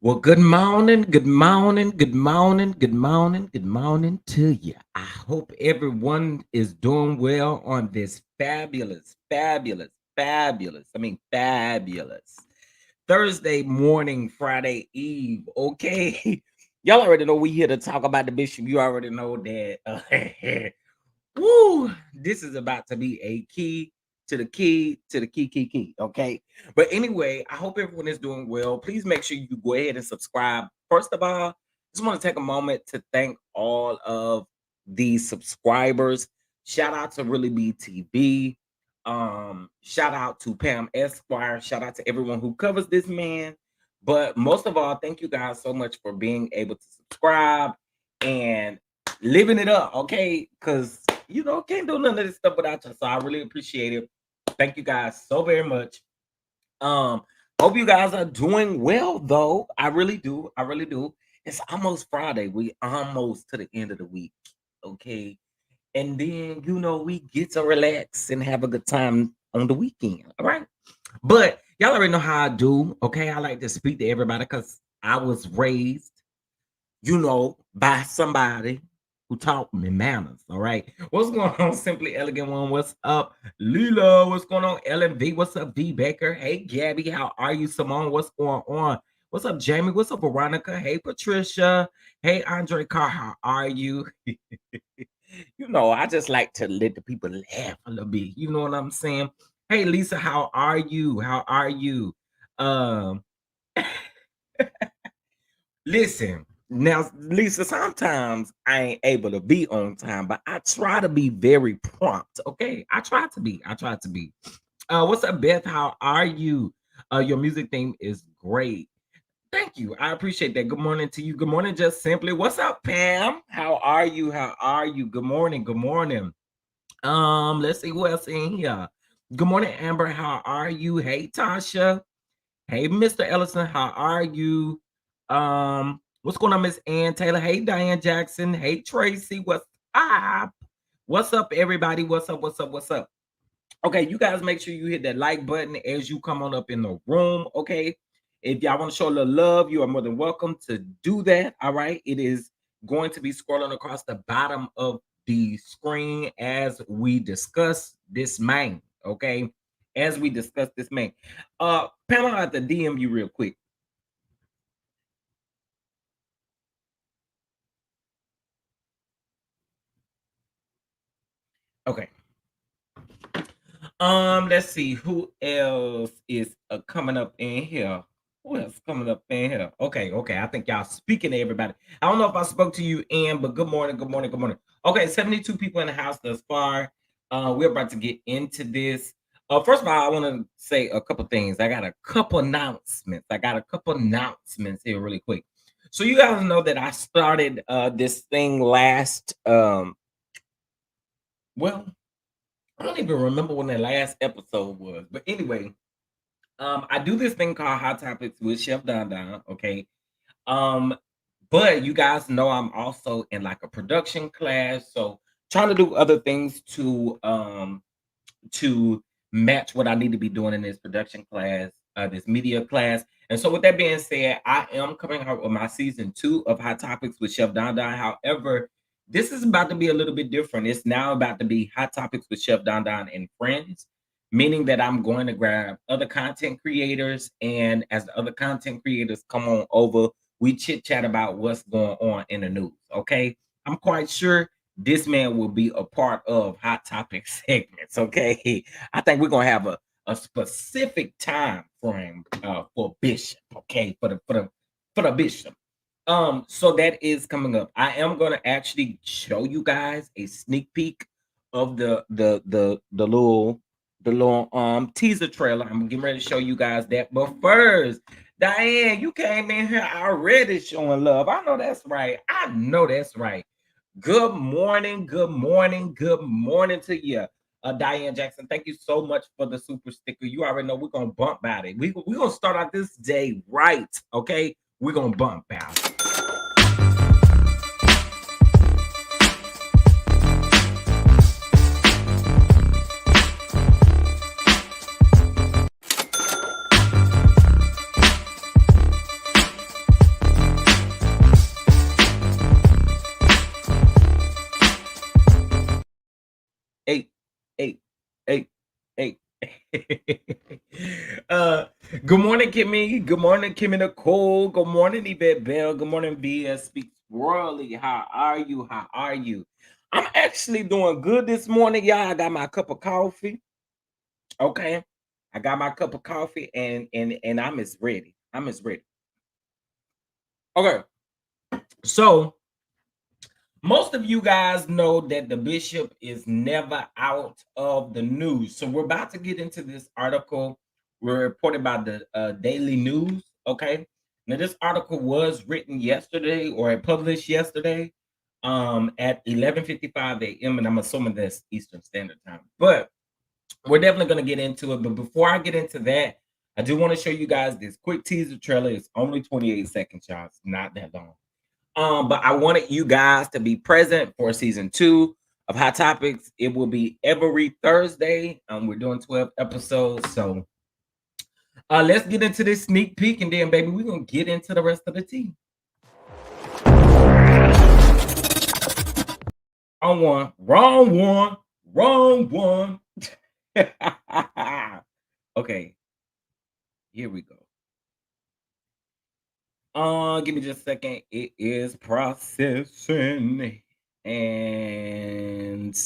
Well, good morning, good morning, good morning, good morning, good morning to you. I hope everyone is doing well on this fabulous Thursday morning, Friday Eve. Okay. Y'all already know we here to talk about the bishop. You already know that. Woo, this is about to be a key to the key to the key. Okay. But anyway, I hope everyone is doing well. Please make sure you go ahead and subscribe. First of all, just want to take a moment to thank all of the subscribers. Shout out to Really BTV. Shout out to Pam Esquire. Shout out to everyone who covers this man. But most of all, thank you guys so much for being able to subscribe and living it up, okay? Because can't do none of this stuff without you. So I really appreciate it. Thank you guys so very much. Um, Hope you guys are doing well though. I really do. I really do. It's almost Friday. We almost to the end of the week. Okay. And then we get to relax and have a good time on the weekend. All right. But y'all already know how I do. Okay. I like to speak to everybody because I was raised by somebody who taught me manners. All right. What's going on, Simply Elegant One? What's up, Leela? What's going on, LMV? What's up, V Baker? Hey, Gabby. How are you, Simone? What's going on? What's up, Jamie? What's up, Veronica? Hey, Patricia. Hey, Andre Carr. How are you? I just like to let the people laugh a little bit. You know what I'm saying? Hey, Lisa. How are you? How are you? Um, Listen, now, Lisa, sometimes I ain't able to be on time, but I try to be very prompt. Okay. I try to be. I try to be. What's up, Beth? How are you? Your music theme is great. Thank you. I appreciate that. Good morning to you. Good morning, just simply. What's up, Pam? How are you? How are you? Good morning. Good morning. Let's see who else in here. Good morning, Amber. How are you? Hey, Tasha. Hey, Mr. Ellison, how are you? What's going on, Miss Ann Taylor? Hey, Diane Jackson. Hey, Tracy. What's up? What's up, everybody? What's up? What's up? What's up? Okay, you guys make sure you hit that like button as you come on up in the room. Okay. If y'all want to show a little love, you are more than welcome to do that. All right. It is going to be scrolling across the bottom of the screen as we discuss this main. Okay. As we discuss this main. Pamela, I have to DM you real quick. Okay. Let's see who else is coming up in here. Who else coming up in here? Okay. I think y'all speaking to everybody. I don't know if I spoke to you, Ann, but good morning, good morning, good morning. Okay, 72 people in the house thus far. We're about to get into this. First of all, I want to say a couple things. I got a couple announcements. Here really quick. So you guys know that I started this thing last well, I don't even remember when the last episode was, but anyway, I do this thing called Hot Topics with Chef Don Don. Okay, um, but you guys know I'm also in like a production class, so trying to do other things to match what I need to be doing in this production class, this media class. And so, with that being said, I am coming out with my season 2 of Hot Topics with Chef Don Don. However, this is about to be a little bit different. It's now about to be Hot Topics with Chef Don Don and friends, meaning that I'm going to grab other content creators, and as the other content creators come on over, we chit chat about what's going on in the news. Okay, I'm quite sure this man will be a part of Hot Topic segments. Okay, I think we're gonna have a specific time frame for Bishop. Okay, for the Bishop. So that is coming up. I am gonna actually show you guys a sneak peek of the little teaser trailer. I'm getting ready to show you guys that. But first, Diane, you came in here already showing love. I know that's right. I know that's right. Good morning, good morning, good morning to you. Diane Jackson, thank you so much for the super sticker. You already know we're gonna bump out it. We're gonna start out this day right. Okay, we're gonna bump out. hey, hey, hey. uh, good morning, Kimmy. Good morning, Kimmy Nicole. Good morning, Yvette Bell. Good morning, VS Speaks Royally. How are you? How are you? I'm actually doing good this morning, y'all. I got my cup of coffee. Okay. I got my cup of coffee and I'm as ready. I'm as ready. Okay. So most of you guys know that the bishop is never out of the news. So we're about to get into this article reported by the Daily News. Okay. Now this article was written yesterday or published yesterday at 11:55 a.m. and I'm assuming that's Eastern Standard Time. But we're definitely going to get into it. But before I get into that, I do want to show you guys this quick teaser trailer. It's only 28 seconds, y'all. It's not that long. But I wanted you guys to be present for season 2 of Hot Topics. It will be every Thursday. We're doing 12 episodes. So let's get into this sneak peek, and then, baby, we're gonna get into the rest of the tea. Wrong one. Okay, here we go. Give me just a second. It is processing. And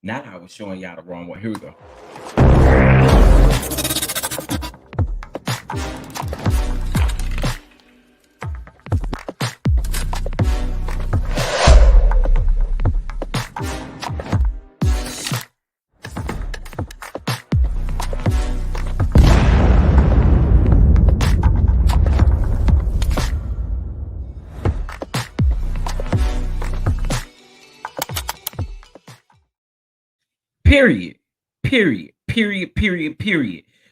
now I was showing y'all the wrong one. Here we go. Period.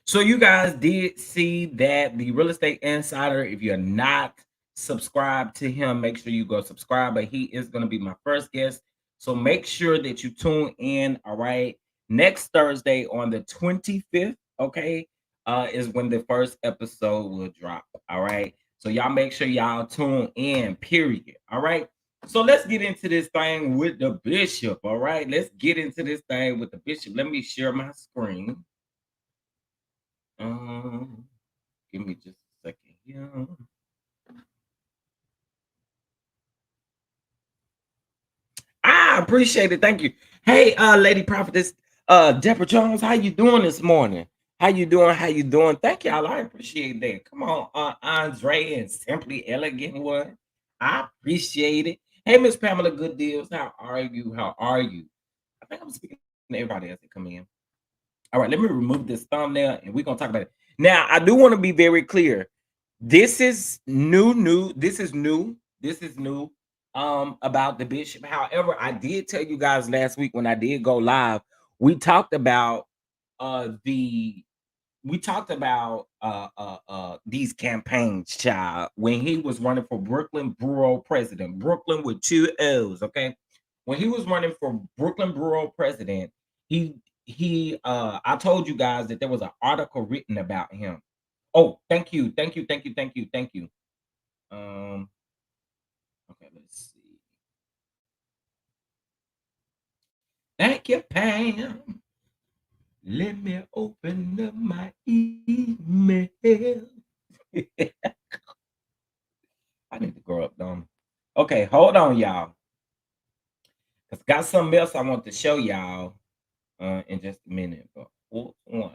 So you guys did see that the Real Estate Insider, if you're not subscribed to him, make sure you go subscribe. But he is going to be my first guest. So make sure that you tune in. All right. Next Thursday on the 25th, okay, is when the first episode will drop. All right. So y'all make sure y'all tune in, period. All right. So let's get into this thing with the bishop. All right, let's get into this thing with the bishop. Let me share my screen. Give me just a second here. I appreciate it. Thank you. Hey, Lady Prophetess, Deborah Jones, how you doing this morning? How you doing? How you doing? Thank y'all. I appreciate that. Come on, Andre and Simply Elegant One. I appreciate it. Hey, Miss Pamela Good Deals, how are you? How are you? I think I'm speaking to everybody as they come in. All right, let me remove this thumbnail and we're gonna talk about it. Now, I do want to be very clear. This is new. This is new. This is new about the bishop. However, I did tell you guys last week when I did go live, we talked about the we talked about these campaigns, child, when he was running for Brooklyn Borough president. Brooklyn with 2 L's, okay? When he was running for Brooklyn Borough president, he I told you guys that there was an article written about him. Oh, thank you. Um, okay, let's see. Thank you, Pam. Let me open up my email. I need to grow up, don't I? Okay, hold on, y'all. Cause got something else I want to show y'all in just a minute. But hold on. Okay,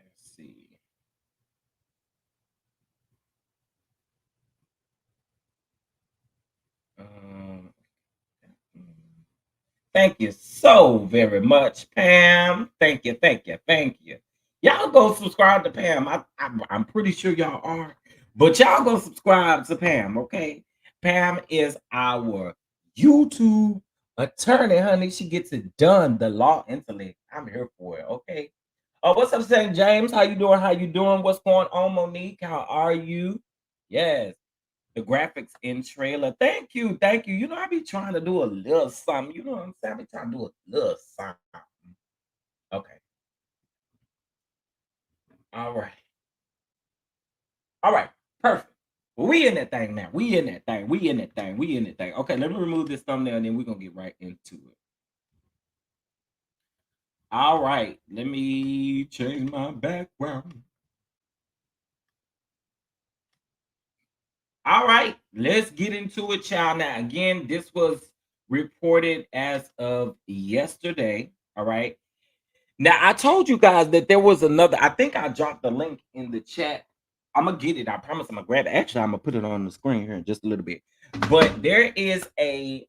let's see. Um, Thank you so very much, Pam. Thank you. Y'all go subscribe to Pam. I'm pretty sure y'all are, but y'all go subscribe to Pam, okay? Pam is our YouTube attorney, honey. She gets it done. The law intellect. I'm here for it, okay? Oh, what's up, St. James? How you doing? How you doing? What's going on, Monique? How are you? Yes, the graphics in trailer. Thank you, thank you. You know, I be trying to do a little something. You know what I'm saying? I be trying to do a little something. Okay. All right. All right. Perfect. We in that thing now. We in that thing. We in that thing. We in that thing. Okay, let me remove this thumbnail and then we're gonna get right into it. All right, let me change my background. All right, let's get into it, child. Now, again, this was reported as of yesterday. All right. Now, I told you guys that there was another. I think I dropped the link in the chat. I'm gonna get it. I promise I'm gonna grab it. Actually, I'm gonna put it on the screen here in just a little bit. But there is a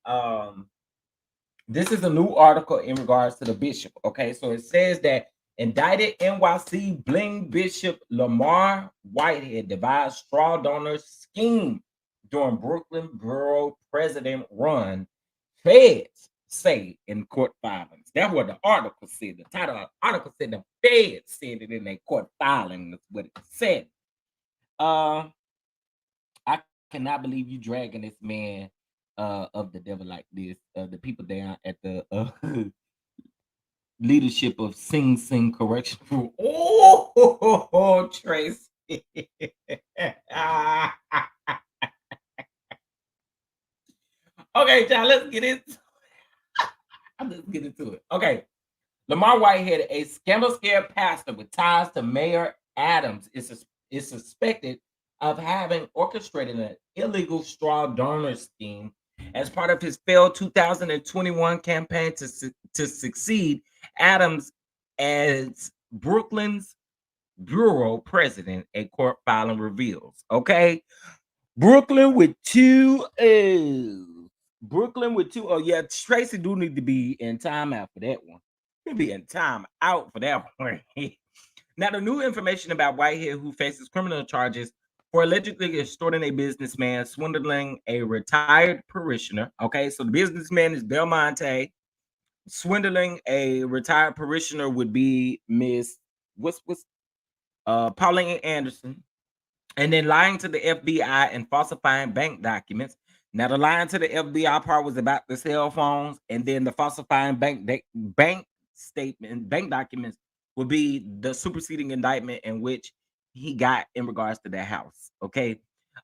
this is a new article in regards to the bishop. Okay, so it says that indicted NYC bling bishop Lamor Whitehead devised straw donor scheme during Brooklyn Borough president run. Feds say in court filings. That's what the article said. The title of the article said the feds said it in their court filing. That's what it said. Uh, I cannot believe you dragging this man of the devil like this. The people down at the leadership of Sing Sing Correctional. Oh, Trace. Okay, John, let's get into let's get into it. Okay. Lamar Whitehead, a scandal-scared pastor with ties to Mayor Adams, is suspected of having orchestrated an illegal straw donor scheme as part of his failed 2021 campaign to succeed Adams as Brooklyn's Borough president, a court filing reveals. Okay. Brooklyn with two O's. Brooklyn with two. Oh, yeah. Tracy do need to be in timeout for that one. He'll be in time out for that one. Now, the new information about Whitehead, who faces criminal charges for allegedly extorting a businessman, swindling a retired parishioner. Okay, so the businessman is Belmonte. Swindling a retired parishioner would be Miss what's Pauline Anderson, and then lying to the FBI and falsifying bank documents. Now, the lying to the FBI part was about the cell phones, and then the falsifying bank statement, bank documents would be the superseding indictment in which he got in regards to that house. Okay,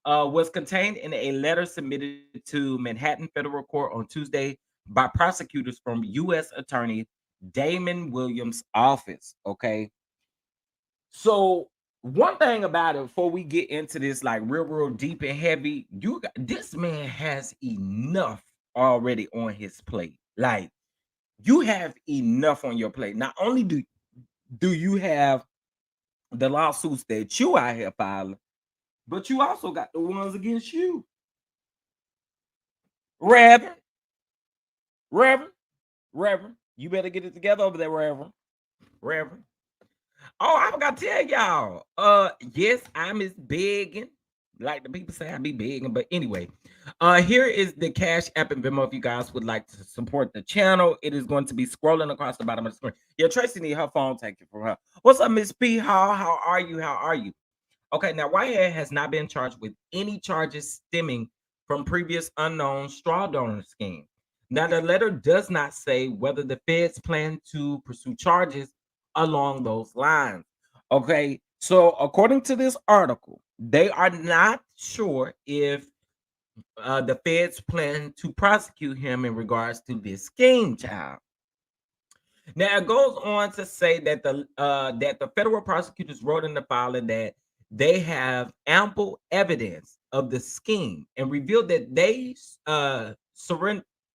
was contained in a letter submitted to Manhattan Federal Court on Tuesday by prosecutors from U.S. Attorney Damon Williams' office. Okay, so one thing about it before we get into this, like real deep and heavy, this man has enough already on his plate. Like you have enough on your plate. Not only do you have the lawsuits that you out here filing, but you also got the ones against you. Reverend, Reverend, Reverend, you better get it together over there, Reverend, Reverend. Oh, I forgot to tell y'all. Yes, I miss begging. Like the people say, I be begging. But anyway, here is the Cash App and Venmo if you guys would like to support the channel. It is going to be scrolling across the bottom of the screen. Yeah, Tracy need her phone taken from her. What's up, Miss P? How are you? How are you? Okay, now Whitehead has not been charged with any charges stemming from previous unknown straw donor scheme. Now, the letter does not say whether the feds plan to pursue charges along those lines. Okay, so according to this article, they are not sure if the feds plan to prosecute him in regards to this scheme, child. Now it goes on to say that the federal prosecutors wrote in the filing that they have ample evidence of the scheme and revealed that they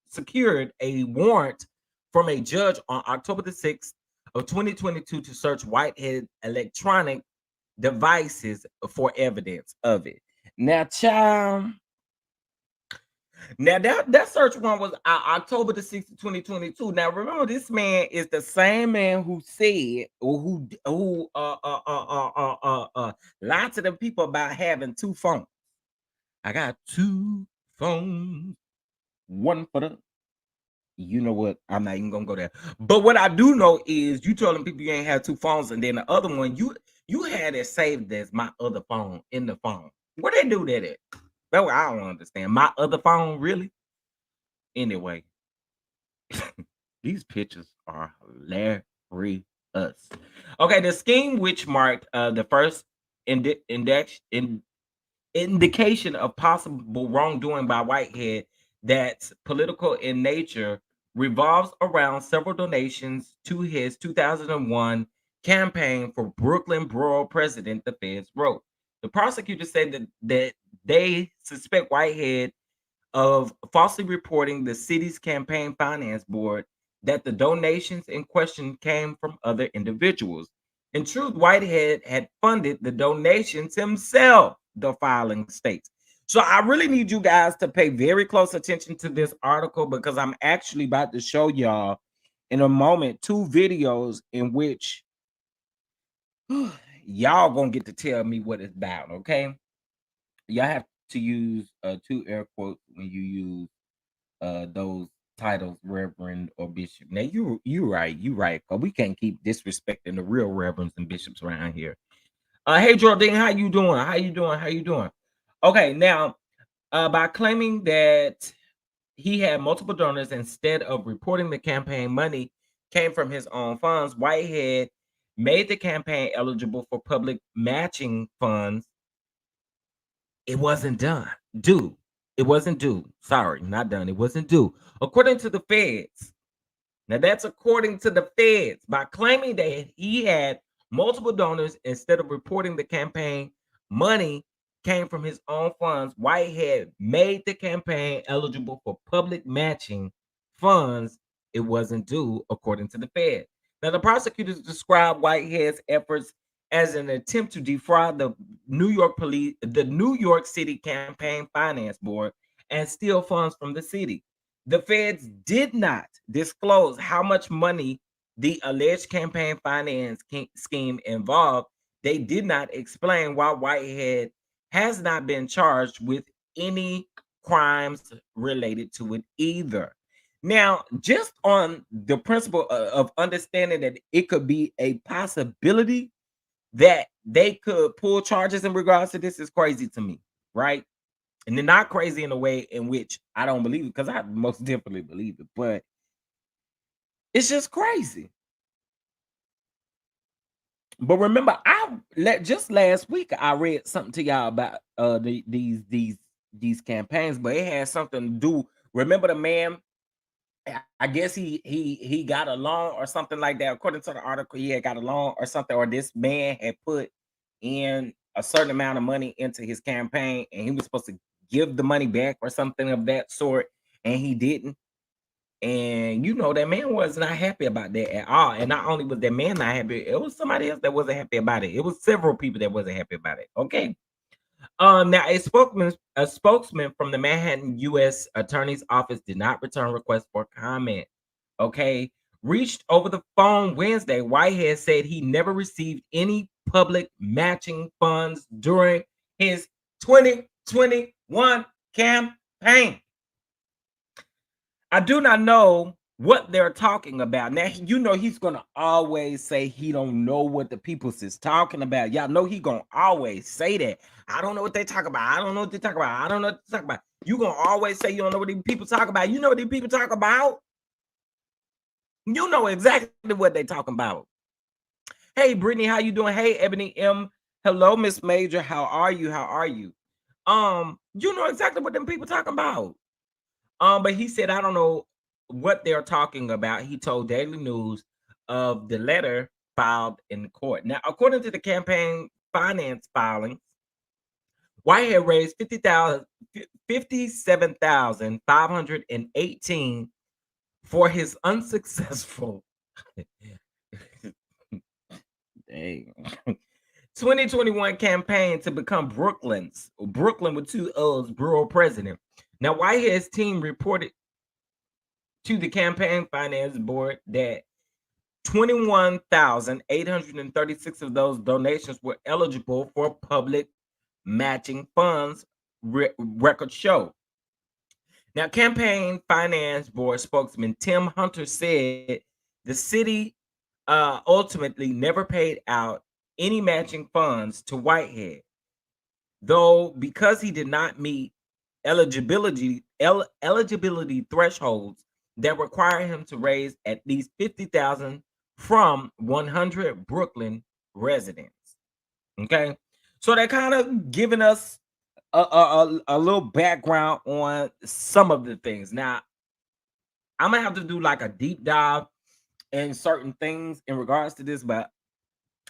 secured a warrant from a judge on October the 6th of 2022 to search Whitehead electronic devices for evidence of it. Now, child, now that search warrant was October the 6th, 2022. Now remember, this man is the same man who said or who lied to the people about having two phones. I got two phones, one for the. You know what? I'm not even gonna go there. But what I do know is you telling people you ain't have two phones, and then the other one you had it saved as my other phone in the phone. Where they do that at? That's what I don't understand. My other phone, really? Anyway, these pictures are hilarious. Okay, the scheme which marked the first index indication of possible wrongdoing by Whitehead that's political in nature revolves around several donations to his 2001 campaign for Brooklyn Borough President, the feds wrote. The prosecutors said that they suspect Whitehead of falsely reporting the city's campaign finance board that the donations in question came from other individuals. In truth, Whitehead had funded the donations himself, the filing states. So I really need you guys to pay very close attention to this article because I'm actually about to show y'all in a moment two videos in which y'all gonna get to tell me what it's about, okay? Y'all have to use two air quotes when you use those titles, reverend or bishop. Now you right. 'Cause we can't keep disrespecting the real reverends and bishops around here. Hey Jordan, how you doing? How you doing? How you doing? Okay, now by claiming that he had multiple donors instead of reporting the campaign money came from his own funds, Whitehead made the campaign eligible for public matching funds. It wasn't done. Due. It wasn't due. Sorry, not done. It wasn't due. According to the feds. Now that's according to the feds. By claiming that he had multiple donors instead of reporting the campaign money came from his own funds, Whitehead made the campaign eligible for public matching funds. It wasn't due, according to the Fed. Now, the prosecutors described Whitehead's efforts as an attempt to defraud the New York City Campaign Finance Board, and steal funds from the city. The feds did not disclose how much money the alleged campaign finance scheme involved. They did not explain why Whitehead has not been charged with any crimes related to it either. Now, just on the principle of understanding that it could be a possibility that they could pull charges in regards to this is crazy to me, right? And they're not crazy in a way in which I don't believe it, because I most definitely believe it, but it's just crazy. But remember, just last week I read something to y'all about these campaigns, but it had something to do. Remember the man? I guess he got a loan or something like that. According to the article, he had got a loan or something, or this man had put in a certain amount of money into his campaign, and he was supposed to give the money back or something of that sort, and he didn't. And that man was not happy about that at all. And not only was that man not happy, it was somebody else that wasn't happy about it. It was several people that wasn't happy about it. Okay. Now a spokesman from the Manhattan U.S. Attorney's Office did not return requests for comment. Okay, reached over the phone Wednesday, Whitehead said he never received any public matching funds during his 2021 campaign. I do not know what they're talking about. Now, he's gonna always say he don't know what the peoples is talking about. Y'all know he gonna always say that. I don't know what they talk about. I don't know what they talk about. I don't know what they talk about. You gonna always say you don't know what these people talk about. You know what these people talk about. You know exactly what they talking about. Hey, Brittany, how you doing? Hey, Ebony M. Hello, Miss Major. How are you? How are you? You know exactly what them people talking about. But he said, I don't know what they're talking about. He told Daily News of the letter filed in court. Now, according to the campaign finance filings, Whitehead raised 57,518 for his unsuccessful dang, 2021 campaign to become Brooklyn with two O's borough president. Now, Whitehead's team reported to the campaign finance board that 21,836 of those donations were eligible for public matching funds, records show. Now, campaign finance board spokesman Tim Hunter said the city ultimately never paid out any matching funds to Whitehead, though because he did not meet eligibility thresholds that require him to raise at least 50,000 from 100 Brooklyn residents. Okay, so they're kind of giving us a little background on some of the things. Now, I'm gonna have to do like a deep dive in certain things in regards to this. But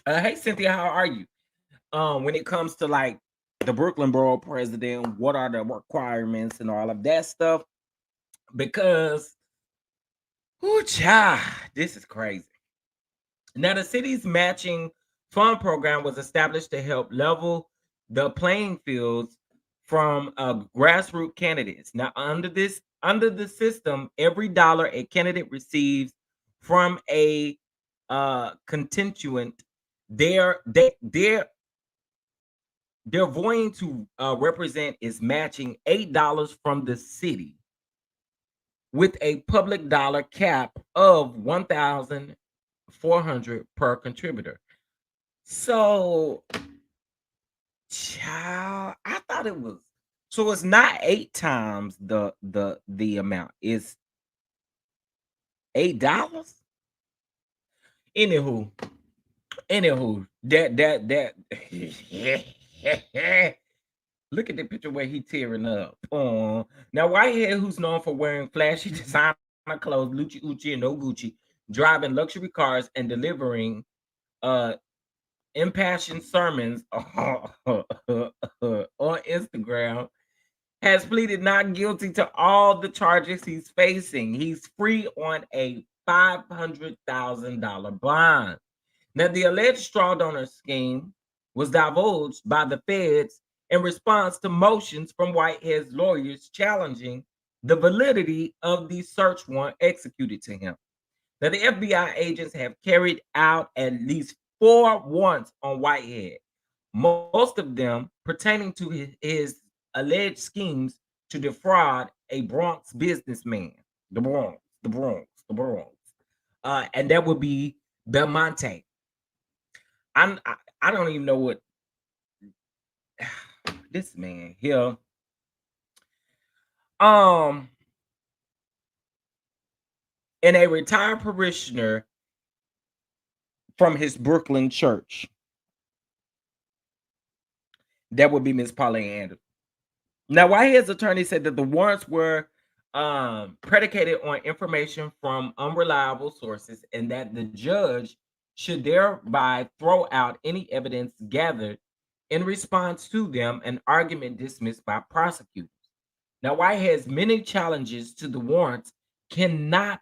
hey, Cynthia, how are you? When it comes to like the Brooklyn Borough president, what are the requirements and all of that stuff? Because, oh, child, this is crazy. Now, the city's matching fund program was established to help level the playing fields from grassroots candidates. Now, under the system, every dollar a candidate receives from a constituent, they're going to represent is matching $8 from the city with a public dollar cap of 1,400 per contributor. So, child, I thought it was, so it's not 8 times the amount. It's $8. Anywho, that look at the picture where he tearing up. Now Whitehead, who's known for wearing flashy designer clothes, Lucci Uchi and no Gucci, driving luxury cars and delivering uh impassioned sermons on Instagram, has pleaded not guilty to all the charges he's facing. He's free on a $500,000 bond. Now, the alleged straw donor scheme was divulged by the feds in response to motions from Whitehead's lawyers challenging the validity of the search warrant executed to him. Now, the FBI agents have carried out at least 4 warrants on Whitehead, most of them pertaining to his alleged schemes to defraud a Bronx businessman. The Bronx. And that would be Belmonte. I don't even know what this man here. Um, and a retired parishioner from his Brooklyn church. That would be Miss Pauline Anderson. Now, Whitehead's attorney said that the warrants were predicated on information from unreliable sources and that the judge should thereby throw out any evidence gathered in response to them, an argument dismissed by prosecutors. Now, Whitehead's many challenges to the warrants cannot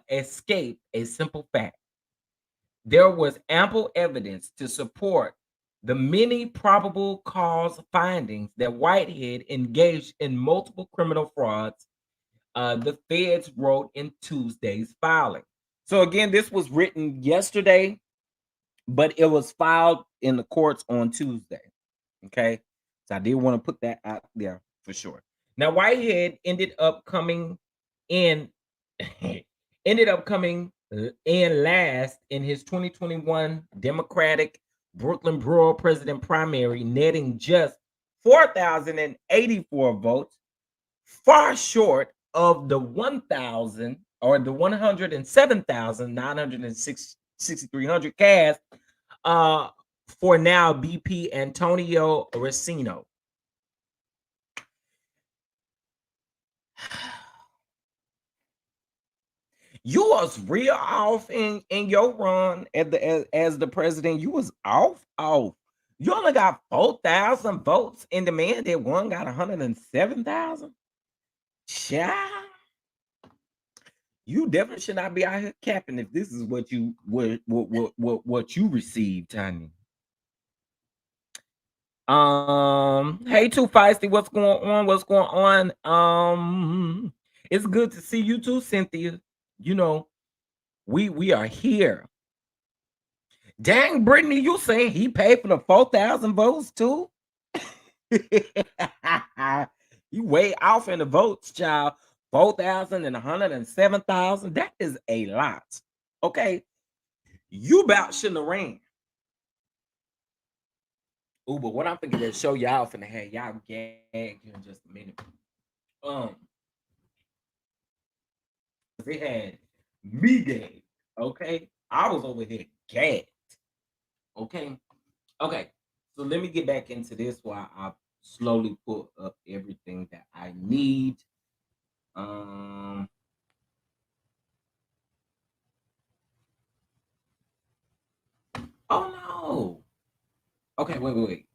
escape a simple fact. There was ample evidence to support the many probable cause findings that Whitehead engaged in multiple criminal frauds, the feds wrote in Tuesday's filing. So, again, this was written yesterday, but it was filed in the courts on Tuesday. Okay. So, I did want to put that out there for sure. Now, Whitehead in ended up coming in last in his 2021 Democratic Brooklyn Borough President primary, netting just 4,084 votes, far short of the 1,000 or the 107,963 cast for now BP Antonio Racino. You was real off in your run at as the president. You was off. You only got 4,000 votes, and the man that won got 107,000. Child, you definitely should not be out here capping if this is what what you received, Tanya. Hey, Too Feisty, what's going on? What's going on? It's good to see you too, Cynthia. You know, we are here. Dang, Brittany, you saying he paid for the 4,000 votes too? You way off in the votes, child. 4,000 and 107,000. That is a lot. Okay. You about shouldn't have ran. Oh, but what I'm thinking to show y'all finna have y'all gag here in just a minute. Um, they had me gag. Okay. I was over here gagged. Okay. Okay. So let me get back into this while I slowly pull up everything that I need. Um, oh no. Okay, wait.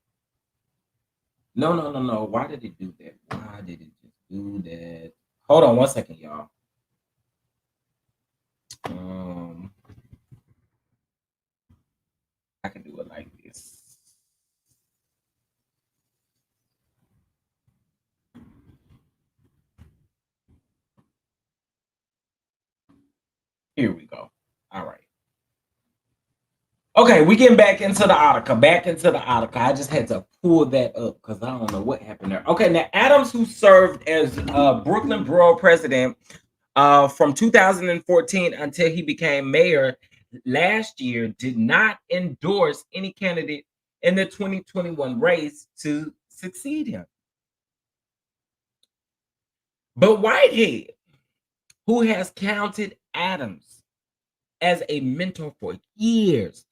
No. Why did it do that? Why did it just do that? Hold on 1 second, y'all. Um, I can do it like this. Here we go. All right. Okay, we getting back into the article. Back into the article. I just had to pull that up because I don't know what happened there. Okay, now Adams, who served as Brooklyn Borough president from 2014 until he became mayor last year, did not endorse any candidate in the 2021 race to succeed him. But Whitehead, who has counted Adams as a mentor for years,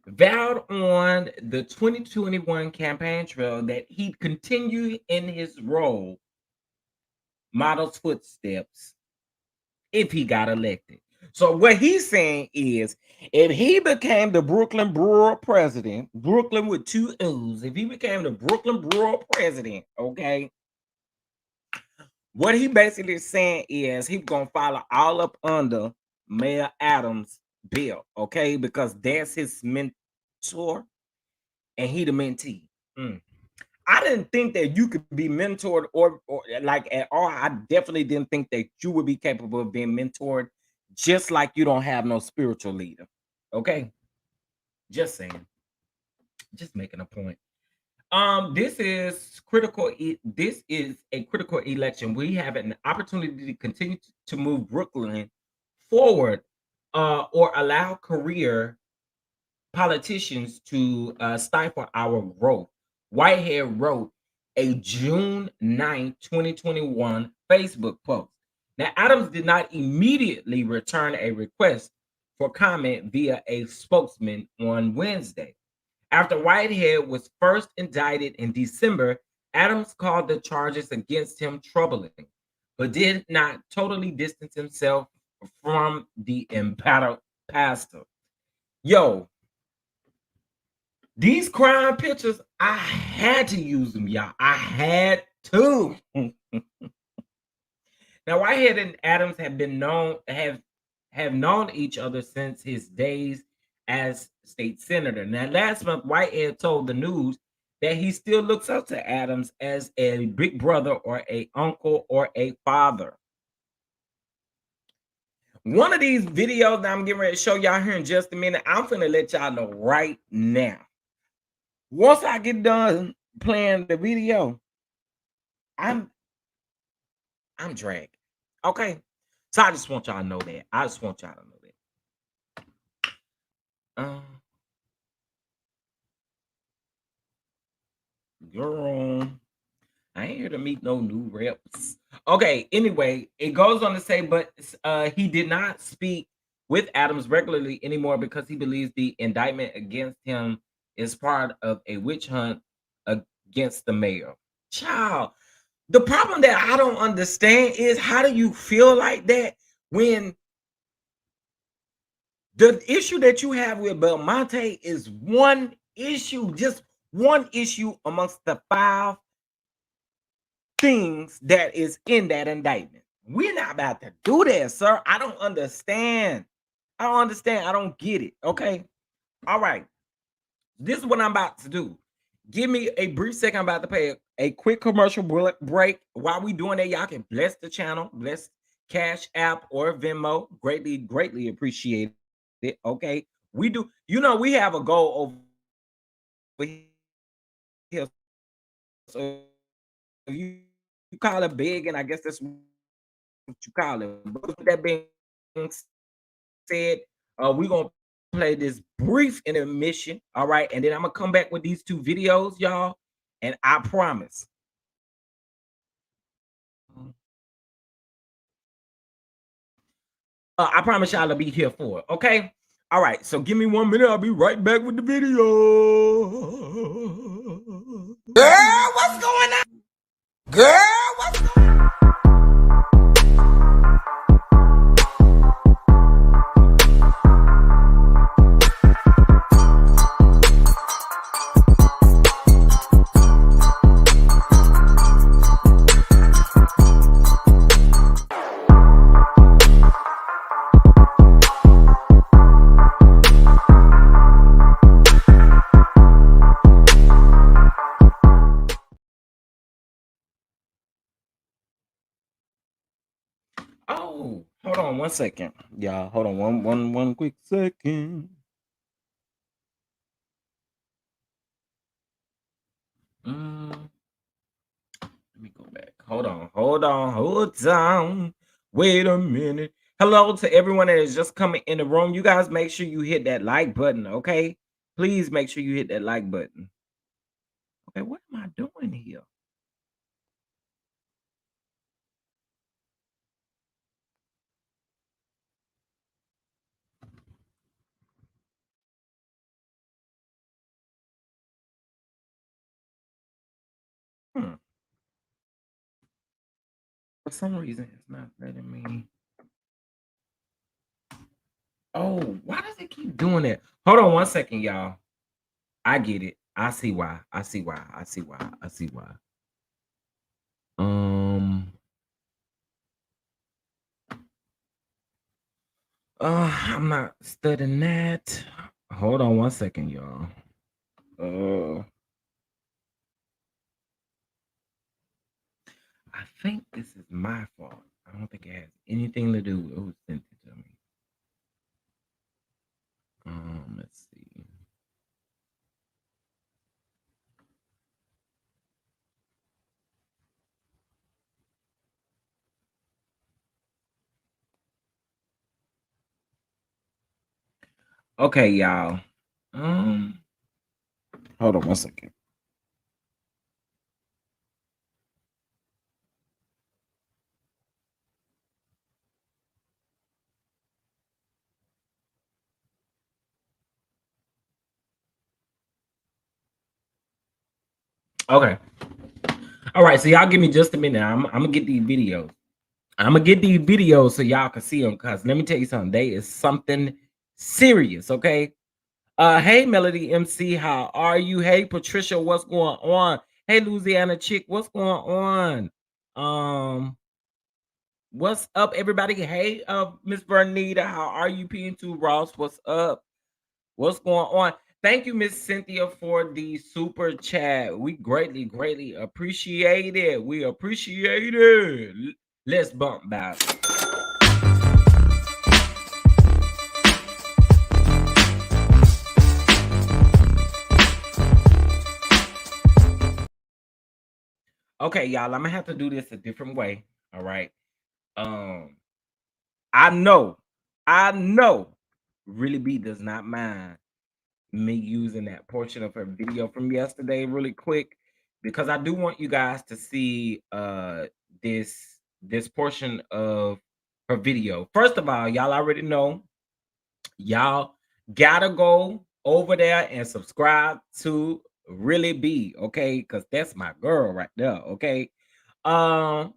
vowed on the 2021 campaign trail that he'd continue in his role, model's footsteps, if he got elected. So what he's saying is, if he became the Brooklyn Borough president, Brooklyn with two O's, if he became the Brooklyn Borough president, okay, what he basically saying is he's gonna follow all up under Mayor Adams' bill, okay, because that's his mentor and he the mentee. Mm. I didn't think that you could be mentored or like at all. I definitely didn't think that you would be capable of being mentored, just like you don't have no spiritual leader. Okay, just saying, just making a point. This is critical. This is a critical election. We have an opportunity to continue to move Brooklyn forward, or allow career politicians to stifle our growth. Whitehead wrote a June 9, 2021 Facebook post. Now, Adams did not immediately return a request for comment via a spokesman on Wednesday. After Whitehead was first indicted in December, Adams called the charges against him troubling, but did not totally distance himself from the embattled pastor. Yo, these crime pictures, I had to use them, y'all. I had to. Now, Whitehead and Adams have known each other since his days as state senator. Now, last month, Whitehead told the news that he still looks up to Adams as a big brother or a uncle or a father. One of these videos that I'm getting ready to show y'all here in just a minute, I'm finna let y'all know right now. Once I get done playing the video, I'm I'm dragged. Okay. So I just want y'all to know that. I just want y'all to know that. Girl, I ain't here to meet no new reps. Okay, anyway, it goes on to say, but he did not speak with Adams regularly anymore because he believes the indictment against him is part of a witch hunt against the mayor. Child, the problem that I don't understand is how do you feel like that when the issue that you have with Belmonte is one issue, just one issue amongst the five things that is in that indictment. We're not about to do that, sir. I don't understand. I don't understand. I don't get it. Okay. All right. This is what I'm about to do. Give me a brief second. I'm about to pay a quick commercial break. While we doing that, y'all can bless the channel, bless Cash App or Venmo. Greatly appreciate it. Okay. We do, we have a goal over here. So if you call it big, and I guess that's what you call it. But with that being said, we're gonna play this brief intermission. All right, and then I'm gonna come back with these two videos, y'all. And I promise. I promise y'all to be here for it. Okay. All right, so give me 1 minute. I'll be right back with the video. Girl, what's going on? Girl, what's going on? Oh, hold on 1 second. Y'all, hold on one quick second. Let me go back. Hold on. Wait a minute. Hello to everyone that is just coming in the room. You guys make sure you hit that like button, okay? Please make sure you hit that like button. Okay, what am I doing here? Hmm. For some reason, it's not letting me. Oh, why does it keep doing that? Hold on 1 second, y'all. I get it. I see why. I see why. Um. I'm not studying that. Hold on 1 second, y'all. I think this is my fault. I don't think it has anything to do with who sent it to me. Let's see. Okay, y'all. Hold on 1 second. Okay. All right. So y'all give me just a minute. I'm gonna get these videos. I'm gonna get these videos so y'all can see them. Cause let me tell you something. They is something serious. Okay. Hey Melody MC, how are you? Hey Patricia, what's going on? Hey Louisiana Chick, what's going on? What's up, everybody? Hey, Miss Bernita, how are you? P2 Ross, what's up? What's going on? Thank you, Miss Cynthia, for the super chat. We greatly appreciate it. We appreciate it. Let's bump back. Okay, y'all, I'm gonna have to do this a different way. All right. I know, Really B does not mind me using that portion of her video from yesterday really quick because I do want you guys to see this portion of her video. First of all, y'all already know y'all gotta go over there and subscribe to Really B, okay? Because that's my girl right there, okay? Um,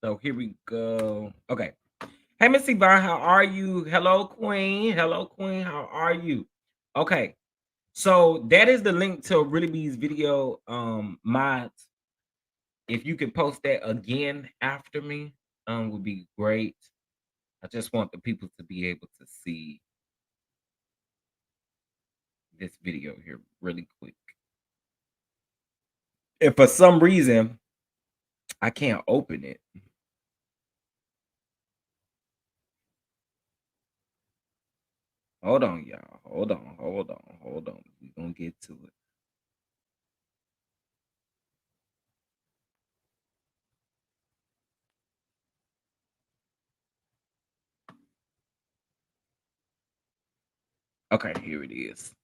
so here we go. Okay. Hey, Miss Yvonne, how are you? Hello, Queen. Hello, Queen. How are you? Okay. So that is the link to Really Be's video. Mods. If you could post that again after me, would be great. I just want the people to be able to see this video here really quick. If for some reason I can't open it. Hold on, y'all. Hold on. We're gonna get to it. Okay, here it is.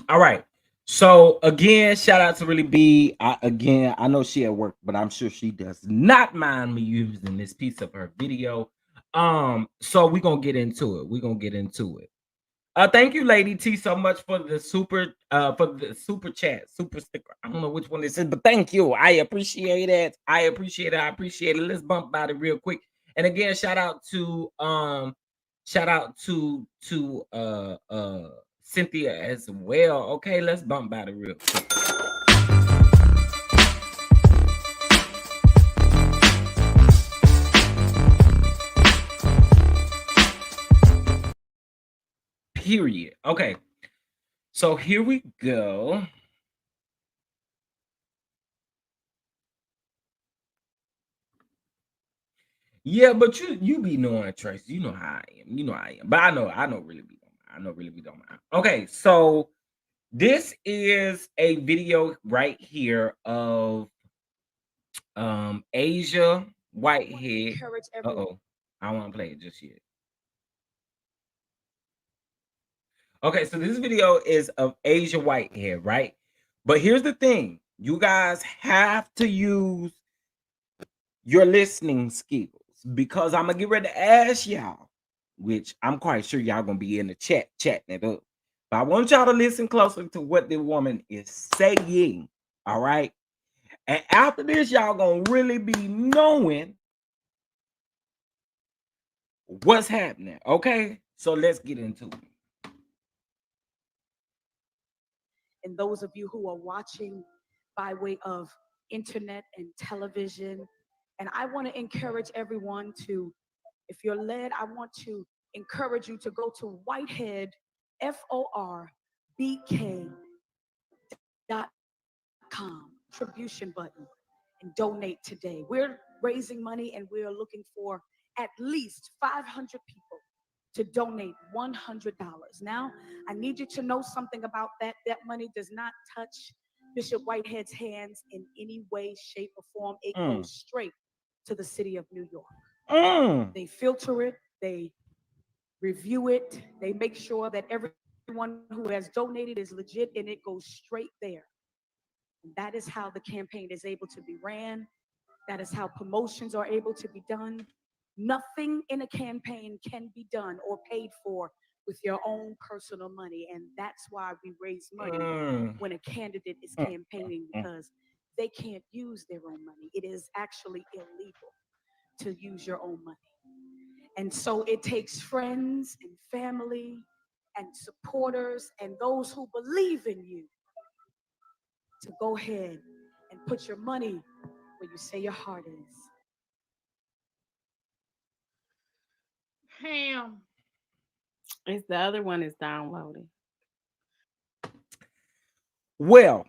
All right. So again, shout out to Really B. I know she at work, but I'm sure she does not mind me using this piece of her video. So we're gonna get into it. We're gonna get into it. Thank you, Lady T, so much for the super chat, super sticker. I don't know which one this is, but thank you. I appreciate it. I appreciate it. I appreciate it. Let's bump by it real quick. And again, shout out to Cynthia as well. Okay, let's bump by it real quick. Period. Okay. So here we go. Yeah, but you be knowing Tracy. You know how I am. You know how I am. But I know really be don't mind. I know really be don't mind. Okay, so this is a video right here of Asia Whitehead. Uh-oh. I don't want to play it just yet. Okay, so this video is of Asia Whitehead, right? But here's the thing. You guys have to use your listening skills because I'm gonna get ready to ask y'all, which I'm quite sure y'all gonna be in the chat chatting it up. But I want y'all to listen closely to what the woman is saying. All right. And after this, y'all gonna really be knowing what's happening. Okay. So let's get into it. And those of you who are watching by way of internet and television. And I want to encourage everyone to, if you're led, I want to encourage you to go to Whitehead, FORBK.com, contribution button, and donate today. We're raising money and we're looking for at least 500 people to donate $100. Now, I need you to know something about that. That money does not touch Bishop Whitehead's hands in any way, shape, or form. It goes straight to the city of New York. They filter it, they review it, they make sure that everyone who has donated is legit, and it goes straight there. And that is how the campaign is able to be ran. That is how promotions are able to be done. Nothing in a campaign can be done or paid for with your own personal money. And that's why we raise money when a candidate is campaigning, because they can't use their own money. It is actually illegal to use your own money. And so it takes friends and family and supporters and those who believe in you to go ahead and put your money where you say your heart is. Pam. It's the other one is downloading. Well,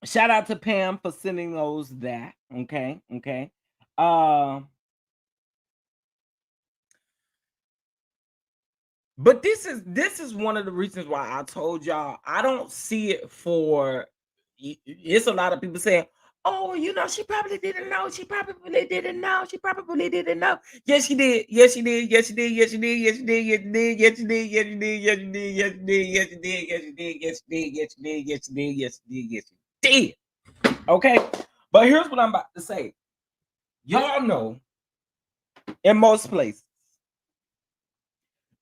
shout out to Pam for sending those that. Okay. Okay. But this is one of the reasons why I told y'all I don't see it for. It's a lot of people saying, "Oh, she probably didn't know. She probably didn't know. She probably didn't know." Yes, she did. Yes, she did. Yes, she did. Yes, she did. Yes, she did. Yes, she did. Yes, she did. Yes, she did. Yes, she did. Yes, she did. Yes, she did. Yes, she did. Yes, she did. Yes, she did. Yes, she did. Yes, she did. Yes, she did. Okay, but here's what I'm about to say. Y'all know, in most places,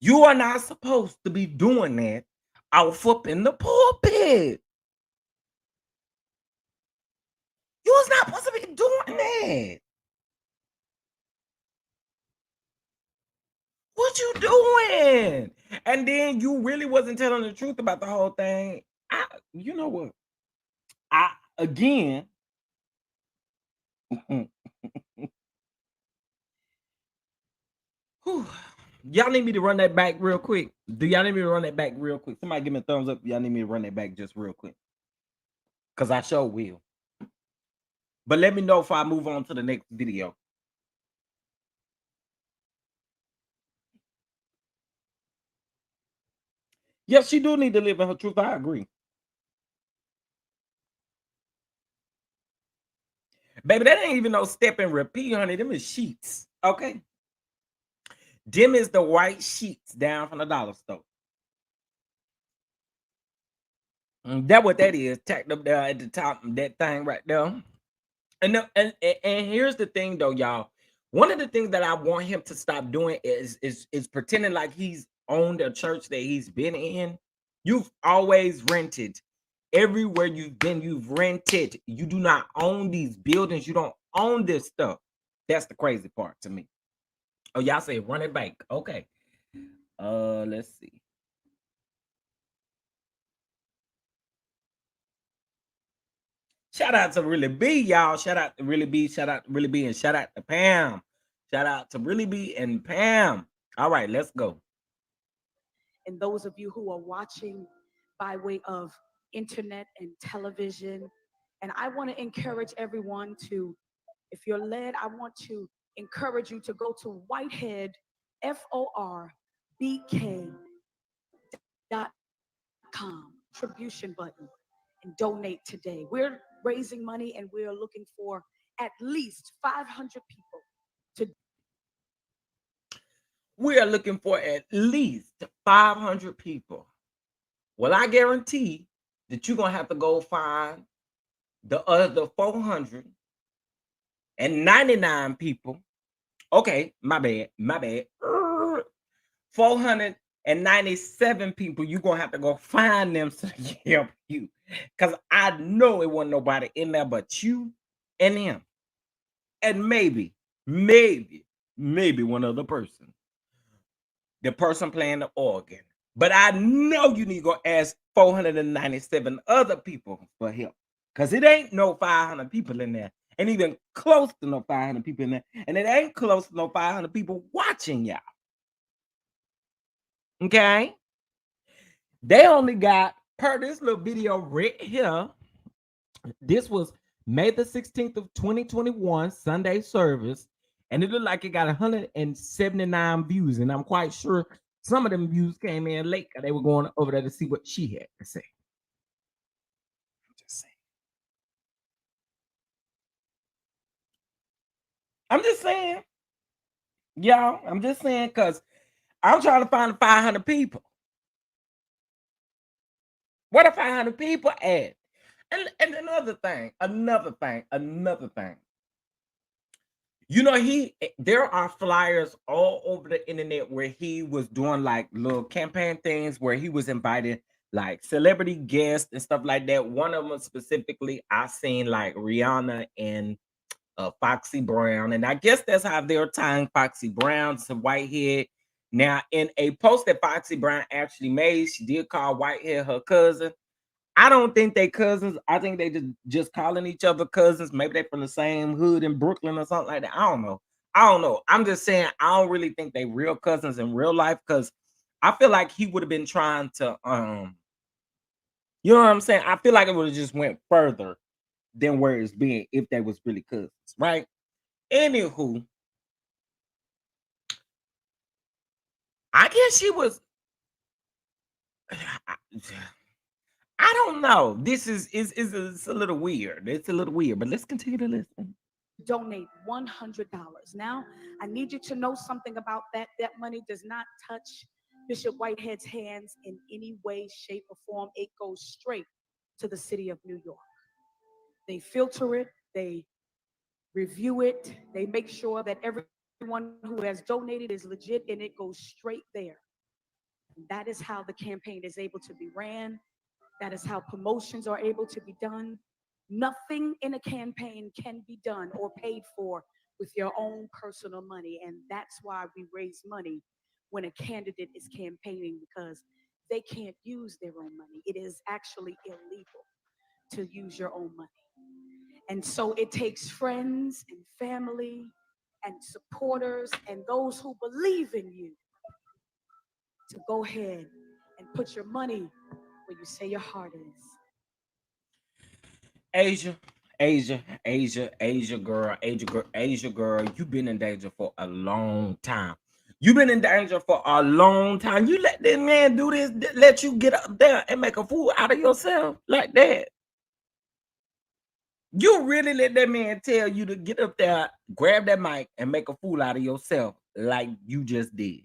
you are not supposed to be doing that off up in the pulpit. You was not supposed to be doing that. What you doing? And then you really wasn't telling the truth about the whole thing. You know what? I again. Y'all need me to run that back real quick. Do y'all need me to run that back real quick? Somebody give me a thumbs up. Y'all need me to run that back just real quick. Because I sure will. But let me know if I move on to the next video. Yes, she do need to live in her truth. I agree. Baby, that ain't even no step and repeat, honey. Them is sheets. Okay. Them is the white sheets down from the dollar store. That what that is. Tacked up there at the top, that thing right there. And here's the thing though, y'all. One of the things that I want him to stop doing is pretending like he's owned a church that he's been in. You've always rented. Everywhere you've been, you've rented. You do not own these buildings. You don't own this stuff. That's the crazy part to me. Oh, y'all say run it back. Okay. Let's see. Shout out to Really B, y'all. Shout out to Really B. Shout out to Really B, and shout out to Pam. Shout out to Really B and Pam. All right, let's go. And those of you who are watching by way of internet and television. And I want to encourage everyone to, if you're led, I want to encourage you to go to Whitehead, FORBK.com, contribution button, and donate today. We're raising money and we're looking for at least 500 people to. We are looking for at least 500 people. Well, I guarantee that you're going to have to go find the other 499 people. Okay, my bad. 497 people. You're going to have to go find them to help you. Because I know it wasn't nobody in there but you and him. And maybe one other person. The person playing the organ. But I know you need to go ask 497 other people for help. Because it ain't no 500 people in there. And even close to no 500 people in there. And it ain't close to no 500 people watching y'all. Okay? They only got, per this little video right here, this was May the 16th of 2021, Sunday service. And it looked like it got 179 views. And I'm quite sure some of them views came in late because they were going over there to see what she had to say. I'm just saying. I'm just saying. Y'all, I'm just saying because I'm trying to find 500 people. Where the 500 people at? And another thing. You know, there are flyers all over the internet where he was doing like little campaign things where he was inviting like celebrity guests and stuff like that. One of them specifically, I seen like Rihanna and Foxy Brown, and I guess that's how they're tying Foxy Brown to Whitehead. Now, in a post that Foxy Brown actually made, she did call Whitehead her cousin. I don't think they cousins. I think they just calling each other cousins. Maybe they from the same hood in Brooklyn or something like that. I don't know. I'm just saying I don't really think they real cousins in real life because I feel like he would have been trying to you know what I'm saying? I feel like it would have just went further than where it's being if they was really cousins, right? Anywho, I guess she was. I don't know. This is a little weird. It's a little weird, but let's continue to listen. Donate $100. Now, I need you to know something about that. That money does not touch Bishop Whitehead's hands in any way, shape, or form. It goes straight to the city of New York. They filter it, they review it, they make sure that everyone who has donated is legit, and it goes straight there. And that is how the campaign is able to be ran. That is how promotions are able to be done. Nothing in a campaign can be done or paid for with your own personal money. And that's why we raise money when a candidate is campaigning, because they can't use their own money. It is actually illegal to use your own money. And so it takes friends and family and supporters and those who believe in you to go ahead and put your money where you say your heart is. Asia girl, you've been in danger for a long time. You've been in danger for a long time. You let this man do this, let you get up there and make a fool out of yourself like that. You really let that man tell you to get up there, grab that mic, and make a fool out of yourself like you just did.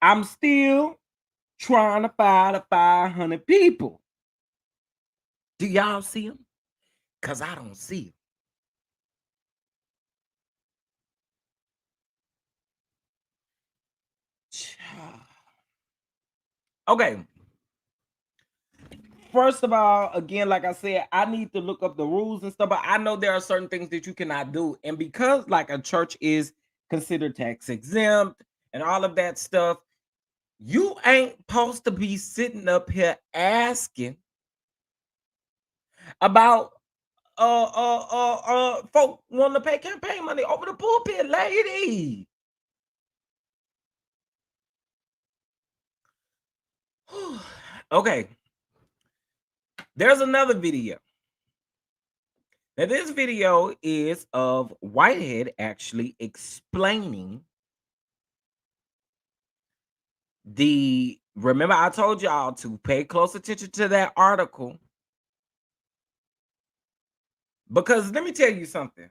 I'm still trying to find the 500 people. Do y'all see them? Because I don't see them. Okay. First of all, again, like I said, I need to look up the rules and stuff, but I know there are certain things that you cannot do. And because like a church is considered tax exempt and all of that stuff, you ain't supposed to be sitting up here asking about folk wanting to pay campaign money over the pulpit, lady. Okay, there's another video. Now, this video is of Whitehead actually explaining the. Remember, I told y'all to pay close attention to that article because let me tell you something.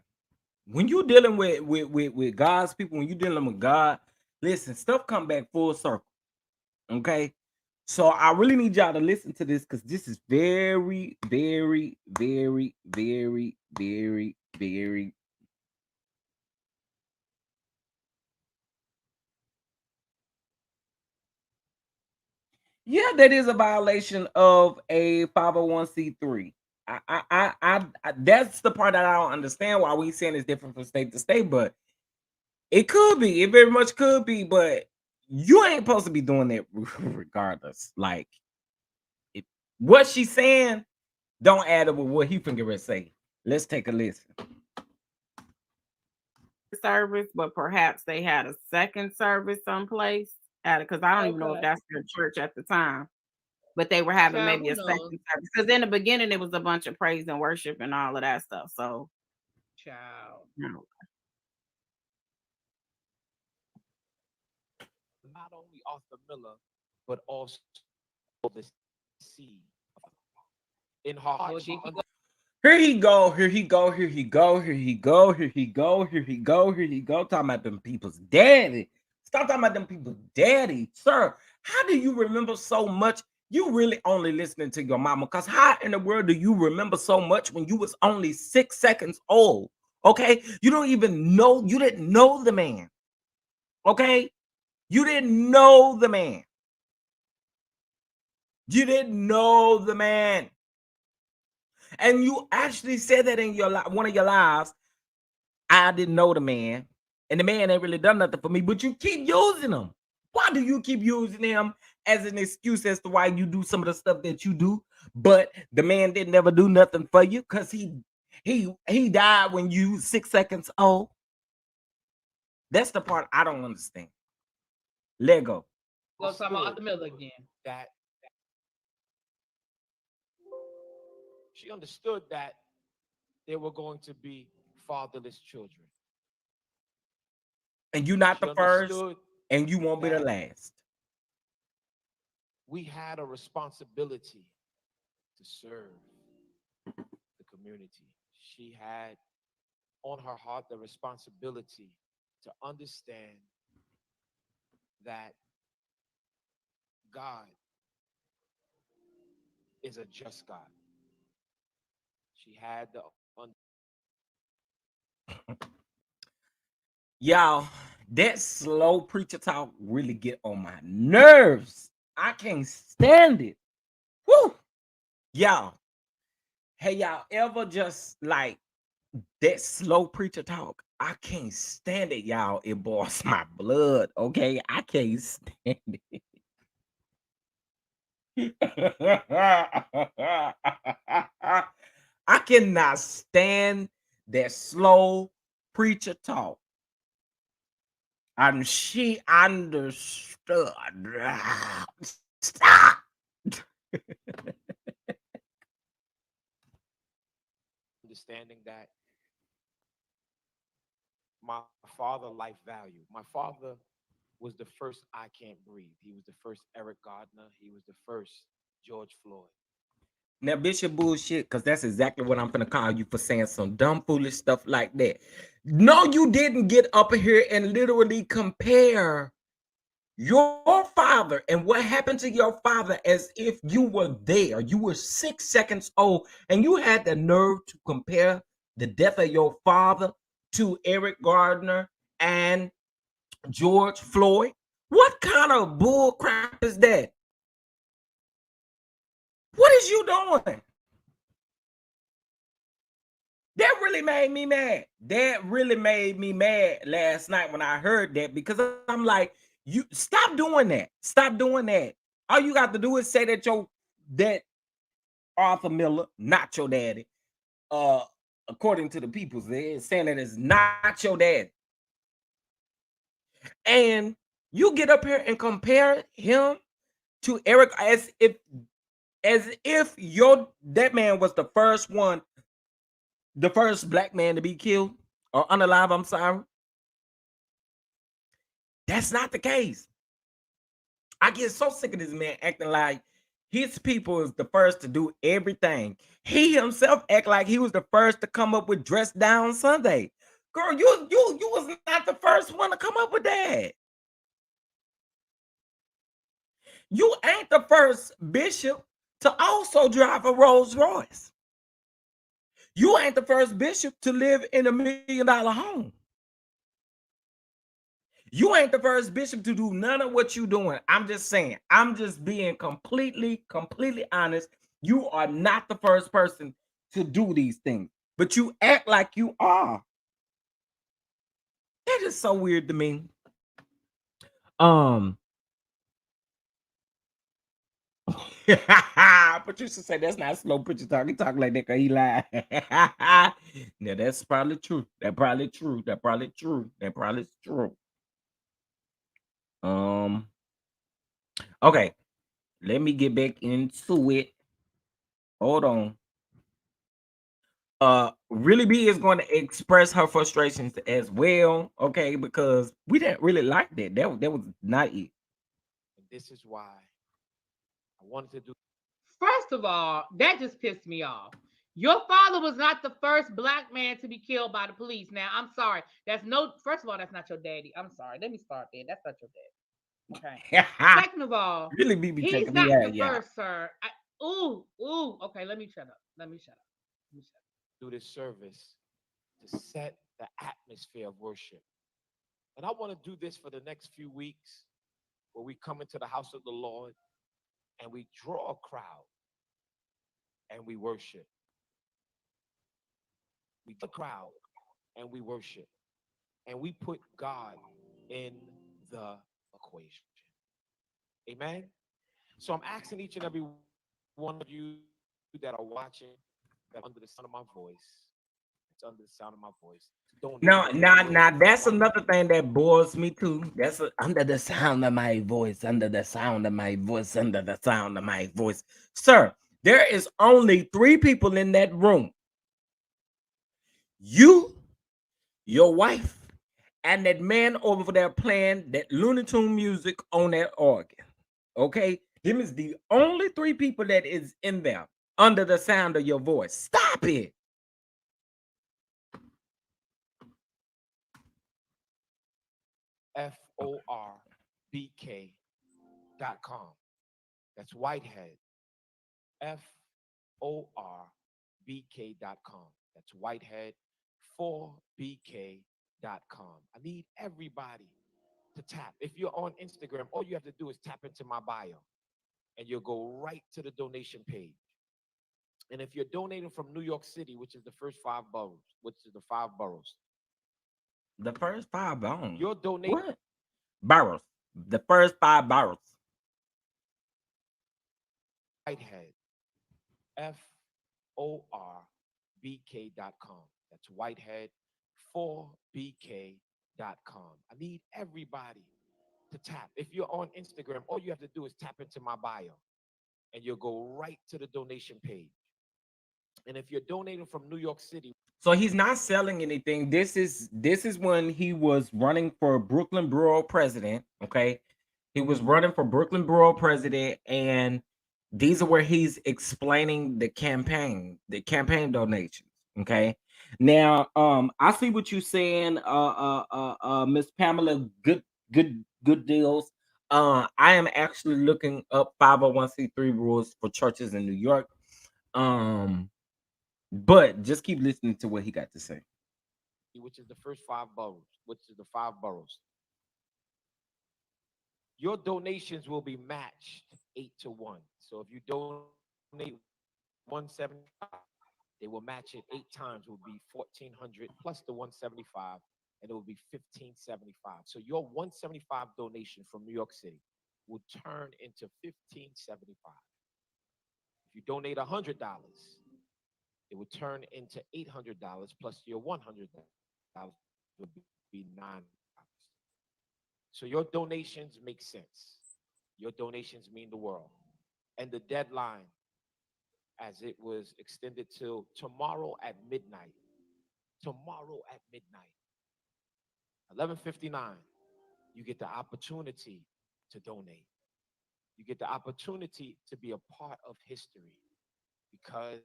When you're dealing with God's people, when you're dealing with God, listen, stuff come back full circle. Okay, so I really need y'all to listen to this because this is very, very, very, very, very, very. Yeah, that is a violation of a 501c3. That's the part that I don't understand why we saying it's different from state to state, but it could be. It very much could be, but you ain't supposed to be doing that regardless. Like, it, what she's saying don't add up with what he finna say. Let's take a listen. Service, but perhaps they had a second service someplace at it because I don't even know if Okay. that's their church at the time. But they were having Child, maybe who a second knows? service because in the beginning it was a bunch of praise and worship and all of that stuff. So Child. you know, not only Arthur Miller, but also the seed. In her heart, Oh, she here he go. Here he go, here he go, here he go, here he go, here he go, here he go, here he go. Talking about them people's daddy. Stop talking about them people's daddy. Sir, how do you remember so much? You really only listening to your mama. Because how in the world do you remember so much when you was only 6 seconds old? Okay? You don't even know, you didn't know the man. Okay? You didn't know the man. You didn't know the man. And you actually said that in your one of your lives. I didn't know the man, and the man ain't really done nothing for me, but you keep using him. Why do you keep using him as an excuse as to why you do some of the stuff that you do? But the man didn't ever do nothing for you because he died when you 6 seconds old. That's the part I don't understand. Lego. Go talk about Arthur Miller again. that she understood that there were going to be fatherless children. And you not She the first, understood and you won't be the that last. we had a responsibility to serve the community. She had on her heart the responsibility to understand that God is a just God. She had the Y'all, that slow preacher talk really get on my nerves. I can't stand it. Woo! Y'all, hey, y'all ever just like that slow preacher talk? I can't stand it, y'all. It boils my blood, okay? I can't stand it. I cannot stand that slow preacher talk. And she understood. Stop. understanding that my father life value. My father was the first I Can't Breathe. He was the first Eric Gardner. He was the first George Floyd. Now, Bishop bullshit, because that's exactly what I'm gonna call you for saying some dumb, foolish stuff like that. No, you didn't get up here and literally compare your father and what happened to your father as if you were there. You were 6 seconds old, and you had the nerve to compare the death of your father to Eric Gardner and George Floyd. What kind of bull crap is that? What is you doing? That really made me mad. That really made me mad last night when I heard that because I'm like, you stop doing that. Stop doing that. All you got to do is say that Arthur Miller, not your daddy. Uh, according to the people's, they're saying that it's not your daddy. And you get up here and compare him to Eric as if your that man was the first one, the first black man to be killed or unalive. I'm sorry. That's not the case. I get so sick of this man acting like his people is the first to do everything. He himself act like he was the first to come up with dress down Sunday. Girl, you was not the first one to come up with that. You ain't the first bishop to also drive a Rolls Royce. You ain't the first bishop to live in $1 million home. You ain't the first bishop to do none of what you doing. I'm just saying. I'm just being completely honest. You are not the first person to do these things, but you act like you are. That is so weird to me. Um, but you should say that's not slow preacher talk. He talk like that because he lied. Now that's probably true. That probably true. That probably true. That probably true. Um. Okay. Let me get back into it. Hold on. Really B is going to express her frustrations as well, okay? Because we didn't really like that. That was not it. And this is why I wanted to do. First of all, that just pissed me off. Your father was not the first black man to be killed by the police. Now, I'm sorry. That's no, first of all, that's not your daddy. I'm sorry. Let me start there. That's not your daddy. Okay. Second of all, Really be he's taking me not out, the yeah. first, sir. Ooh. Okay, let me shut up. Let me shut up. Let me shut up. Do this service to set the atmosphere of worship. And I want to do this for the next few weeks where we come into the house of the Lord and we draw a crowd and we worship. We draw a crowd and we worship. And we put God in the equation. Amen. So I'm asking each and every one of you that are watching, that are under the sound of my voice, it's under the sound of my voice, to donate No, wherever now, you now can. that's another thing that bores me too. Under the sound of my voice, under the sound of my voice, under the sound of my voice. Sir, there is only 3 people in that room. You, your wife, and that man over there playing that Looney Tune music on that organ. Okay? Them is the only 3 people that is in there under the sound of your voice. Stop it. FORBK.com. That's Whitehead. FORBK.com. That's Whitehead 4BK.com. I need everybody to tap. If you're on Instagram, all you have to do is tap into my bio and you'll go right to the donation page. And if you're donating from New York City, which is the first 5 boroughs, which is the 5 boroughs, The first 5 bones. your donation What? Barrels. The first 5 barrels. Whitehead, FORBK.com. That's Whitehead 4BK.com. I need everybody to tap. If you're on Instagram, all you have to do is tap into my bio and you'll go right to the donation page. And if you're donating from New York City, So he's not selling anything. This is when he was running for Brooklyn Borough president. Okay. He was running for Brooklyn Borough president, and these are where he's explaining the campaign donations. Okay. Now, I see what you're saying, Miss Pamela. Good deals. I am actually looking up 501c3 rules for churches in New York. Um, but just keep listening to what he got to say. which is the first 5 boroughs, which is the 5 boroughs, your donations will be matched 8 to 1. So if you donate 175, they will match it 8 times. It will be 1,400 plus the 175, and it will be 1,575. So your 175 donation from New York City will turn into 1,575. If you donate $100, it would turn into $800 plus your $100 would be $900. So your donations make sense. Your donations mean the world. And the deadline, as it was extended till tomorrow at midnight. Tomorrow at midnight, 11:59, you get the opportunity to donate. You get the opportunity to be a part of history because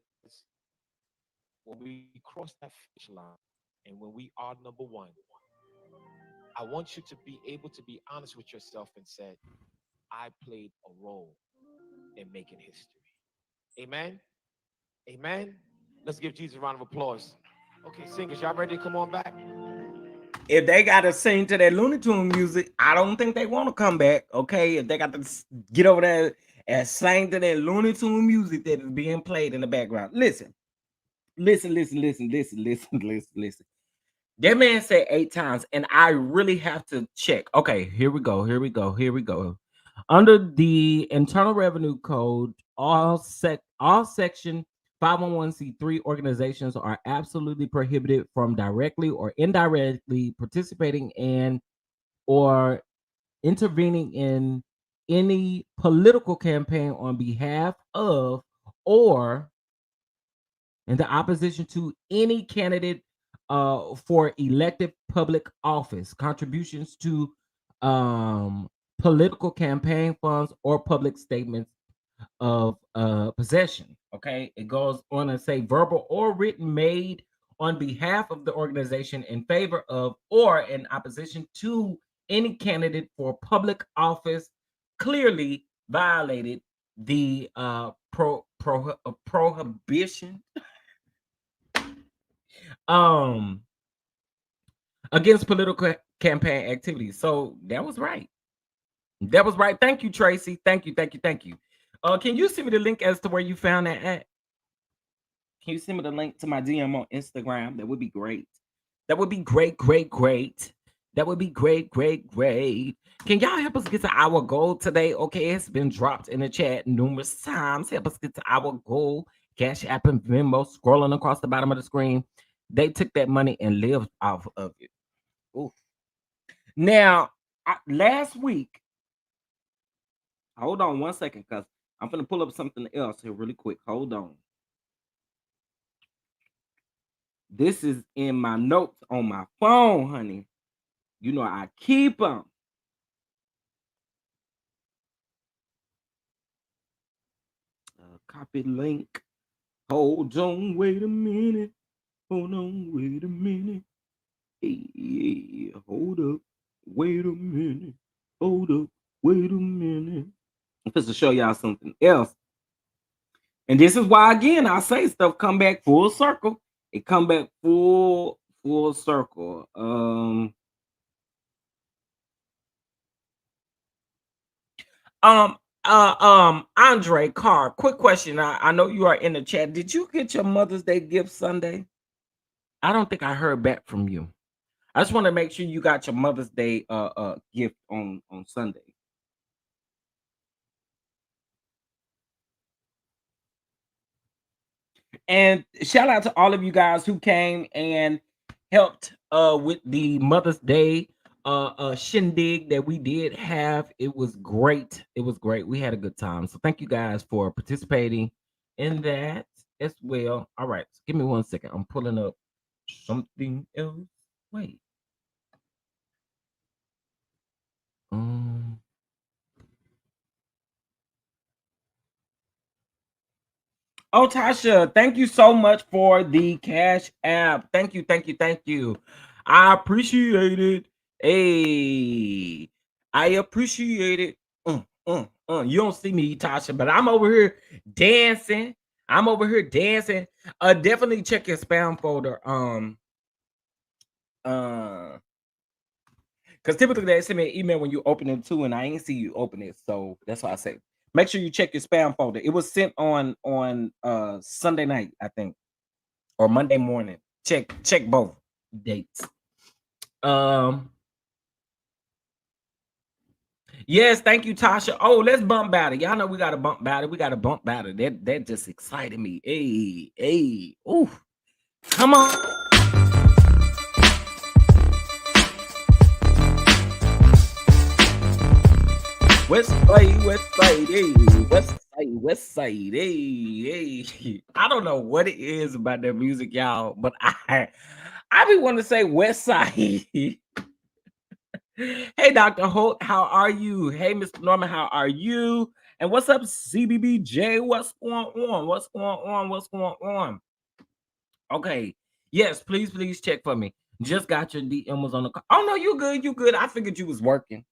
when we cross that finish line and when we are number one, I want you to be able to be honest with yourself and say, I played a role in making history. Amen. Amen. Let's give Jesus a round of applause. Okay, singers, y'all ready to come on back? If they got to sing to that Looney Tune music, I don't think they want to come back. Okay, if they got to get over there and sing to that Looney Tune music that is being played in the background, listen, listen, listen, listen, listen, listen, listen, listen. That man said 8 times, and I really have to check. Okay, here we go. Here we go. Here we go. Under the Internal Revenue Code, all section 501c3 organizations are absolutely prohibited from directly or indirectly participating in or intervening in any political campaign on behalf of or in the opposition to any candidate for elected public office, contributions to um, political campaign funds, or public statements of possession. Okay, it goes on to say verbal or written made on behalf of the organization in favor of or in opposition to any candidate for public office clearly violated the prohibition um against political campaign activities. So that was right. That was right. Thank you, Tracy. Thank you, thank you, thank you. Can you send me the link as to where you found that at? Can you send me the link to my DM on Instagram? That would be great. That would be great, great, great. That would be great, great, great. Can y'all help us get to our goal today? Okay, it's been dropped in the chat numerous times. Help us get to our goal. Cash App and Venmo scrolling across the bottom of the screen. They took that money and lived off of it. Ooh. Now, last week, hold on 1 second, because I'm gonna pull up something else here really quick. Hold on. This is in my notes on my phone, honey. You know I keep them. Copy link. Hold on, wait a minute. Hold on, wait a minute. Hey, hold up, wait a minute. Hold up, wait a minute. I'm supposed to show y'all something else. And this is why, again, I say stuff come back full circle. It come back full circle. Andre Carr, quick question. I know you are in the chat. Did you get your Mother's Day gift Sunday? I don't think I heard back from you. I just want to make sure you got your Mother's Day gift on Sunday. And shout out to all of you guys who came and helped with the Mother's Day shindig that we did have. It was great. It was great. We had a good time. So thank you guys for participating in that as well. All right, so give me 1 second. I'm pulling up something else. Wait. Oh, Tasha, thank you so much for the Cash App. Thank you, thank you, thank you. I appreciate it. Hey, I appreciate it. You don't see me, Tasha, but I'm over here dancing. I'm over here dancing. Definitely check your spam folder. Because typically they send me an email when you open it too, and I ain't see you open it. So that's why I say Make sure you check your spam folder. It was sent on Sunday night, I think, or Monday morning. Check both dates. Um, yes, thank you, Tasha. Oh, let's bump battle. Y'all know we got to bump battle. We got to bump battle. That just excited me. Hey, ooh, come on. West side, west side, hey. I don't know what it is about that music, y'all, but I be want to say west side. Hey, Dr. Holt, how are you? Hey, Mr. Norman, how are you? And what's up, CBBJ? What's going on? What's going on? What's going on? Okay. Yes, please check for me. Just got your DM was on the call. Oh no, you good, you good. I figured you was working.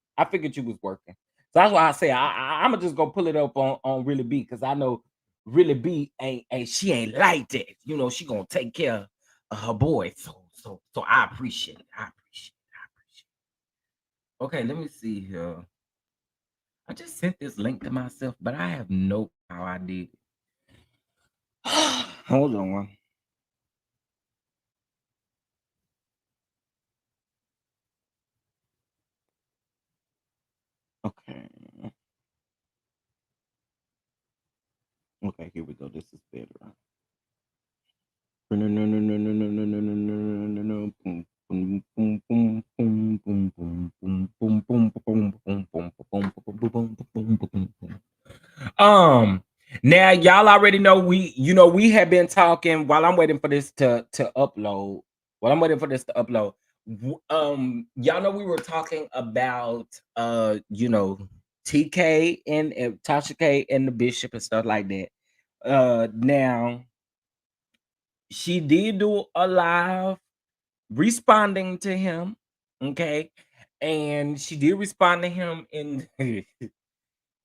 So that's why I say I'm gonna just go pull it up on Really B, because I know Really B ain't she ain't like that. You know, she gonna take care of her boy. So I appreciate it. I appreciate it. Okay, let me see here. I just sent this link to myself, but I have no how I did it. Hold on. Okay. Okay, here we go. This is better. Um, Now y'all already know we have been talking while I'm waiting for this to upload. While I'm waiting for this to upload, y'all know we were talking about TK and Tasha K and the Bishop and stuff like that. Now she did do a live responding to him, okay, and she did respond to him in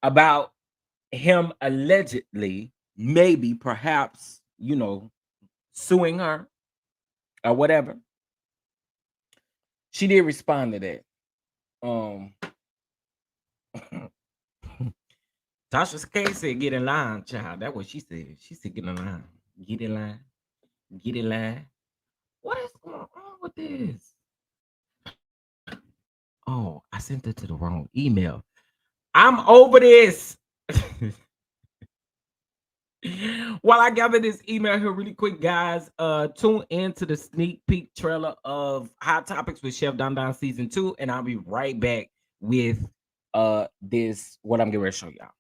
about him allegedly, maybe, perhaps, suing her or whatever. She did respond to that. Um, Tasha K said, "Get in line, child." That's what she said. She said, "Get in line, get in line, get in line." What is going on with this? Oh, I sent it to the wrong email. I'm over this. While I gather this email here really quick, guys, tune into the sneak peek trailer of Hot Topics with Chef Don Don season 2, and I'll be right back with this what I'm getting ready to show y'all.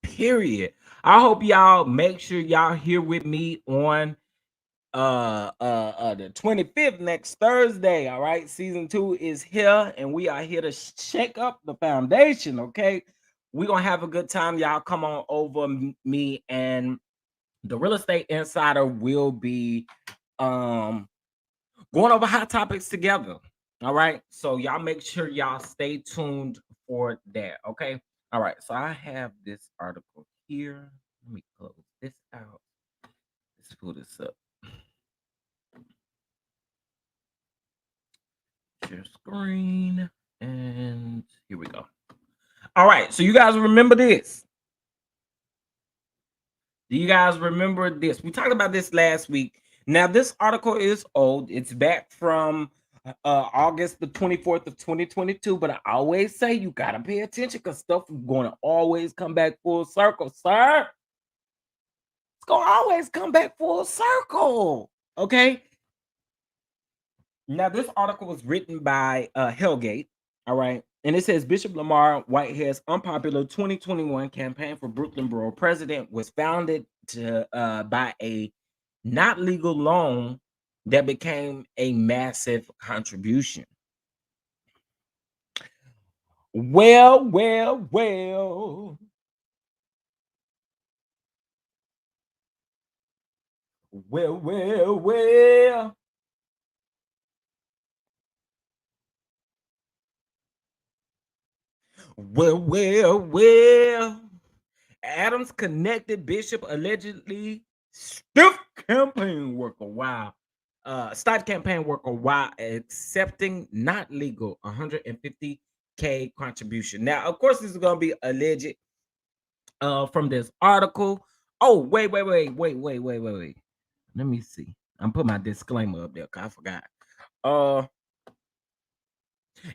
Period. I hope y'all make sure y'all here with me on the 25th, next Thursday. All right, season 2 is here, and we are here to shake up the foundation. Okay, we're gonna have a good time. Y'all come on over. Me and the Real Estate Insider will be going over hot topics together. All right, so y'all make sure y'all stay tuned for that. Okay, all right, so I have this article here. Let me close this out. Let's pull this up. Share screen, and here we go. All right, so you guys remember this? Do you guys remember this? We talked about this last week. Now, this article is old. It's back from August the 24th of 2022, but I always say you got to pay attention because stuff is going to always come back full circle, sir. It's going to always come back full circle, okay? Now, this article was written by Hellgate, all right? And it says Bishop Lamor Whitehead's unpopular 2021 campaign for Brooklyn Borough president was founded by a not legal loan that became a massive contribution. Well. Well, well, well. Well, well, well. Adams connected Bishop allegedly stiff campaign worker. Wow. Stop campaign worker while accepting not legal 150K contribution. Now, of course, this is gonna be alleged from this article. Oh, wait. Let me see. I'm putting my disclaimer up there because I forgot. Uh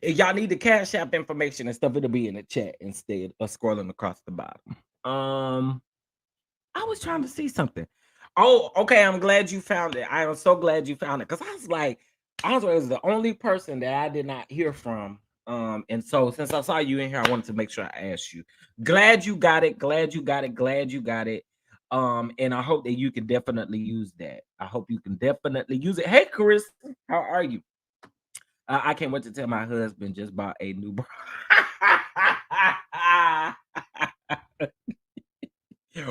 if y'all need the cash app information and stuff, it'll be in the chat instead of scrolling across the bottom. I was trying to see something. Oh, okay. I'm glad you found it. I am so glad you found it because I was like, Andre is the only person that I did not hear from. And so since I saw you in here, I wanted to make sure I asked you. Glad you got it. Glad you got it. Glad you got it. And I hope that you can definitely use that. I hope you can definitely use it. Hey, Chris, how are you? I can't wait to tell my husband just bought a new.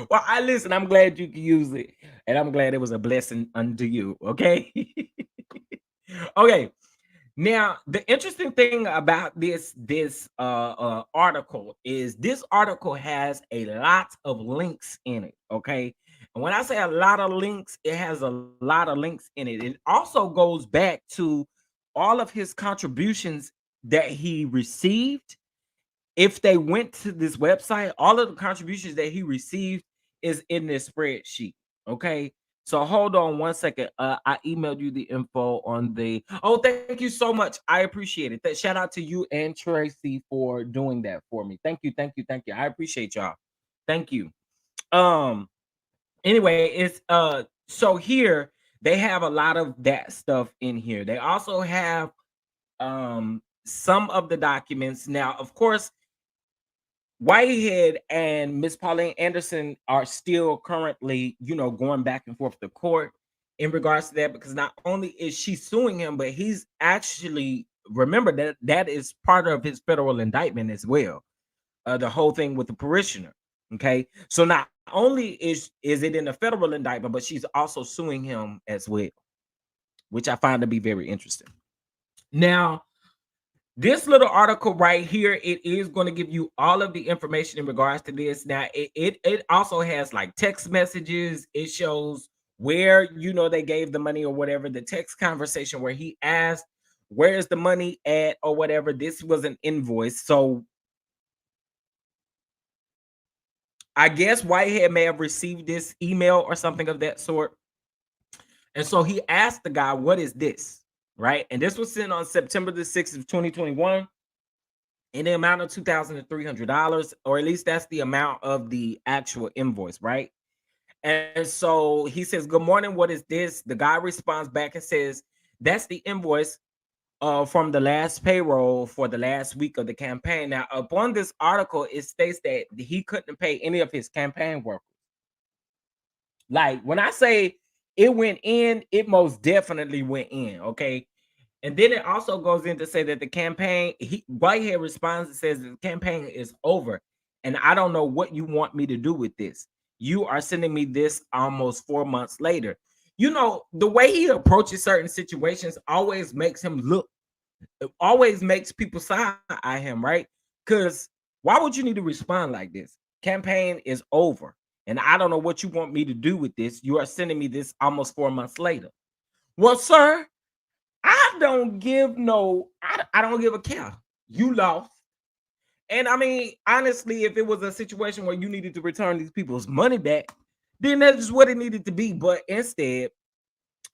Well, I listen. I'm glad you can use it, and I'm glad it was a blessing unto you. Okay. Okay. Now, the interesting thing about this article is this article has a lot of links in it. Okay, and when I say a lot of links, it has a lot of links in it. It also goes back to all of his contributions that he received. If they went to this website, all of the contributions that he received is in this spreadsheet. Okay. So hold on one second. I emailed you the info on the. Oh, thank you so much. I appreciate it. Shout out to you and Tracy for doing that for me. Thank you, thank you, thank you. I appreciate y'all. Thank you. Um. Anyway, it's so here they have a lot of that stuff in here. They also have some of the documents. Now, of course, Whitehead and Miss Pauline Anderson are still currently, going back and forth to court in regards to that because not only is she suing him, but he's actually remember that is part of his federal indictment as well. The whole thing with the parishioner. Okay, so not only is it in the federal indictment, but she's also suing him as well, which I find to be very interesting. Now, this little article right here, it is going to give you all of the information in regards to this. Now, it also has like text messages. It shows where they gave the money or whatever. The text conversation where he asked, "Where is the money at?" or whatever. This was an invoice, so I guess Whitehead may have received this email or something of that sort. And so he asked the guy, "What is this?" Right, and this was sent on September the 6th of 2021. In the amount of $2,300, or at least that's the amount of the actual invoice, right? And so he says, "Good morning, what is this?" The guy responds back and says, "That's the invoice from the last payroll for the last week of the campaign." Now, upon this article, it states that he couldn't pay any of his campaign workers. Like when I say it went in, it most definitely went in. Okay. And then it also goes in to say that the campaign, Whitehead responds and says the campaign is over. And I don't know what you want me to do with this. You are sending me this almost 4 months later. The way he approaches certain situations always makes people side eye him, right? Because why would you need to respond like this? Campaign is over. And I don't know what you want me to do with this. You are sending me this almost 4 months later. Well, sir, I don't give a care. You lost. And I mean, honestly, if it was a situation where you needed to return these people's money back, then that's just what it needed to be. But instead,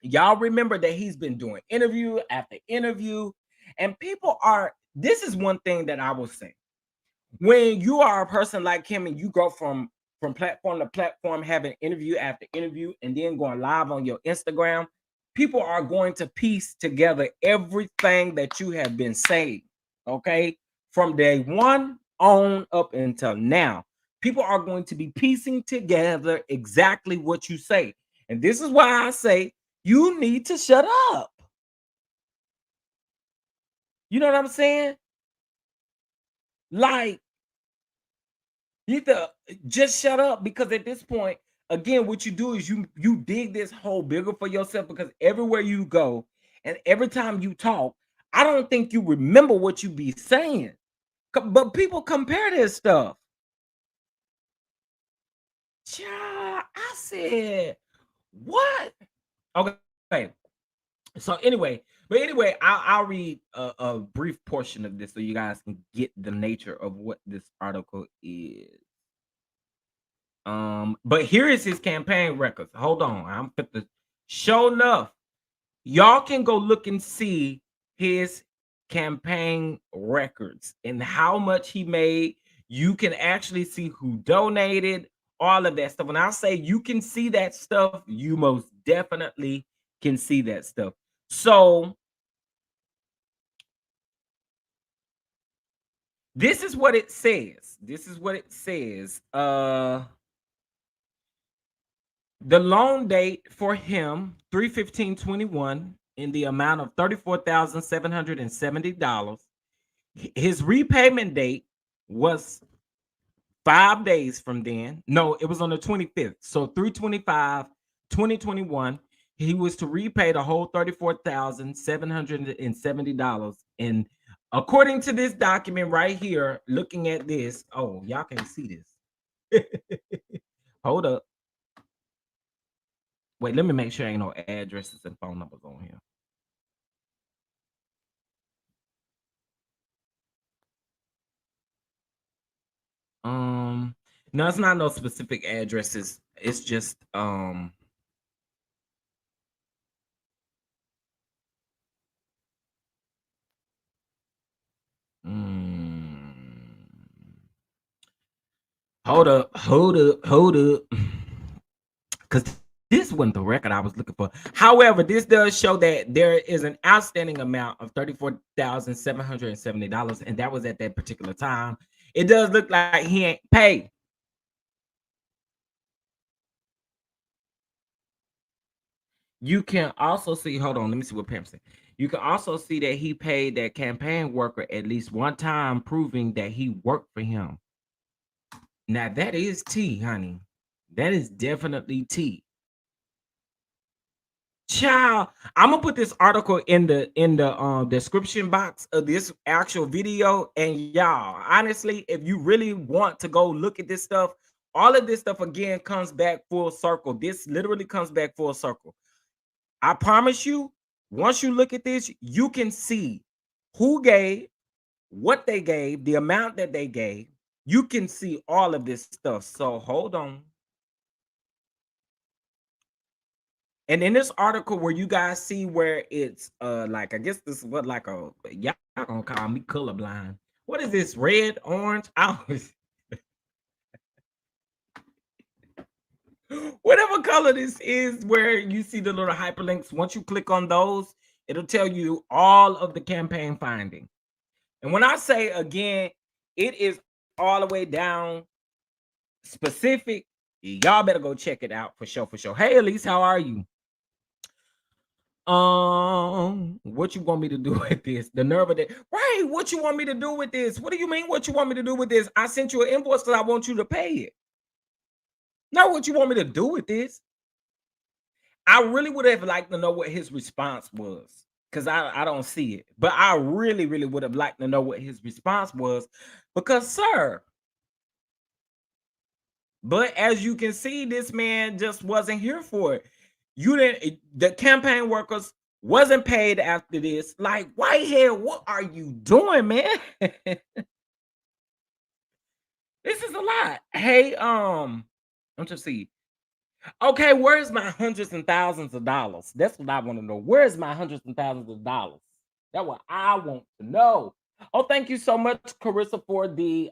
y'all remember that he's been doing interview after interview, and this is one thing that I will say. When you are a person like him and you go from platform to platform, having interview after interview, and then going live on your Instagram, people are going to piece together everything that you have been saying. Okay, from day one on up until now, people are going to be piecing together exactly what you say. And this is why I say you need to shut up. You know what I'm saying? Like, you need to just shut up, because at this point, again, what you do is you dig this hole bigger for yourself, because everywhere you go and every time you talk, I don't think you remember what you be saying. But people compare this stuff. Child, I said, what? Okay. So anyway, I'll read a brief portion of this so you guys can get the nature of what this article is. But here is his campaign records. Hold on, I'm fit to show enough. Y'all can go look and see his campaign records and how much he made. You can actually see who donated, all of that stuff. When I say you can see that stuff, you most definitely can see that stuff. So this is what it says. This is what it says. The loan date for him, 3/15/21, in the amount of $34,770. His repayment date was 5 days from then. No, it was on the 25th. So 3/25/2021, he was to repay the whole $34,770. And according to this document right here, looking at this, oh, y'all can see this. Hold up. Wait, let me make sure ain't no addresses and phone numbers on here. No, it's not no specific addresses. It's just hold up. Because this wasn't the record I was looking for. However, this does show that there is an outstanding amount of $34,770, and that was at that particular time. It does look like he ain't paid. You can also see, hold on, let me see what Pam said. You can also see that he paid that campaign worker at least one time, proving that he worked for him. Now that is T, honey. That is definitely T. Child, I'm gonna put this article in the description box of this actual video. And y'all, honestly, if you really want to go look at this stuff, all of this stuff again comes back full circle. This literally comes back full circle. I promise you, once you look at this, you can see who gave, what they gave, the amount that they gave. You can see all of this stuff. So hold on. And in this article where you guys see where it's like, I guess this is what, like, a, y'all gonna call me colorblind. What is this? Red, orange? I was whatever color this is, where you see the little hyperlinks. Once you click on those, it'll tell you all of the campaign finding. And when I say again, it is all the way down specific. Y'all better go check it out for sure, for sure. Hey, Elise, how are you? What you want me to do with this? The nerve of that. Right, what you want me to do with this? What do you mean, what you want me to do with this? I sent you an invoice because I want you to pay it. Now, what you want me to do with this? I really would have liked to know what his response was, because I don't see it. But I really, really would have liked to know what his response was, because, sir. But as you can see, this man just wasn't here for it. You didn't, the campaign workers wasn't paid after this. Like, Whitehead, what are you doing, man? This is a lot. Hey, I'm just see. Okay, where's my hundreds and thousands of dollars? That's what I want to know. Where's my hundreds and thousands of dollars? That's what I want to know. Oh, thank you so much, Carissa, for the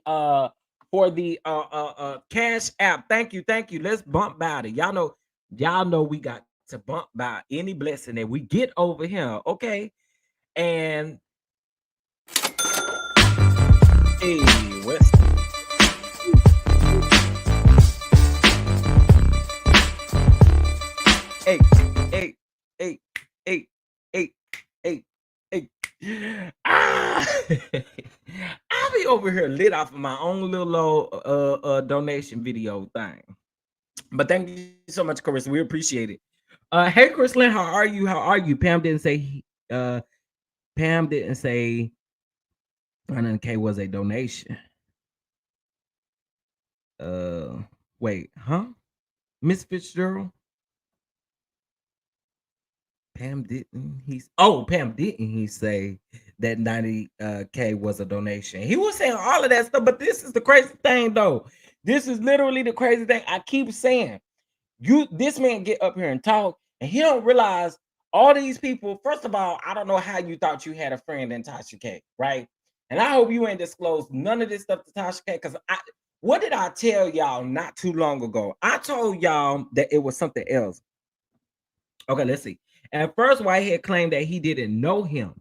cash app. Thank you, thank you. Let's bump by it. Y'all know we got to bump by any blessing that we get over here. Okay. And hey, West. Hey, hey, hey, hey, hey, hey, hey. I'll be over here lit off of my own little donation video thing. But thank you so much, Carissa. We appreciate it. Hey, Chrislyn, how are you? How are you? Pam didn't say 100K was a donation. Uh, wait, huh? Miss Fitzgerald? Pam didn't he say that 90K was a donation. He was saying all of that stuff, but this is the crazy thing though. This is literally the crazy thing. I keep saying this man get up here and talk, and he don't realize all these people. First of all, I don't know how you thought you had a friend in Tasha K, right? And I hope you ain't disclosed none of this stuff to Tasha K, because what did I tell y'all not too long ago? I told y'all that it was something else. Okay, let's see. At first, Whitehead claimed that he didn't know him.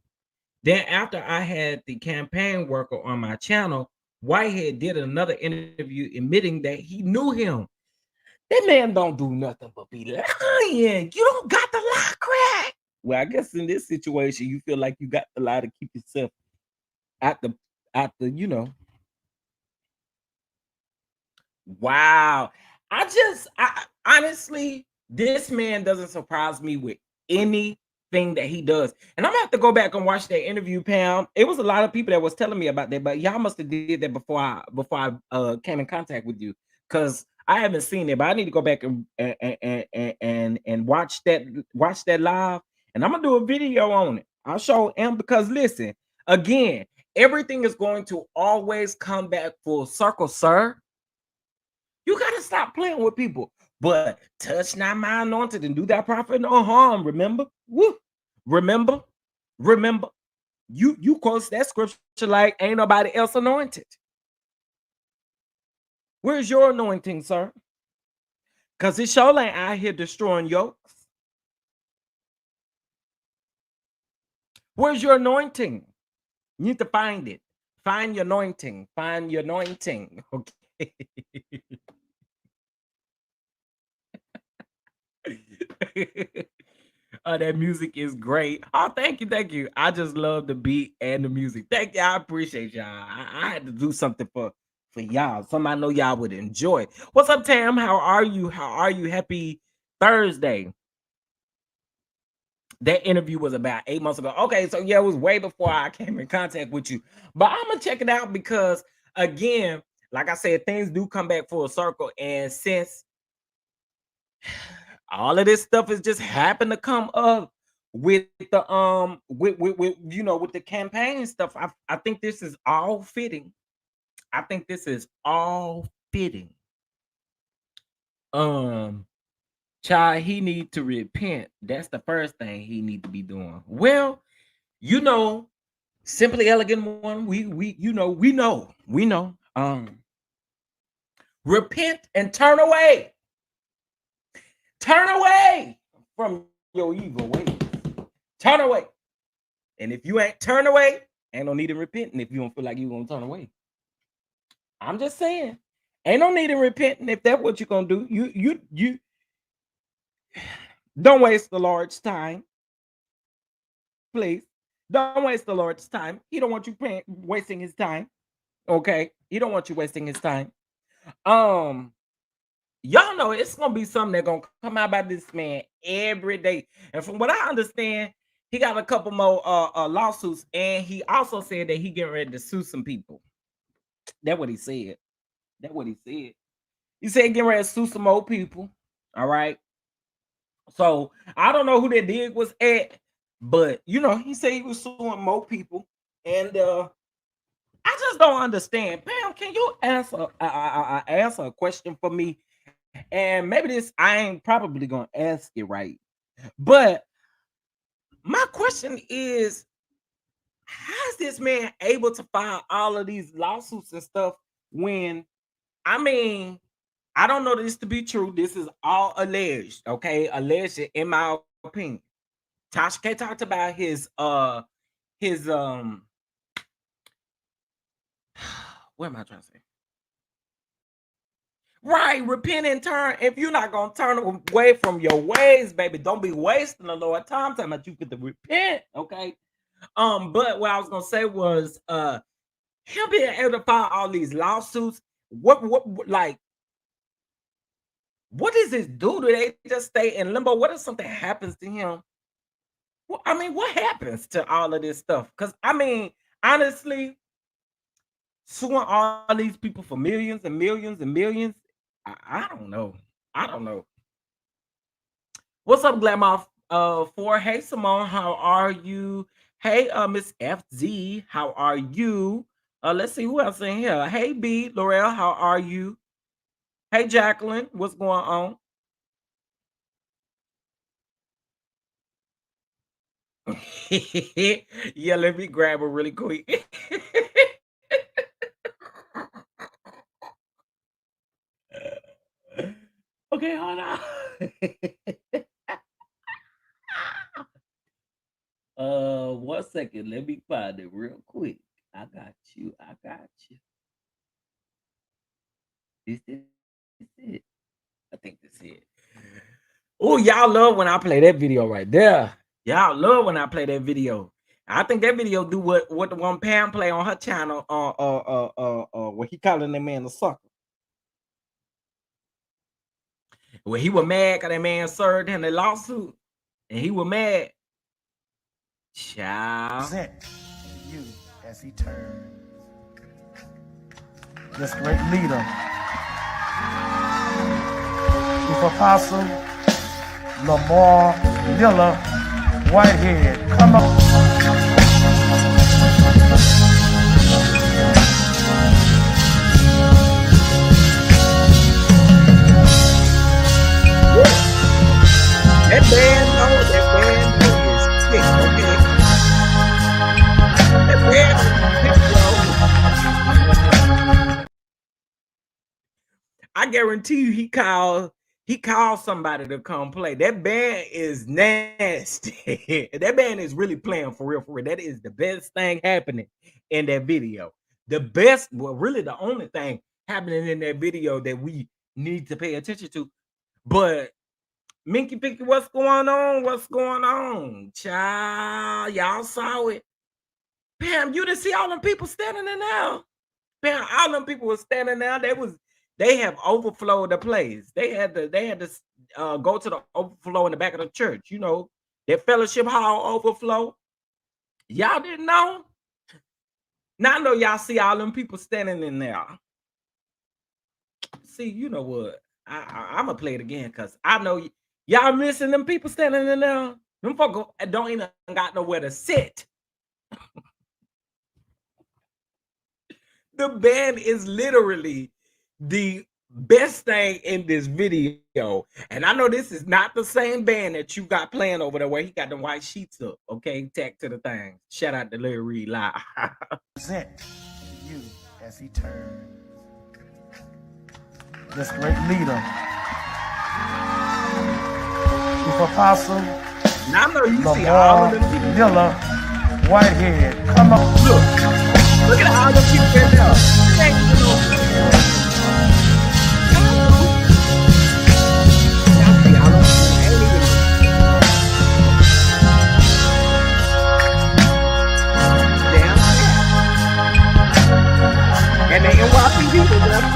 Then, after I had the campaign worker on my channel, Whitehead did another interview admitting that he knew him. That man don't do nothing but be lying. You don't got to lie, crack. Well, I guess in this situation, you feel like you got to lie to keep yourself at the. Wow. I honestly, this man doesn't surprise me with anything that he does. And I'm gonna have to go back and watch that interview, Pam. It was a lot of people that was telling me about that, but y'all must have did that before I came in contact with you, because I haven't seen it, but I need to go back and watch that live. And I'm gonna do a video on it. I'll show him, because listen, again, everything is going to always come back full circle, sir. You gotta stop playing with people. But touch not my anointed and do that prophet no harm. Remember? Woo. Remember? Remember? You quote that scripture like ain't nobody else anointed. Where's your anointing, sir? Because it sure ain't out here destroying yokes. Where's your anointing? You need to find it. Find your anointing. Find your anointing. Okay. Oh, that music is great. Oh, thank you, thank you. I just love the beat and the music. Thank you. I appreciate y'all. I had to do something for y'all. Something I know y'all would enjoy. What's up, Tam? How are you? How are you? Happy Thursday. That interview was about 8 months ago. Okay, so yeah, it was way before I came in contact with you. But I'm gonna check it out because, again, like I said, things do come back full circle. And since all of this stuff is just happened to come up with the with the campaign stuff, I think this is all fitting. I think this is all fitting. Um Child, he need to repent. That's the first thing he need to be doing. Well, you know, simply elegant one, we know. Repent and turn away. Turn away from your evil ways. Turn away. And if you ain't turn away, ain't no need in repenting if you don't feel like you gonna turn away. I'm just saying, ain't no need in repenting if that's what you're gonna do. You don't waste the Lord's time, please. Don't waste the Lord's time. He don't want you wasting his time. Okay, he don't want you wasting his time. Um, y'all know it's gonna be something that gonna come out about this man every day. And from what I understand, he got a couple more lawsuits, and he also said that he getting ready to sue some people. That's what he said. That's what he said. He said getting ready to sue some old people. All right. So I don't know who that dig was at, but he said he was suing more people, and I just don't understand. Pam, can you answer a question for me? And maybe this I ain't probably gonna ask it right, but my question is, how is this man able to file all of these lawsuits and stuff when, I mean, I don't know this to be true. This is all alleged, okay? Alleged in my opinion. Tasha K talked about his what am I trying to say? Right, repent and turn. If you're not gonna turn away from your ways, baby, don't be wasting the Lord time talking about you get to repent, okay? But what I was gonna say was him being able to file all these lawsuits. What like What does this do? Do they just stay in limbo? What if something happens to him? Well, I mean, what happens to all of this stuff? Because I mean, honestly, suing all these people for millions and millions and millions, I don't know. I don't know. What's up, Glamour? For hey Simone, how are you? Hey, Miss FZ, how are you? Let's see who else in here. Hey B, Laurel, how are you? Hey Jacqueline, what's going on? Yeah, let me grab her really quick. Okay, hold on. 1 second. Let me find it real quick. I got you. I got you. This it. I think this it. Oh, y'all love when I play that video right there. Y'all love when I play that video. I think that video do what the one Pam play on her channel. Where he calling that man a sucker. Where he was mad because that man served him a lawsuit, and he was mad. Child. Present you as he turns. This great leader, Chief Apostle Lamor Miller Whitehead. Come on. That band though is sick, okay? That band is sick, bro. I guarantee you he called somebody to come play. That band is nasty. That band is really playing for real, for real. That is the best thing happening in that video. The best, well, really the only thing happening in that video that we need to pay attention to. But Minky Pinky, what's going on? What's going on? Child, y'all saw it. Pam, you didn't see all them people standing in there. Pam, all them people were standing there. They have overflowed the place. They had to go to the overflow in the back of the church. You know, that fellowship hall overflow. Y'all didn't know? Now I know y'all see all them people standing in there. See, you know what? I'm gonna play it again because I know y'all missing them people standing in there. Them folk don't even got nowhere to sit. The band is literally the best thing in this video. And I know this is not the same band that you got playing over there where he got the white sheets up. Okay, tack to the thing. Shout out to Larry Reed Live. Present you as he turns. This great leader, Chief Apostle Now I know you see all of them Lamor people. Miller Whitehead. Come on. Look at all the people in there. It ain't even no y'all see all of them. Ain't even damn shit. And the NYPD was there.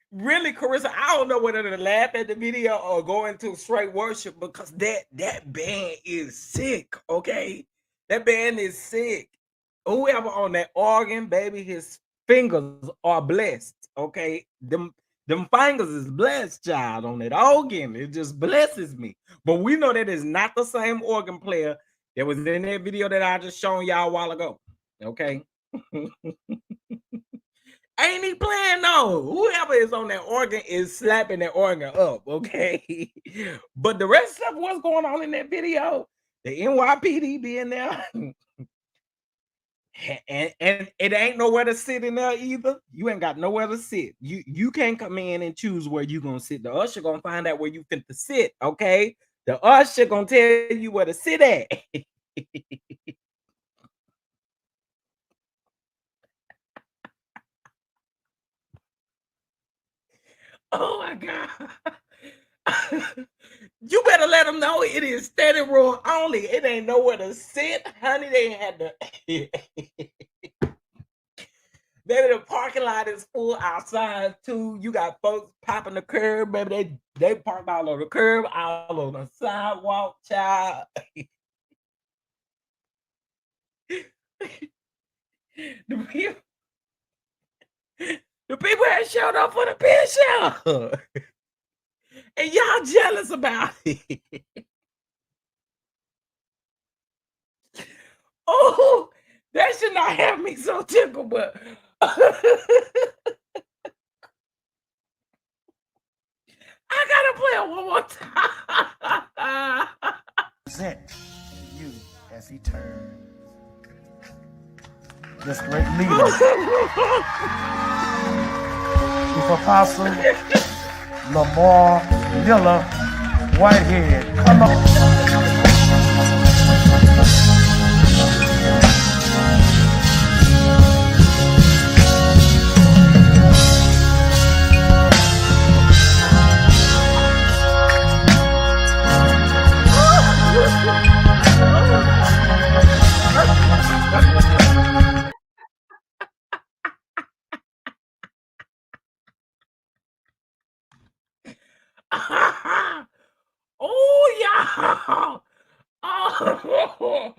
Really, Carissa, I don't know whether to laugh at the video or go into straight worship because that band is sick, okay? That band is sick. Whoever on that organ, baby, his fingers are blessed, okay? Them fingers is blessed, child, on that organ. It just blesses me. But we know that is not the same organ player that was in that video that I just shown y'all a while ago, okay? Ain't he playing no? Whoever is on that organ is slapping that organ up, okay? But the rest of what's going on in that video, the NYPD being there, and it ain't nowhere to sit in there either. You ain't got nowhere to sit. You can't come in and choose where you gonna sit. The usher gonna find out where you fit to sit, okay? The usher gonna tell you where to sit at. Oh my God. You better let them know it is standing room only. It ain't nowhere to sit, honey. They ain't had to. Baby, the parking lot is full outside too. You got folks popping the curb, baby. They parked all on the curb, all on the sidewalk, child. The people, the people had showed up for the pin show. And y'all jealous about it. Oh, that should not have me so tickled, but I gotta play it one more time. Present you as he turns. This great leader, Chief Apostle Lamor Miller Whitehead. Come on. Oh, yeah. Oh,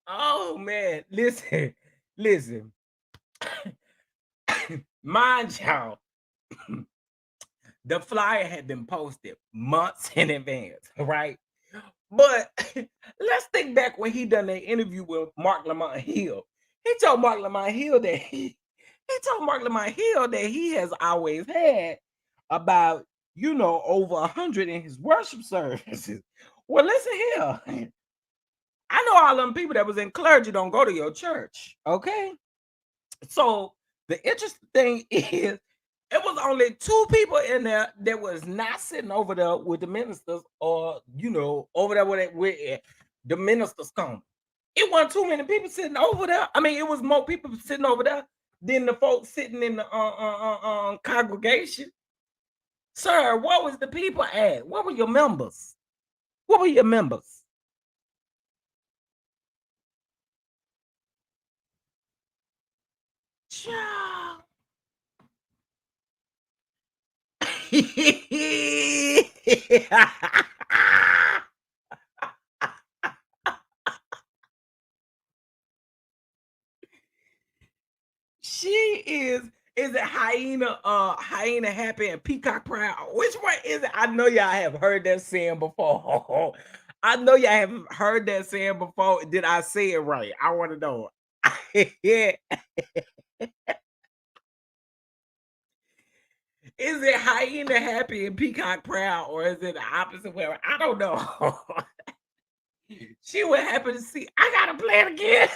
oh man. Listen. Mind y'all, the flyer had been posted months in advance, right? But let's think back when he done that interview with Mark Lamont Hill. He told Mark Lamont Hill that he has always had about over 100 in his worship services. Well, listen here. I know all them people that was in clergy don't go to your church, okay? So the interesting thing is, it was only two people in there that was not sitting over there with the ministers, or over there with the ministers come. It wasn't too many people sitting over there. I mean, it was more people sitting over there than the folks sitting in the congregation. Sir, what was the people at? What were your members? What were your members? Child. She is it hyena happy and peacock proud? Which one is it? I know y'all have heard that saying before. I know y'all have heard that saying before. Did I say it right? I want to know. Yeah. Is it hyena happy and peacock proud, or is it the opposite way? I don't know. She would happen to see. I gotta play it again.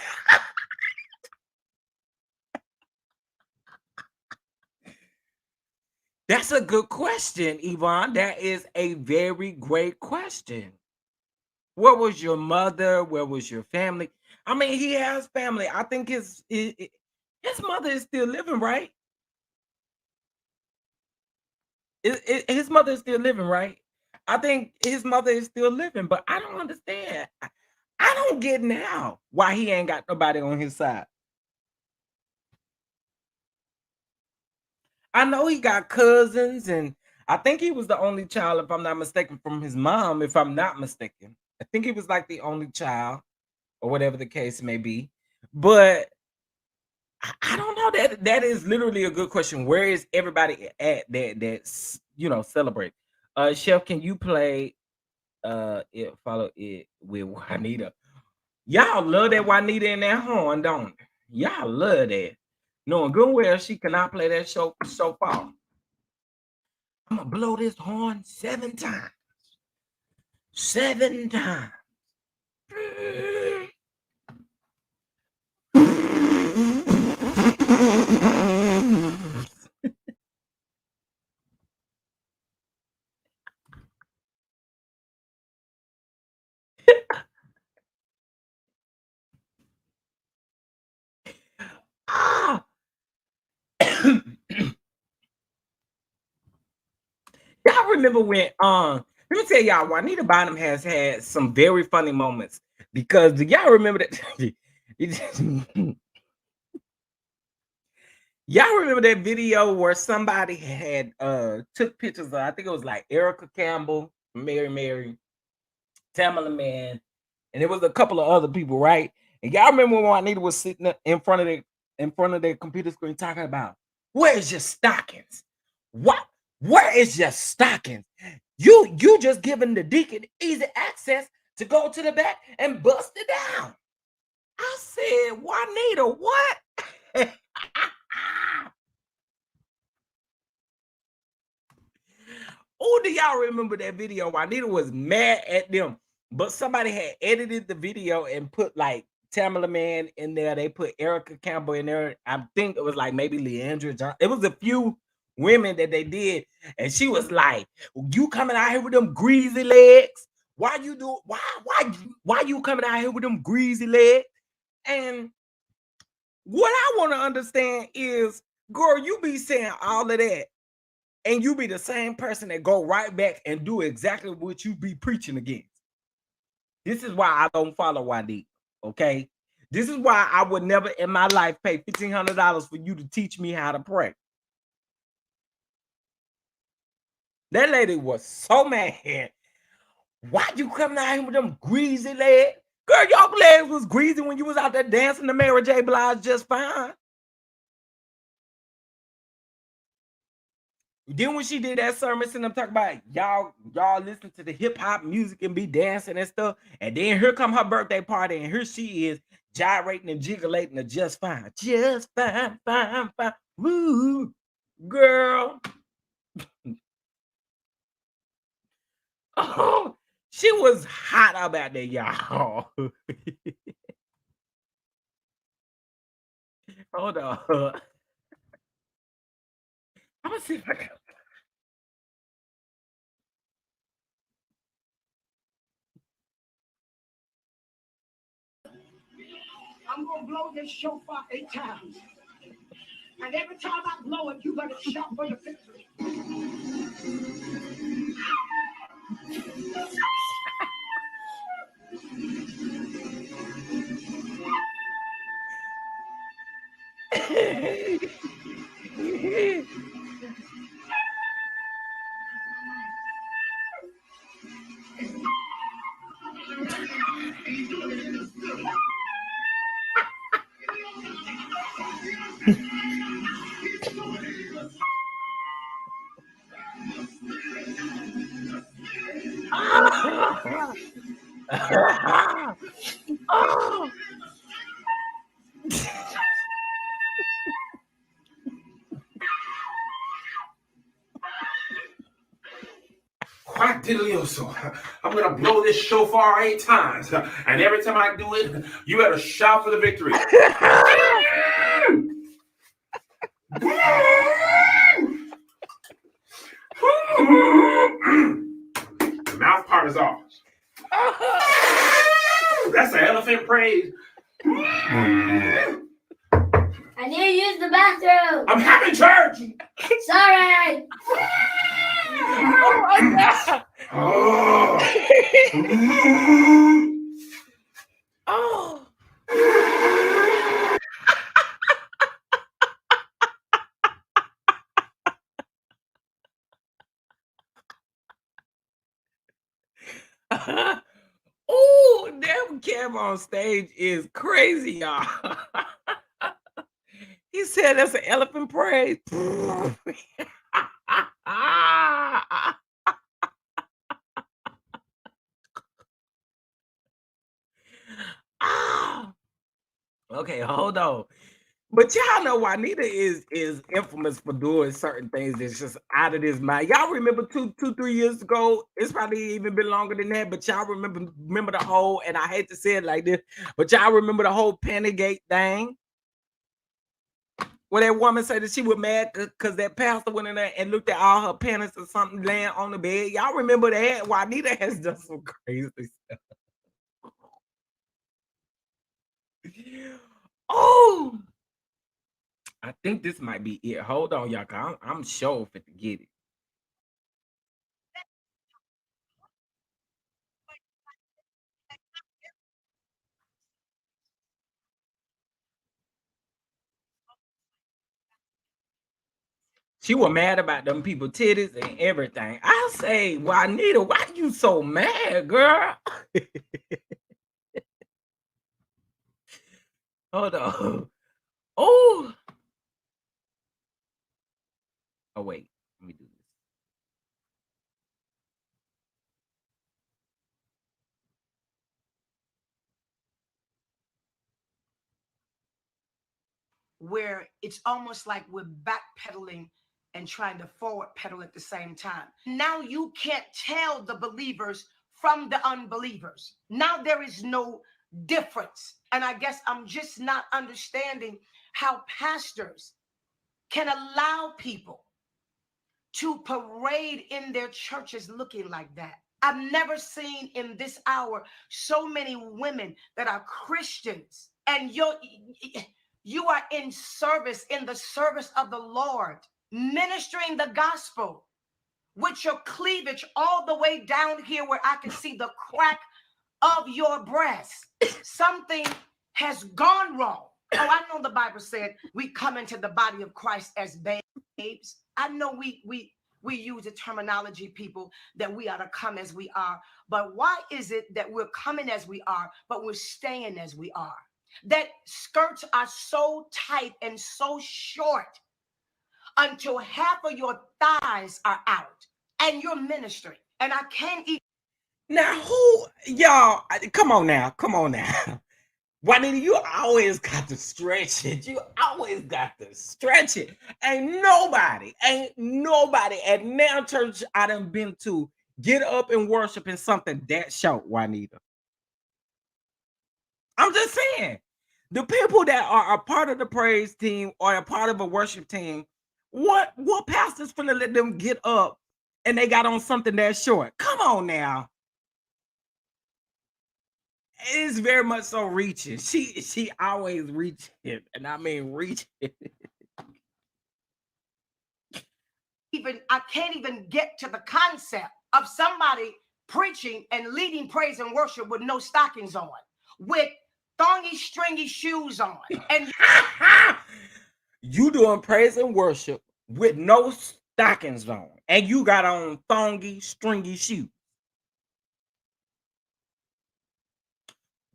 That's a good question, Yvonne. That is a very great question. Where was your mother? Where was your family? I mean, he has family. I think his mother is still living, right? His mother is still living, right? I think his mother is still living, but I don't understand. I don't get now why he ain't got nobody on his side. I know he got cousins, and I think he was the only child, if I'm not mistaken, from his mom, if I'm not mistaken. I think he was like the only child, or whatever the case may be. But I don't know. That is literally a good question. Where is everybody at that's celebrate? Chef, can you play it follow it with Juanita? Y'all love that Juanita in that horn, don't it? Y'all love that. Knowing good well she cannot play that show so far. I'm gonna blow this horn 7 times. 7 times. Ah! remember when let me tell y'all, Juanita Bynum has had some very funny moments because do y'all remember that? Y'all remember that video where somebody had took pictures of, I think it was like Erica Campbell, Mary, Tamala Man, and it was a couple of other people, right? And y'all remember when Juanita was sitting in front of their computer screen talking about, where's your stockings? What? Where is your stockings? You just giving the deacon easy access to go to the back and bust it down. I said, Juanita, what? Oh, do y'all remember that video? Juanita was mad at them, but somebody had edited the video and put like Tamala Man in there. They put Erica Campbell in there. I think it was like maybe Leandra John. It was a few women that they did, and she was like, "You coming out here with them greasy legs? Why you do? Why you coming out here with them greasy legs?" And what I want to understand is, girl, you be saying all of that, and you be the same person that go right back and do exactly what you be preaching against. This is why I don't follow YD. Okay. This is why I would never in my life pay $1,500 for you to teach me how to pray. That lady was so mad. Why you coming out here with them greasy legs? Girl, your legs was greasy when you was out there dancing to Mary J. Blige just fine. Then when she did that sermon, and I'm talking about y'all listen to the hip hop music and be dancing and stuff, and then here come her birthday party, and here she is gyrating and jiggling just fine, fine. Woo, girl. Oh, she was hot about that, y'all. Hold on. I'm gonna see if I can. I'm gonna blow this shofar 8 times. And every time I blow it, you better shout for your victory. Oh. Quack diddly-o-so. I'm gonna blow this shofar 8 times, and every time I do it, you better shout for the victory. The mouth part is off. That's an elephant praise. I need to use the bathroom. I'm having church. Sorry. Oh my God. Oh. Oh, that camera on stage is crazy, y'all. He said that's an elephant praise. Ah. Okay, hold on. But y'all know Juanita is infamous for doing certain things that's just out of this mind. Y'all remember 3 years ago? It's probably even been longer than that. But y'all remember the whole, and I hate to say it like this, but y'all remember the whole Pennygate thing, where that woman said that she was mad because that pastor went in there and looked at all her pennies or something laying on the bed. Y'all remember that? Juanita has done some crazy stuff. Oh. I think this might be it. Hold on, y'all. I'm sure fit to get it. She was mad about them people titties and everything. I say, Juanita, why you so mad, girl? Hold on. Oh. Oh, wait. Let me do this. Where it's almost like we're backpedaling and trying to forward pedal at the same time. Now you can't tell the believers from the unbelievers. Now there is no difference. And I guess I'm just not understanding how pastors can allow people to parade in their churches looking like that. I've never seen in this hour so many women that are Christians, and you are in service, in the service of the Lord, ministering the gospel with your cleavage all the way down here where I can see the crack of your breast. Something has gone wrong. Oh, I know the Bible said we come into the body of Christ as babes. I know we use the terminology, people, that we ought to come as we are. But why is it that we're coming as we are, but we're staying as we are? That skirts are so tight and so short until half of your thighs are out, and you're ministering. And I can't even. Now, who, y'all, come on now. Come on now. Juanita, you always got to stretch it. You always got to stretch it. Ain't nobody at now church I done been to get up and worship in something that short, Juanita. I'm just saying. The people that are a part of the praise team or a part of a worship team, what pastor's finna let them get up and they got on something that short? Come on now. It is very much so reaching. She always reaching, and I mean reaching. I can't even get to the concept of somebody preaching and leading praise and worship with no stockings on, with thongy stringy shoes on, and You doing praise and worship with no stockings on, and you got on thongy stringy shoes.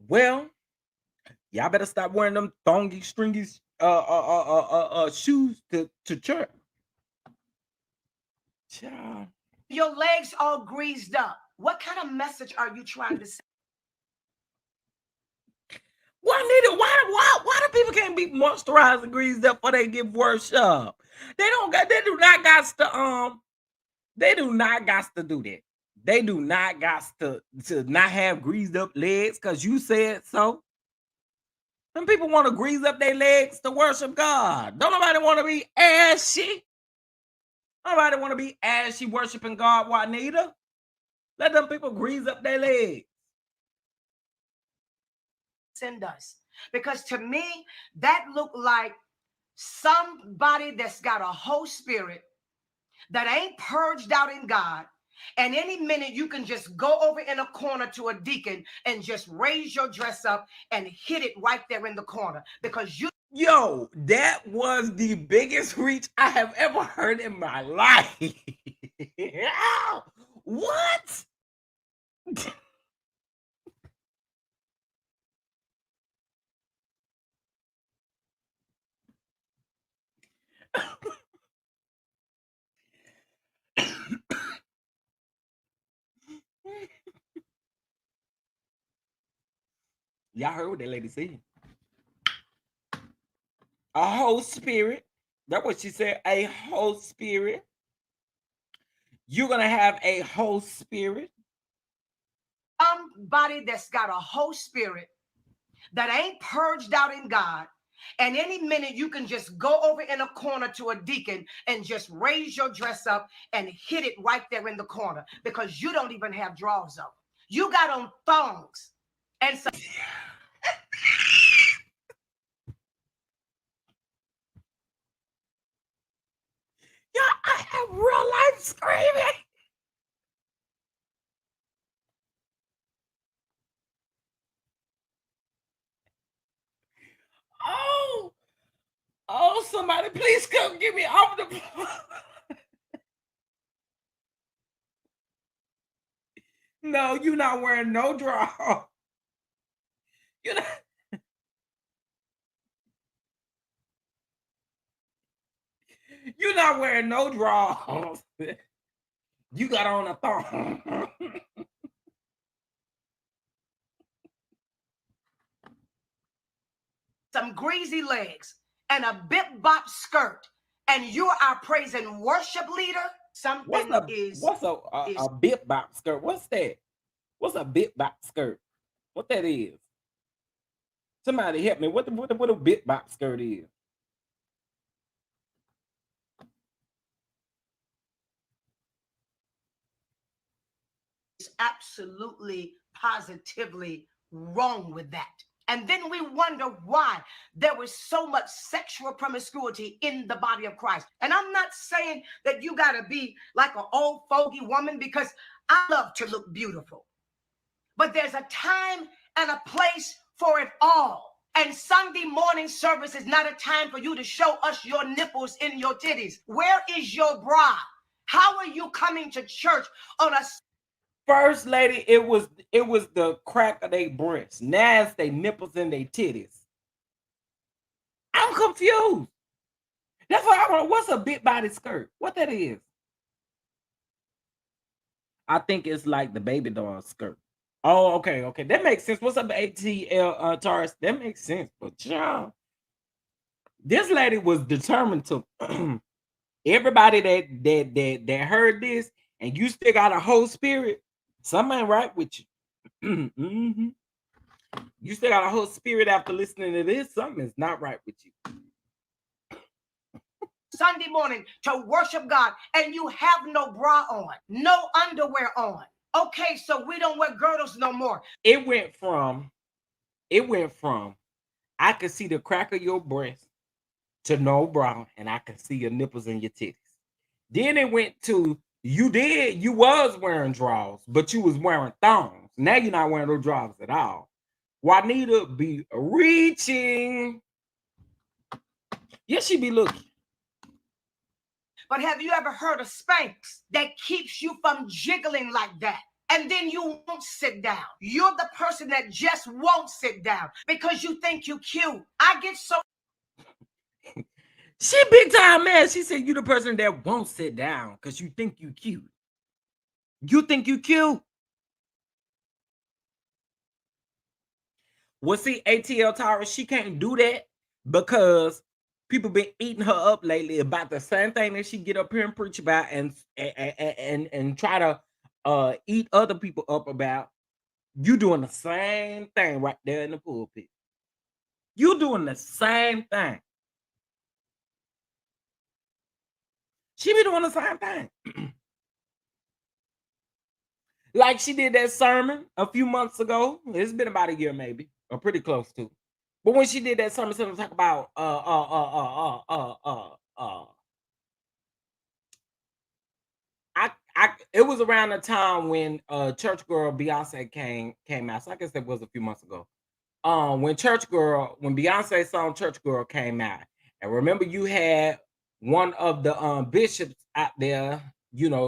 Well, y'all better stop wearing them thongy stringy shoes to church. Child. your legs all greased up. What kind of message are you trying to send? Why do people can't be moisturized and greased up before they give worship? They do not got to they do not got to do that. They do not got to not have greased up legs because you said so. Some people want to grease up their legs to worship God. Don't nobody want to be ashy. Nobody want to be ashy worshiping God, Juanita. Let them people grease up their legs. Send us, because to me that looked like somebody that's got a whole spirit that ain't purged out in God. And any minute you can just go over in a corner to a deacon and just raise your dress up and hit it right there in the corner because you. Yo, that was the biggest reach I have ever heard in my life. What? Y'all heard what that lady said. A whole spirit. That's what she said. A whole spirit. You're gonna have a whole spirit. Somebody that's got a whole spirit that ain't purged out in God. And any minute you can just go over in a corner to a deacon and just raise your dress up and hit it right there in the corner because you don't even have drawers on. You got on thongs. And so Yeah, I am real life screaming. Oh, Oh, somebody, please come get me off the floor. No, you're not wearing no drawers. You're not. You're not wearing no drawers. You got on a thong. Some greasy legs and a bip bop skirt, and you are praising worship leader, something is a bip bop skirt? What's that? What's a bip bop skirt? What that is? Somebody help me. What a bip bop skirt is? absolutely positively wrong with that. And then we wonder why there was so much sexual promiscuity in the body of Christ. And I'm not saying that you got to be like an old fogey woman, because I love to look beautiful. But there's a time and a place for it all. And Sunday morning service is not a time for you to show us your nipples in your titties. Where is your bra? How are you coming to church on a First lady, it was the crack of their breasts. Now it's their nipples and their titties. I'm confused. That's why I want. What's a big body skirt? What that is? I think it's like the baby doll skirt. Oh, okay. That makes sense. What's up, ATL Taurus? That makes sense. But y'all, this lady was determined to. Everybody that heard this, and you still got a whole spirit, something ain't right with you. Mm-hmm. You still got a whole spirit after listening to this. Something is not right with you. Sunday morning to worship God, and you have no bra on, no underwear on. Okay, so we don't wear girdles no more. It went from I could see the crack of your breast to no bra, and I could see your nipples and your titties. Then it went to you was wearing drawers, but you was wearing thongs. Now you're not wearing those drawers at all. Juanita be reaching. Yes, she be looking. But have you ever heard of Spanx that keeps you from jiggling like that? And then you won't sit down. You're the person that just won't sit down because you think you cute. I get so. She big time man. She said you the person that won't sit down because you think you cute. You think you cute. Well, see, ATL Tara, she can't do that because people been eating her up lately about the same thing that she get up here and preach about and try to eat other people up about. You doing the same thing right there in the pulpit. You doing the same thing. She be doing the same thing. Like she did that sermon a few months ago. It's been about a year, maybe, or pretty close to. But when she did that sermon, she was talking about it was around the time when Church Girl Beyonce came out. So I guess that was a few months ago. When Beyonce's song Church Girl came out. And remember, you had one of the bishops out there,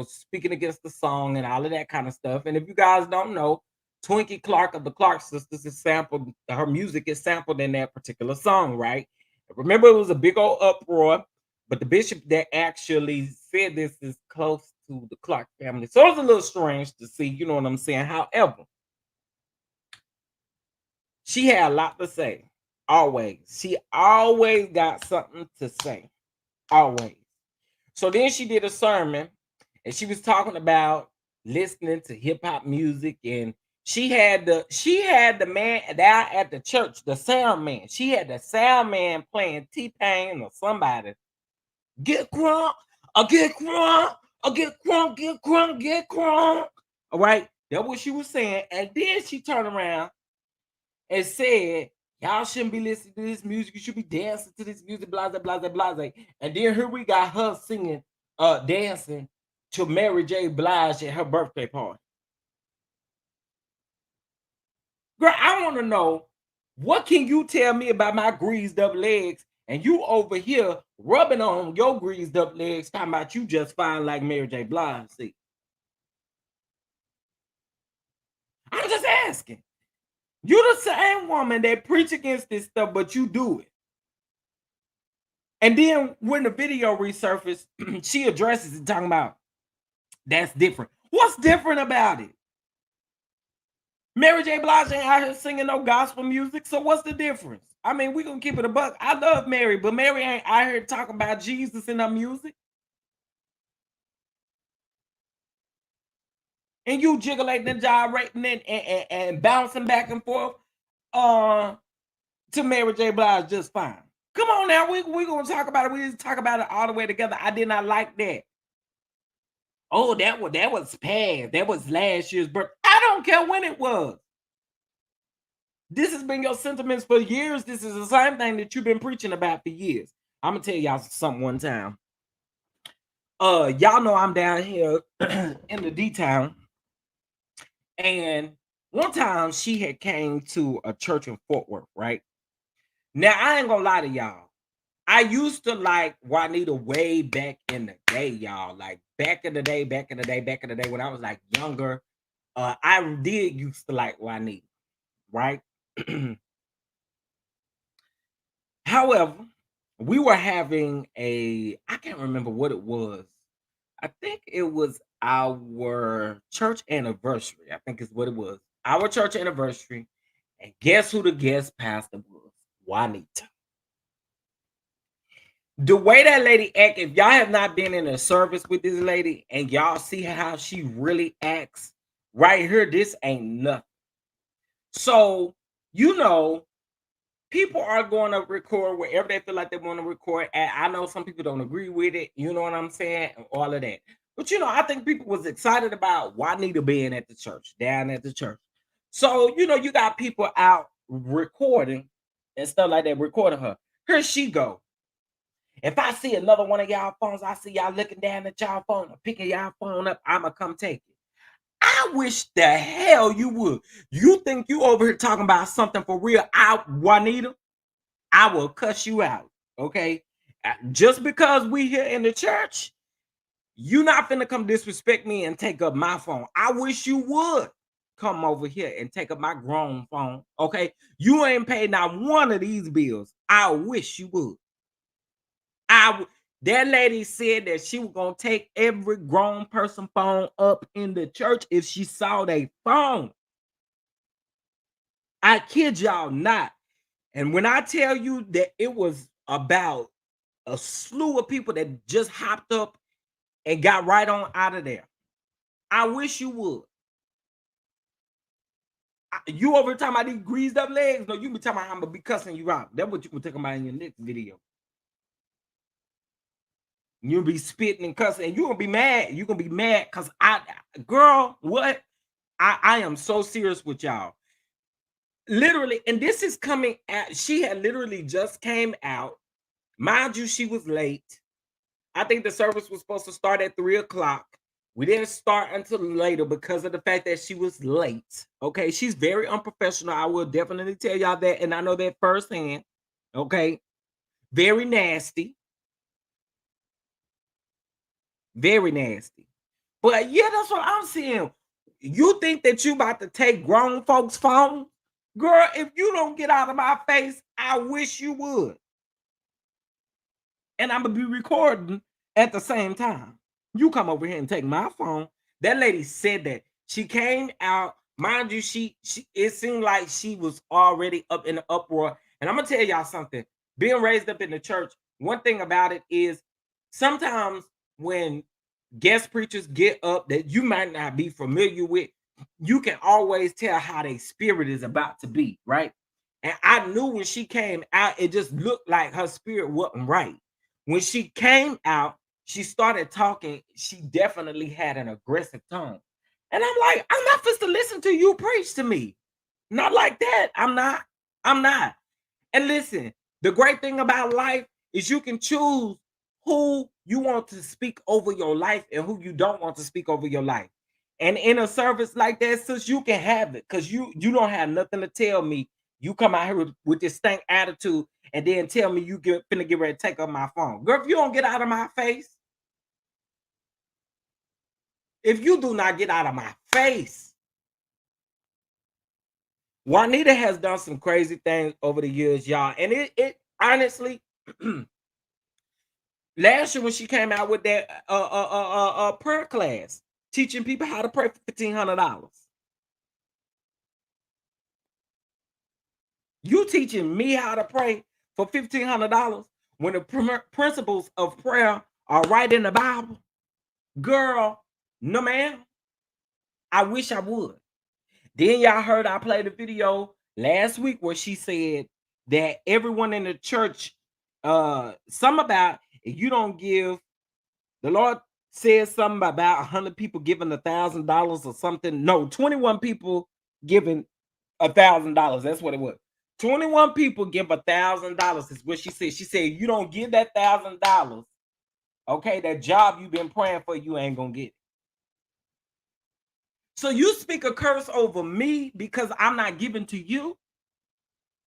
speaking against the song and all of that kind of stuff. And if you guys don't know, Twinkie Clark of the Clark Sisters is sampled, her music is sampled in that particular song, right? Remember, it was a big old uproar, but the bishop that actually said this is close to the Clark family. So it's a little strange to see, you know what I'm saying? However, she had a lot to say. Always. She always got something to say. Always. So then she did a sermon and she was talking about listening to hip hop music, and she had the man down at the church, the sound man. She had the sound man playing T-Pain or somebody. Get crunk, or get crunk, or get crunk, get crunk, get crunk. All right. That's what she was saying. And then she turned around and said, y'all shouldn't be listening to this music. You should be dancing to this music, blah, blah, blah, blah, blah. And then here we got her singing, dancing to Mary J. Blige at her birthday party. Girl, I want to know, what can you tell me about my greased up legs And you over here rubbing on your greased up legs, talking about you just fine like Mary J. Blige. See, I'm just asking. You the same woman that preach against this stuff, but you do it. And then when the video resurfaced, she addresses it, talking about that's different. What's different about it? Mary J. Blige ain't out here singing no gospel music, so what's the difference? I mean, we gonna keep it a buck. I love Mary, but Mary ain't out here talking about Jesus in her music. And you jiggling and gyrating and bouncing back and forth to Mary J. Blige just fine. Come on now, we gonna talk about it. We just talk about it all the way together. I did not like that. Oh, that was past. That was last year's birth. I don't care when it was. This has been your sentiments for years. This is the same thing that you've been preaching about for years. I'm gonna tell y'all something one time. Y'all know I'm down here in the D town, and one time she had came to a church in Fort Worth, right? Now I ain't gonna lie to y'all. I used to like Juanita way back in the day, y'all. Like back in the day when I was like younger. I did used to like Juanita, right? However, we were having I can't remember what it was. I think it was our church anniversary. I think is what it was. Our church anniversary. And guess who the guest pastor was? Juanita. The way that lady act, if y'all have not been in a service with this lady and y'all see how she really acts, right here, this ain't nothing. So, people are going to record wherever they feel like they want to record at. I know some people don't agree with it, you know what I'm saying, and all of that. But I think people was excited about Juanita being at the church, down at the church. So, you got people out recording and stuff like that, recording her. Here she go. If I see another one of y'all phones, I see y'all looking down at y'all phone or picking y'all phone up, I'ma come take it. I wish the hell you would. You think you over here talking about something for real? Juanita, I will cuss you out. Okay. Just because we here in the church, you not finna come disrespect me and take up my phone. I wish you would come over here and take up my grown phone. Okay. You ain't paid not one of these bills. I wish you would. That lady said that she was gonna take every grown person phone up in the church if she saw their phone. I kid y'all not. And when I tell you that it was about a slew of people that just hopped up and got right on out of there, I wish you would. You over talking about these greased up legs? No, you be talking about I'm gonna be cussing you out. That's what you can talk about in your next video. You'll be spitting and cussing, and you're gonna be mad. You're gonna be mad because girl, what? I am so serious with y'all. Literally, and this is coming out. She had literally just came out. Mind you, she was late. I think the service was supposed to start at 3:00. We didn't start until later because of the fact that she was late. Okay, she's very unprofessional. I will definitely tell y'all that, and I know that firsthand. Okay, very nasty. Very nasty. But yeah, that's what I'm saying. You think that you about to take grown folks' phone? Girl, if you don't get out of my face, I wish you would. And I'm gonna be recording at the same time. You come over here and take my phone. That lady said that. She came out, mind you, she it seemed like she was already up in the uproar. And I'm gonna tell y'all something. Being raised up in the church, one thing about it is sometimes when guest preachers get up that you might not be familiar with, you can always tell how their spirit is about to be, right? And I knew when she came out, it just looked like her spirit wasn't right. When she came out, she started talking. She definitely had an aggressive tone. And I'm like, I'm not supposed to listen to you preach to me. Not like that. I'm not. I'm not. And listen, the great thing about life is you can choose who you want to speak over your life and who you don't want to speak over your life. And in a service like that, sis, you can have it because you don't have nothing to tell me. You come out here with this stank attitude and then tell me you finna get ready to take up my phone. Girl, if you don't get out of my face, if you do not get out of my face. Juanita has done some crazy things over the years, y'all. And it honestly, last year when she came out with that prayer class, teaching people how to pray for $1,500. You teaching me how to pray for $1,500 when the principles of prayer are right in the Bible? Girl, no ma'am. I wish I would. Then y'all heard I played a video last week where she said that everyone in the church, some about if you don't give, the Lord says something about 100 people giving $1,000 or something. No, 21 people giving $1,000. That's what it was. 21 people give $1,000 is what she said. She said, you don't give that $1,000, okay, that job you've been praying for, you ain't gonna get it. So you speak a curse over me because I'm not giving to you?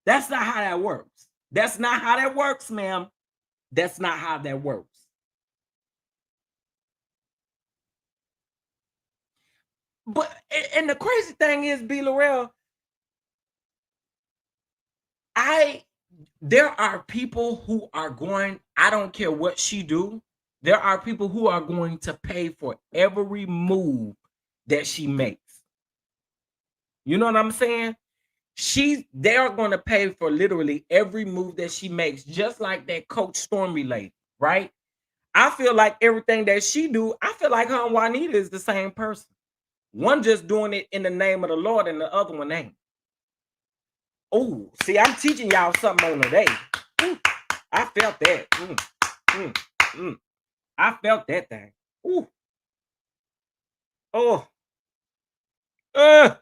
That's not how that works. That's not how that works, ma'am. That's not how that works. But, and the crazy thing is, B. Laurel, there are people who are going, I don't care what she do, there are people who are going to pay for every move that she makes. You know what I'm saying? They're going to pay for literally every move that she makes, just like that Coach Stormy lady, right? I feel like everything that she do, I feel like her and Juanita is the same person. One just doing it in the name of the Lord and the other one ain't. Oh, see, I'm teaching y'all something on today. Ooh, I felt that. I felt that thing. Ooh. Oh. I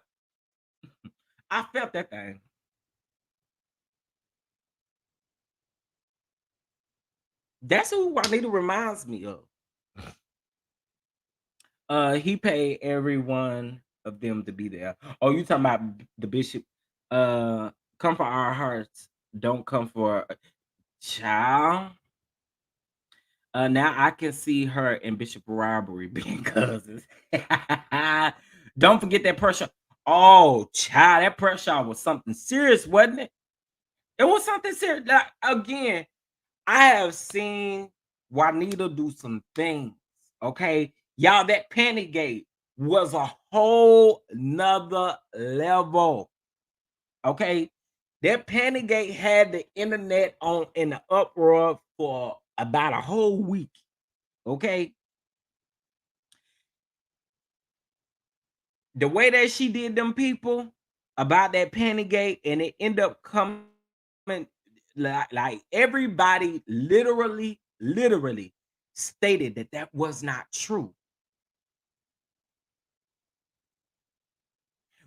felt that thing. That's who Juanita reminds me of. He paid every one of them to be there. Oh, you talking about the bishop? Come for our hearts, don't come for child. Now I can see her and Bishop Robbery being cousins. Don't forget that pressure. Oh, child, that pressure was something serious, wasn't it? It was something serious. Like, again, I have seen Juanita do some things. Okay, y'all, that panic gate was a whole nother level. Okay, that panic gate had the internet on in the uproar for about a whole week. Okay, the way that she did them people about that panic gate, and it ended up coming like everybody literally stated that was not true.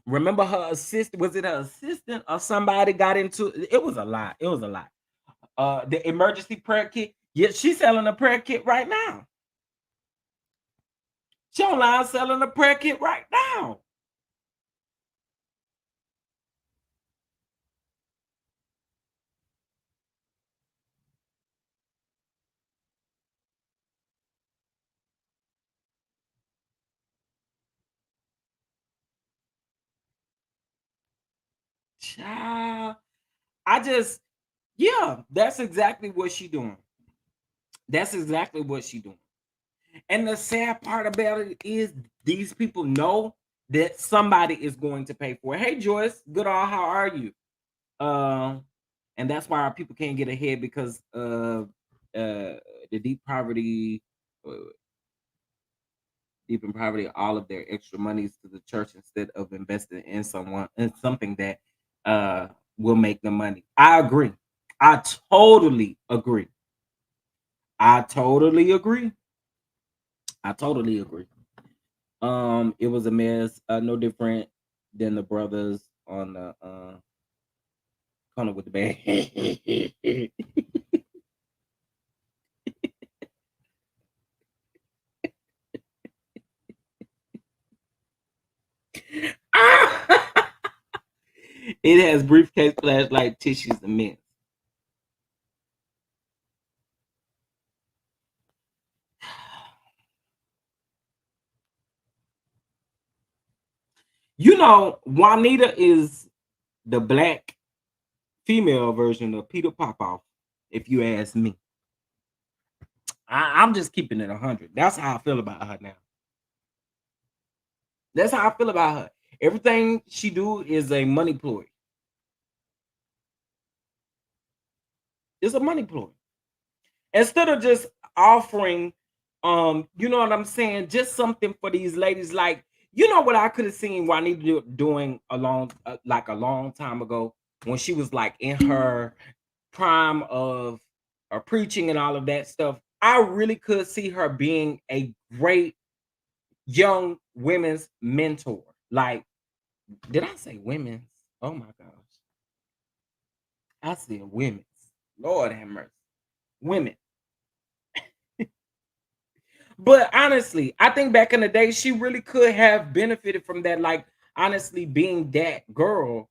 Remember her assistant? Was it her assistant or somebody got into it? It was a lot. It was a lot. The emergency prayer kit. Yeah, she's selling a prayer kit right now. She online selling a prayer kit right now. Child, yeah, that's exactly what she doing. That's exactly what she doing. And the sad part about it is these people know that somebody is going to pay for it. Hey Joyce, good all, how are you? And that's why our people can't get ahead because the uh, deep in poverty, all of their extra monies to the church instead of investing in something that will make them money. I agree. I totally agree. I totally agree. I totally agree. It was a mess, no different than the brothers on the corner with the bag. It has briefcase, flashlight, tissues, and mints. You know, Juanita is the black female version of Peter Popoff, if you ask me. I'm just keeping it 100. That's how I feel about her now. That's how I feel about her. Everything she do is a money ploy. It's a money ploy. Instead of just offering, you know what I'm saying, just something for these ladies. Like, you know what I could have seen Juanita doing like a long time ago when she was like in her prime of preaching and all of that stuff. I really could see her being a great young women's mentor. Like, did I say women's? Oh my gosh. I said women's. Lord have mercy. Women. But honestly, I think back in the day, she really could have benefited from that. Like, honestly, being that girl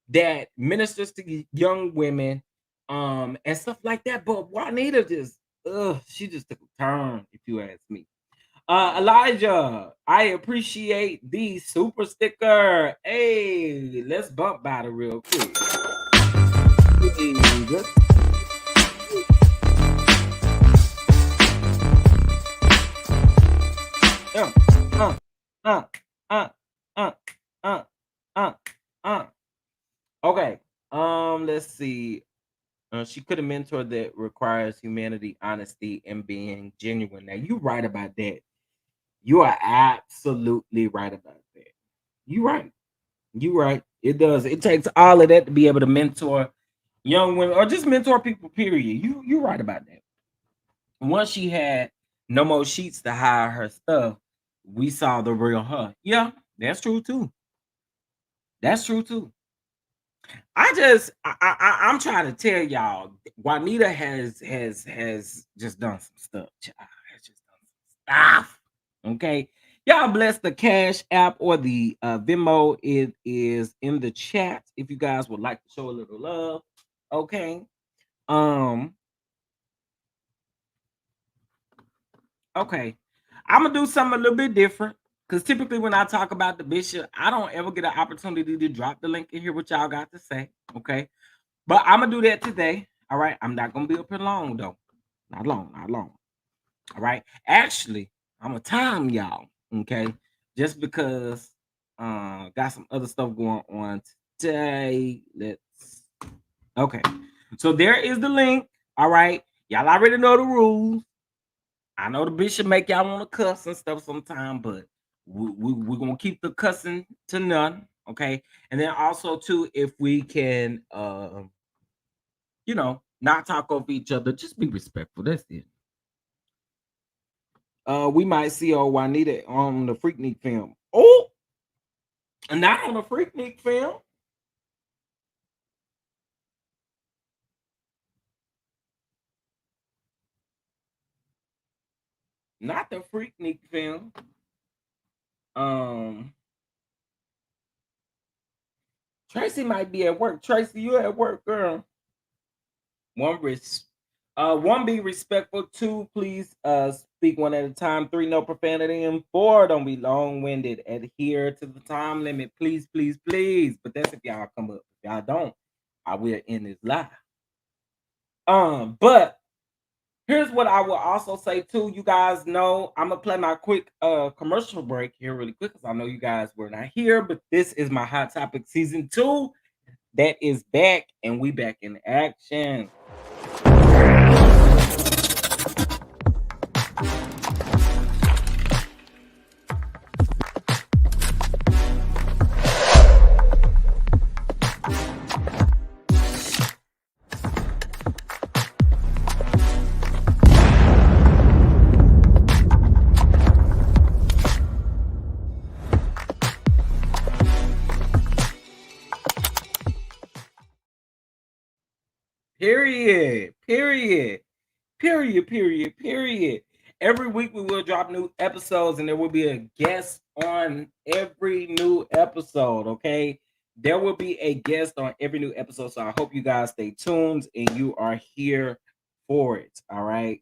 that ministers to young women, and stuff like that. But Juanita just, she just took a turn, if you ask me. Elijah, I appreciate the super sticker. Hey, let's bump by the real quick. Hey, uh, uh, uh, uh, uh, uh, uh, uh. Okay. Let's see. She could have mentored that requires humanity, honesty, and being genuine. Now, you right about that. You are absolutely right about that. You right. You right. It does. It takes all of that to be able to mentor young women or just mentor people. Period. You right about that. Once she had no more sheets to hide her stuff, we saw the real her. Yeah, that's true too. That's true too. I'm trying to tell y'all, Juanita has just done some stuff. Child. Has just done some stuff. Okay. Y'all bless the Cash App or the Venmo. It is in the chat if you guys would like to show a little love. Okay. Um, okay. I'm gonna do something a little bit different. Because typically when I talk about the bishop, I don't ever get an opportunity to drop the link and hear what y'all got to say. Okay. But I'm gonna do that today. All right. I'm not gonna be up here long though. Not long, not long. All right. Actually, I'm gonna time y'all. Okay. Just because got some other stuff going on today. Let's okay. So there is the link. All right. Y'all already know the rules. I know the bishop make y'all want to cuss and stuff sometime, but we're gonna keep the cussing to none. Okay. And then also too, if we can not talk over each other. Just be respectful. That's it. We might see old Juanita on the Freaknik film. Oh, not on the Freaknik film. Not the Freaknik film. Um, Tracy might be at work. Tracy, you at work, girl. One risk. One, be respectful. Two, please speak one at a time. Three, no profanity. And four, don't be long-winded. Adhere to the time limit. Please, please, please. But that's if y'all come up. If y'all don't, I will end this live. But here's what I will also say too. You guys know I'm gonna play my quick commercial break here really quick because I know you guys were not here, but this is my Hot Topic season 2 that is back, and we back in action. Period. Period. Period. Period. Period. Every week we will drop new episodes, and there will be a guest on every new episode. Okay, there will be a guest on every new episode. So I hope you guys stay tuned and you are here for it. All right.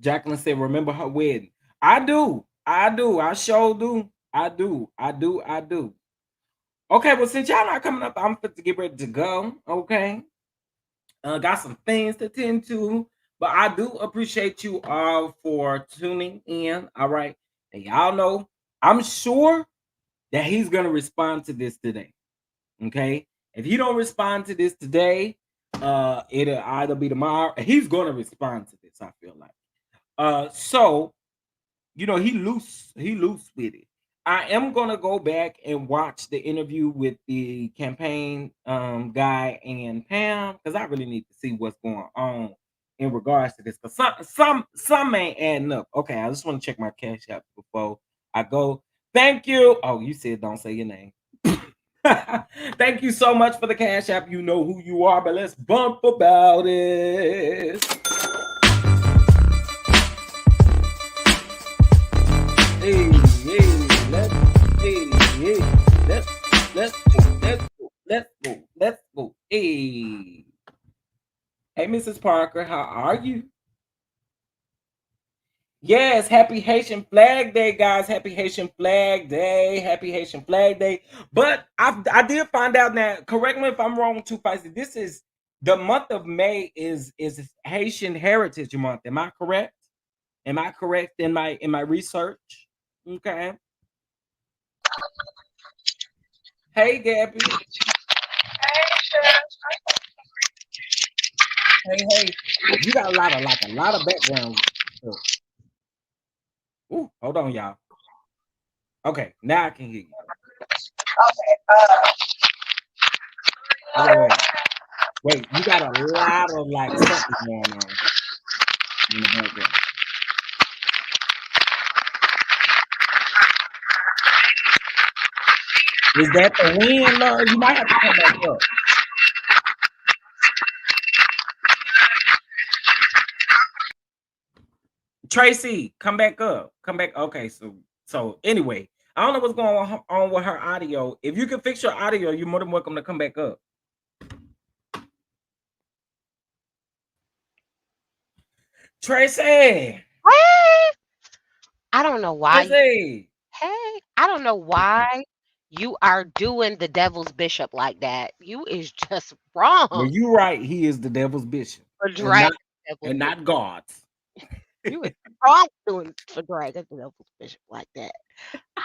Jacqueline said, "Remember her wedding." I do. I do. I sure do. I do. I do. I do. Okay, well, since y'all not coming up, I'm fit to get ready to go. Okay. Got some things to tend to, but I do appreciate you all for tuning in. All right. And y'all know, I'm sure that he's gonna respond to this today. Okay. If he don't respond to this today, it'll either be tomorrow. He's gonna respond to this, I feel like. So he loose with it. I am gonna go back and watch the interview with the campaign guy and Pam because I really need to see what's going on in regards to this. Because some ain't adding up. Okay, I just want to check my cash app before I go. Thank you. Oh, you said don't say your name. Thank you so much for the cash app. You know who you are, but let's bump about it. Hey, hey, let's, hey, hey, let's go. Hey, Mrs. Parker, how are you? Yes, happy Haitian Flag Day, guys. Happy Haitian Flag Day. Happy Haitian Flag Day. But I did find out now, correct me if I'm wrong too, Feisty. This is the month of May is Haitian Heritage Month. Am I correct? Am I correct in my research? Okay. Hey, Gabby. Hey. You got a lot of background. Ooh, hold on, y'all. Okay, now I can hear you. Wait. Wait, you got a lot of like something going on in the background. Is that the wind, Laura? You might have to come back up. Tracy, come back up. Come back. Okay, so anyway, I don't know what's going on with her audio. If you can fix your audio, you're more than welcome to come back up. Tracy, Hey, I don't know why. Tracy. Hey, I don't know why you are doing the devil's bishop like that. You is just Well, wrong you right. He is the devil's bishop, for and dragging not the devil's and bishop. not God's. You is wrong doing for dragging the devil's bishop like that. I,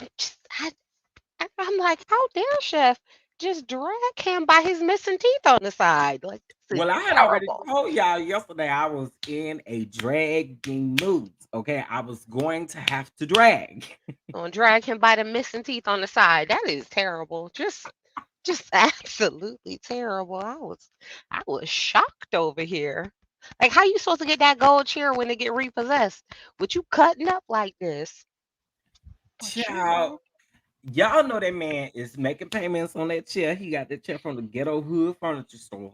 I just, I'm like, how dare Chef just drag him by his missing teeth on the side? Like this is Well, I had already terrible. told y'all yesterday I was in a dragging mood. Okay, I was going to have to drag. Gonna drag him by the missing teeth on the side. That is terrible. Just absolutely terrible. I was shocked over here. Like how you supposed to get that gold chair when they get repossessed? With you cutting up like this? But you Child, y'all know that man is making payments on that chair. He got that chair from the ghetto hood furniture store.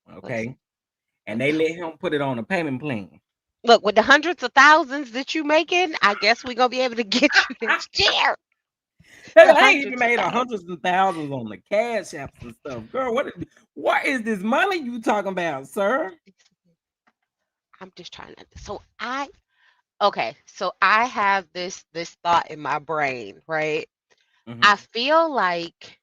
listen, Okay, and they let him put it on a payment plan. look with the hundreds of thousands that you making, I guess we're gonna be able to get you this chair. Baby, The I ain't even hundreds of made a thousands. hundreds and thousands on the cash apps and stuff. Girl, what is this money you talking about, sir? I'm just trying to. So I have this thought in my brain, right? I Mhm. feel like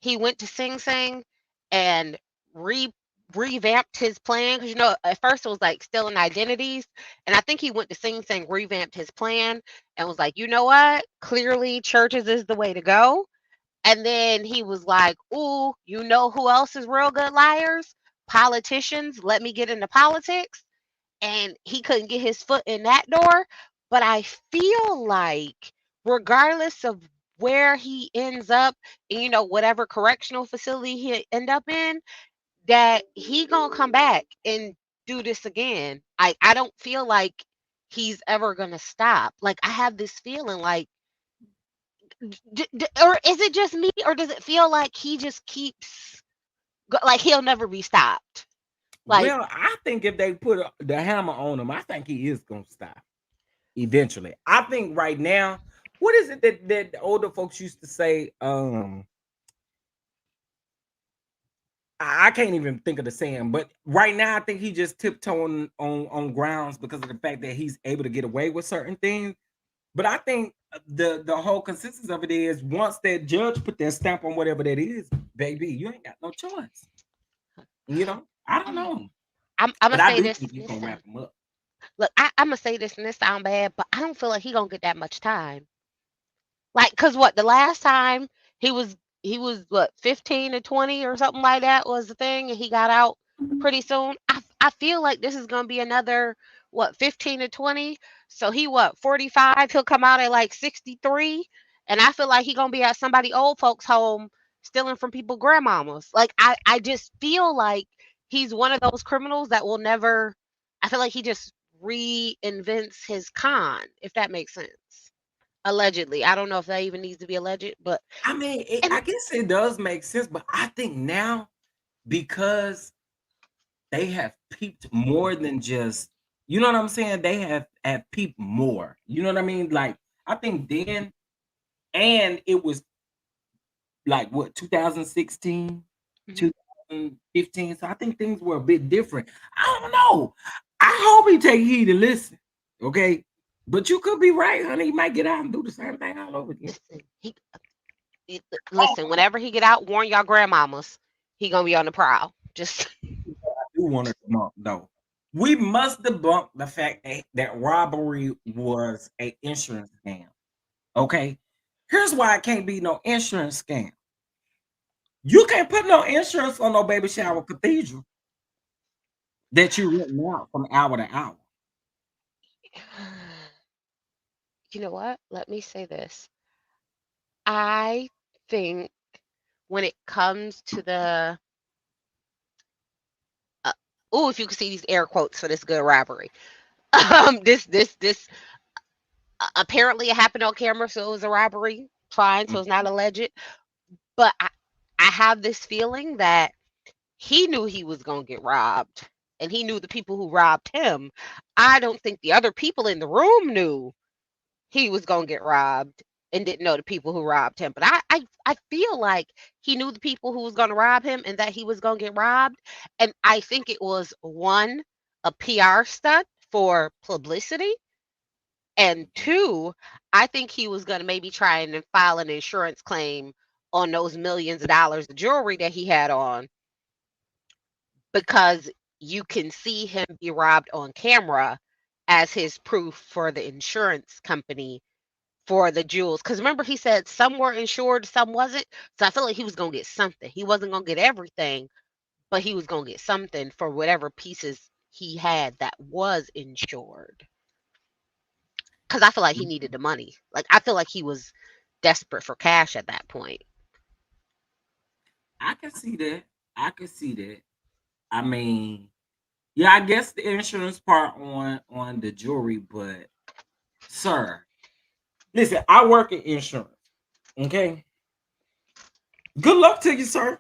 he went to Sing Sing and re revamped his plan because at first it was like stealing identities, and I think he went to Sing Sing, revamped his plan, and was like, you know what? Clearly, churches is the way to go. And then he was like, "Ooh, you know who else is real good liars? Politicians. Let me get into politics." And he couldn't get his foot in that door. But I feel like, regardless of where he ends up, and whatever correctional facility he end up in, that he gonna come back and do this again. I don't feel like he's ever gonna stop. Like I have this feeling like, or is it just me, or does it feel like he just keeps like he'll never be stopped? Like Well, I think if they put the hammer on him, I think he is gonna stop eventually. I think right now, what is it that the older folks used to say? I can't even think of the saying, but right now I think he just tiptoeing on grounds because of the fact that he's able to get away with certain things. But I think the whole consistency of it is once that judge put that stamp on whatever that is, baby, you ain't got no choice. You know, I don't know, I'm but gonna I say do this. think he's This gonna sound, wrap him up. look, I'm gonna say this, and this sound bad, but I don't feel like he gonna get that much time. Like, cause what the last time he was he was what 15 to 20 or something like that was the thing, and he got out pretty soon. I feel like this is gonna be another what 15 to 20. So he what 45? He'll come out at like 63, and I feel like he gonna be at somebody old folks home stealing from people grandmamas. Like I just feel like he's one of those criminals that will never. I feel like he just reinvents his con, if that makes sense. Allegedly. I don't know if that even needs to be alleged, but I mean, and I guess it does make sense, but I think now because they have peeped more than just, you know what I'm saying? They have peeped more. You know what I mean? Like I think then, and it was like what 2016, Mhm. 2015. So I think things were a bit different. I don't know. I hope he take heed and listen. Okay. But you could be right, honey. He might get out and do the same thing all over again. Listen, listen, whenever he get out, warn y'all grandmamas. He gonna be on the prowl. Just I do want to debunk though. We must debunk the fact that robbery was a insurance scam. Okay. Here's why it can't be no insurance scam. You can't put no insurance on no baby shower cathedral that you renting out from hour to hour. you know what? Let me say this. I think when it comes to the oh, if you can see these air quotes for this good robbery. This apparently it happened on camera, so it was a robbery. Fine, so it's not alleged. But I have this feeling that he knew he was going to get robbed, and he knew the people who robbed him. I don't think the other people in the room knew he was going to get robbed and didn't know the people who robbed him. But I feel like he knew the people who was going to rob him and that he was going to get robbed. And I think it was one, a PR stunt for publicity. And two, I think he was going to maybe try and file an insurance claim on those millions of dollars of jewelry that he had on because you can see him be robbed on camera as his proof for the insurance company for the jewels. Because remember, he said some were insured, some wasn't. So I feel like he was going to get something. He wasn't going to get everything, but he was going to get something for whatever pieces he had that was insured. Because I feel like he needed the money. Like, I feel like he was desperate for cash at that point. I can see that. I can see that. I mean, yeah, I guess the insurance part on the jewelry, but sir, listen, I work in insurance. Okay. Good luck to you, sir.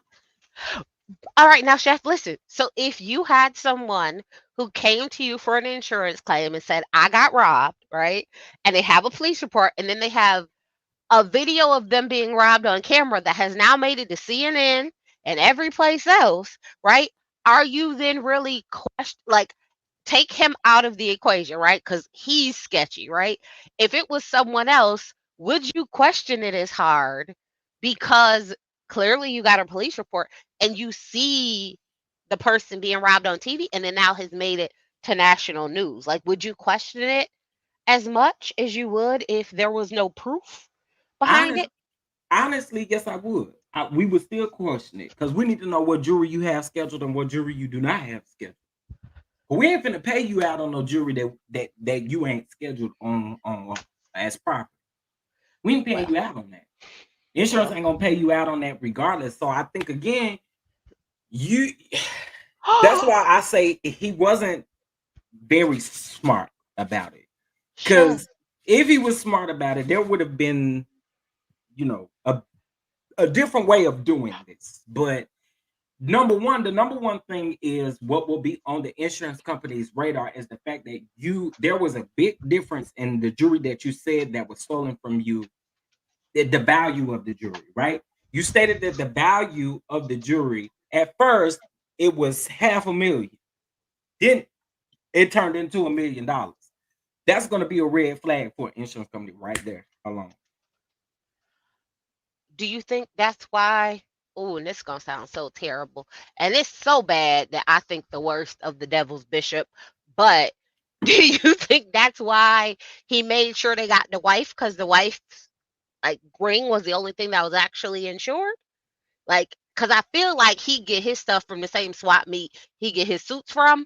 All right, now, Chef, listen. So if you had someone who came to you for an insurance claim and said, I got robbed, right? And they have a police report, and then they have a video of them being robbed on camera that has now made it to CNN and every place else, right? Are you then really like take him out of the equation, right? Because he's sketchy, right? If it was someone else, would you question it as hard? Because clearly you got a police report and you see the person being robbed on TV and then now has made it to national news. Like, would you question it as much as you would if there was no proof behind Honest, it? honestly, yes, I would. We would still question it because we need to know what jury you have scheduled and what jury you do not have scheduled. But we ain't finna pay you out on no jury that you ain't scheduled on as property. We ain't paying Well, you out on that. Insurance well. ain't gonna pay you out on that regardless. So I think again, you that's why I say he wasn't very smart about it. Chef, Because if he was smart about it, there would have been, you know, a different way of doing this. But the number one thing is what will be on the insurance company's radar is the fact that there was a big difference in the jewelry that you said that was stolen from you, the value of the jewelry, right? You stated that the value of the jewelry At first, it was $500,000. Then it turned into $1,000,000. That's going to be a red flag for an insurance company right there alone. Do you think that's why? Oh, and this is gonna sound so terrible, and it's so bad that I think the worst of the devil's bishop. But do you think that's why he made sure they got the wife? Because the wife's like ring was the only thing that was actually insured. Like, because I feel like he get his stuff from the same swap meet he get his suits from.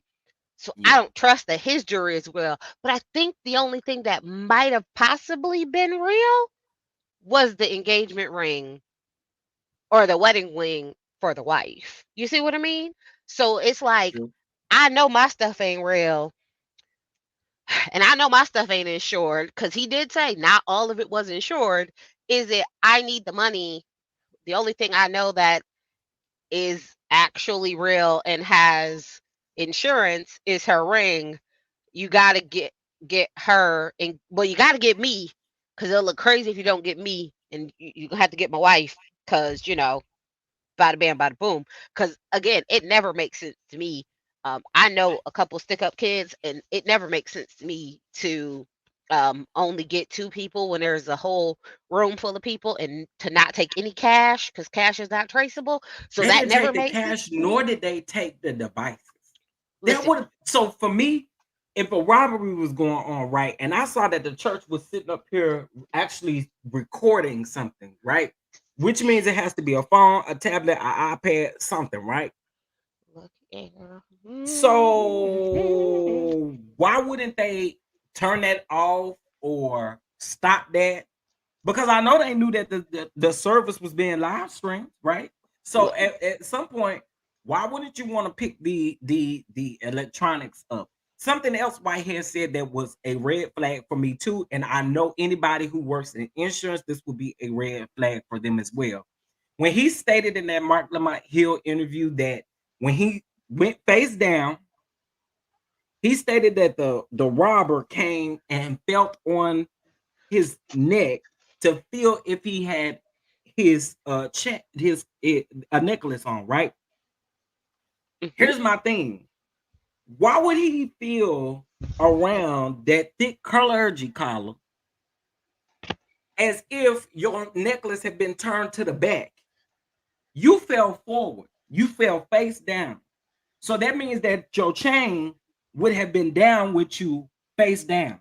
So I Yeah, don't trust that his jury is real. But I think the only thing that might have possibly been real was the engagement ring or the wedding ring for the wife. You see what I mean? So it's like, true. I know my stuff ain't real, and I know my stuff ain't insured because he did say not all of it was insured. Is it I need the money? The only thing I know that is actually real and has insurance is her ring. You gotta get her, and well, you gotta get me because it'll look crazy if you don't get me, and you have to get my wife because bada bam, bada boom. Because again, it never makes sense to me. I know a couple stick up kids, and it never makes sense to me to only get two people when there's a whole room full of people, and to not take any cash because cash is not traceable. So They that didn't never take the makes sense cash, to me. nor did they take the devices. That Listen, would so for me, if a robbery was going on, right, and I saw that the church was sitting up here actually recording something, right, which means it has to be a phone, a tablet, an iPad, something, right? look at her. So why wouldn't they turn that off or stop that? Because I know they knew that the service was being live streamed, right? So Look, at some point, why wouldn't you want to pick the electronics up? Something else Whitehead said that was a red flag for me too, and I know anybody who works in insurance, this would be a red flag for them as well. When he stated in that Mark Lamont Hill interview that when he went face down, he stated that the robber came and felt on his neck to feel if he had his a necklace on, right? mhm. Here's my thing. Why would he feel around that thick clergy collar as if your necklace had been turned to the back? You fell forward. You fell face down. So that means that your chain would have been down with you face down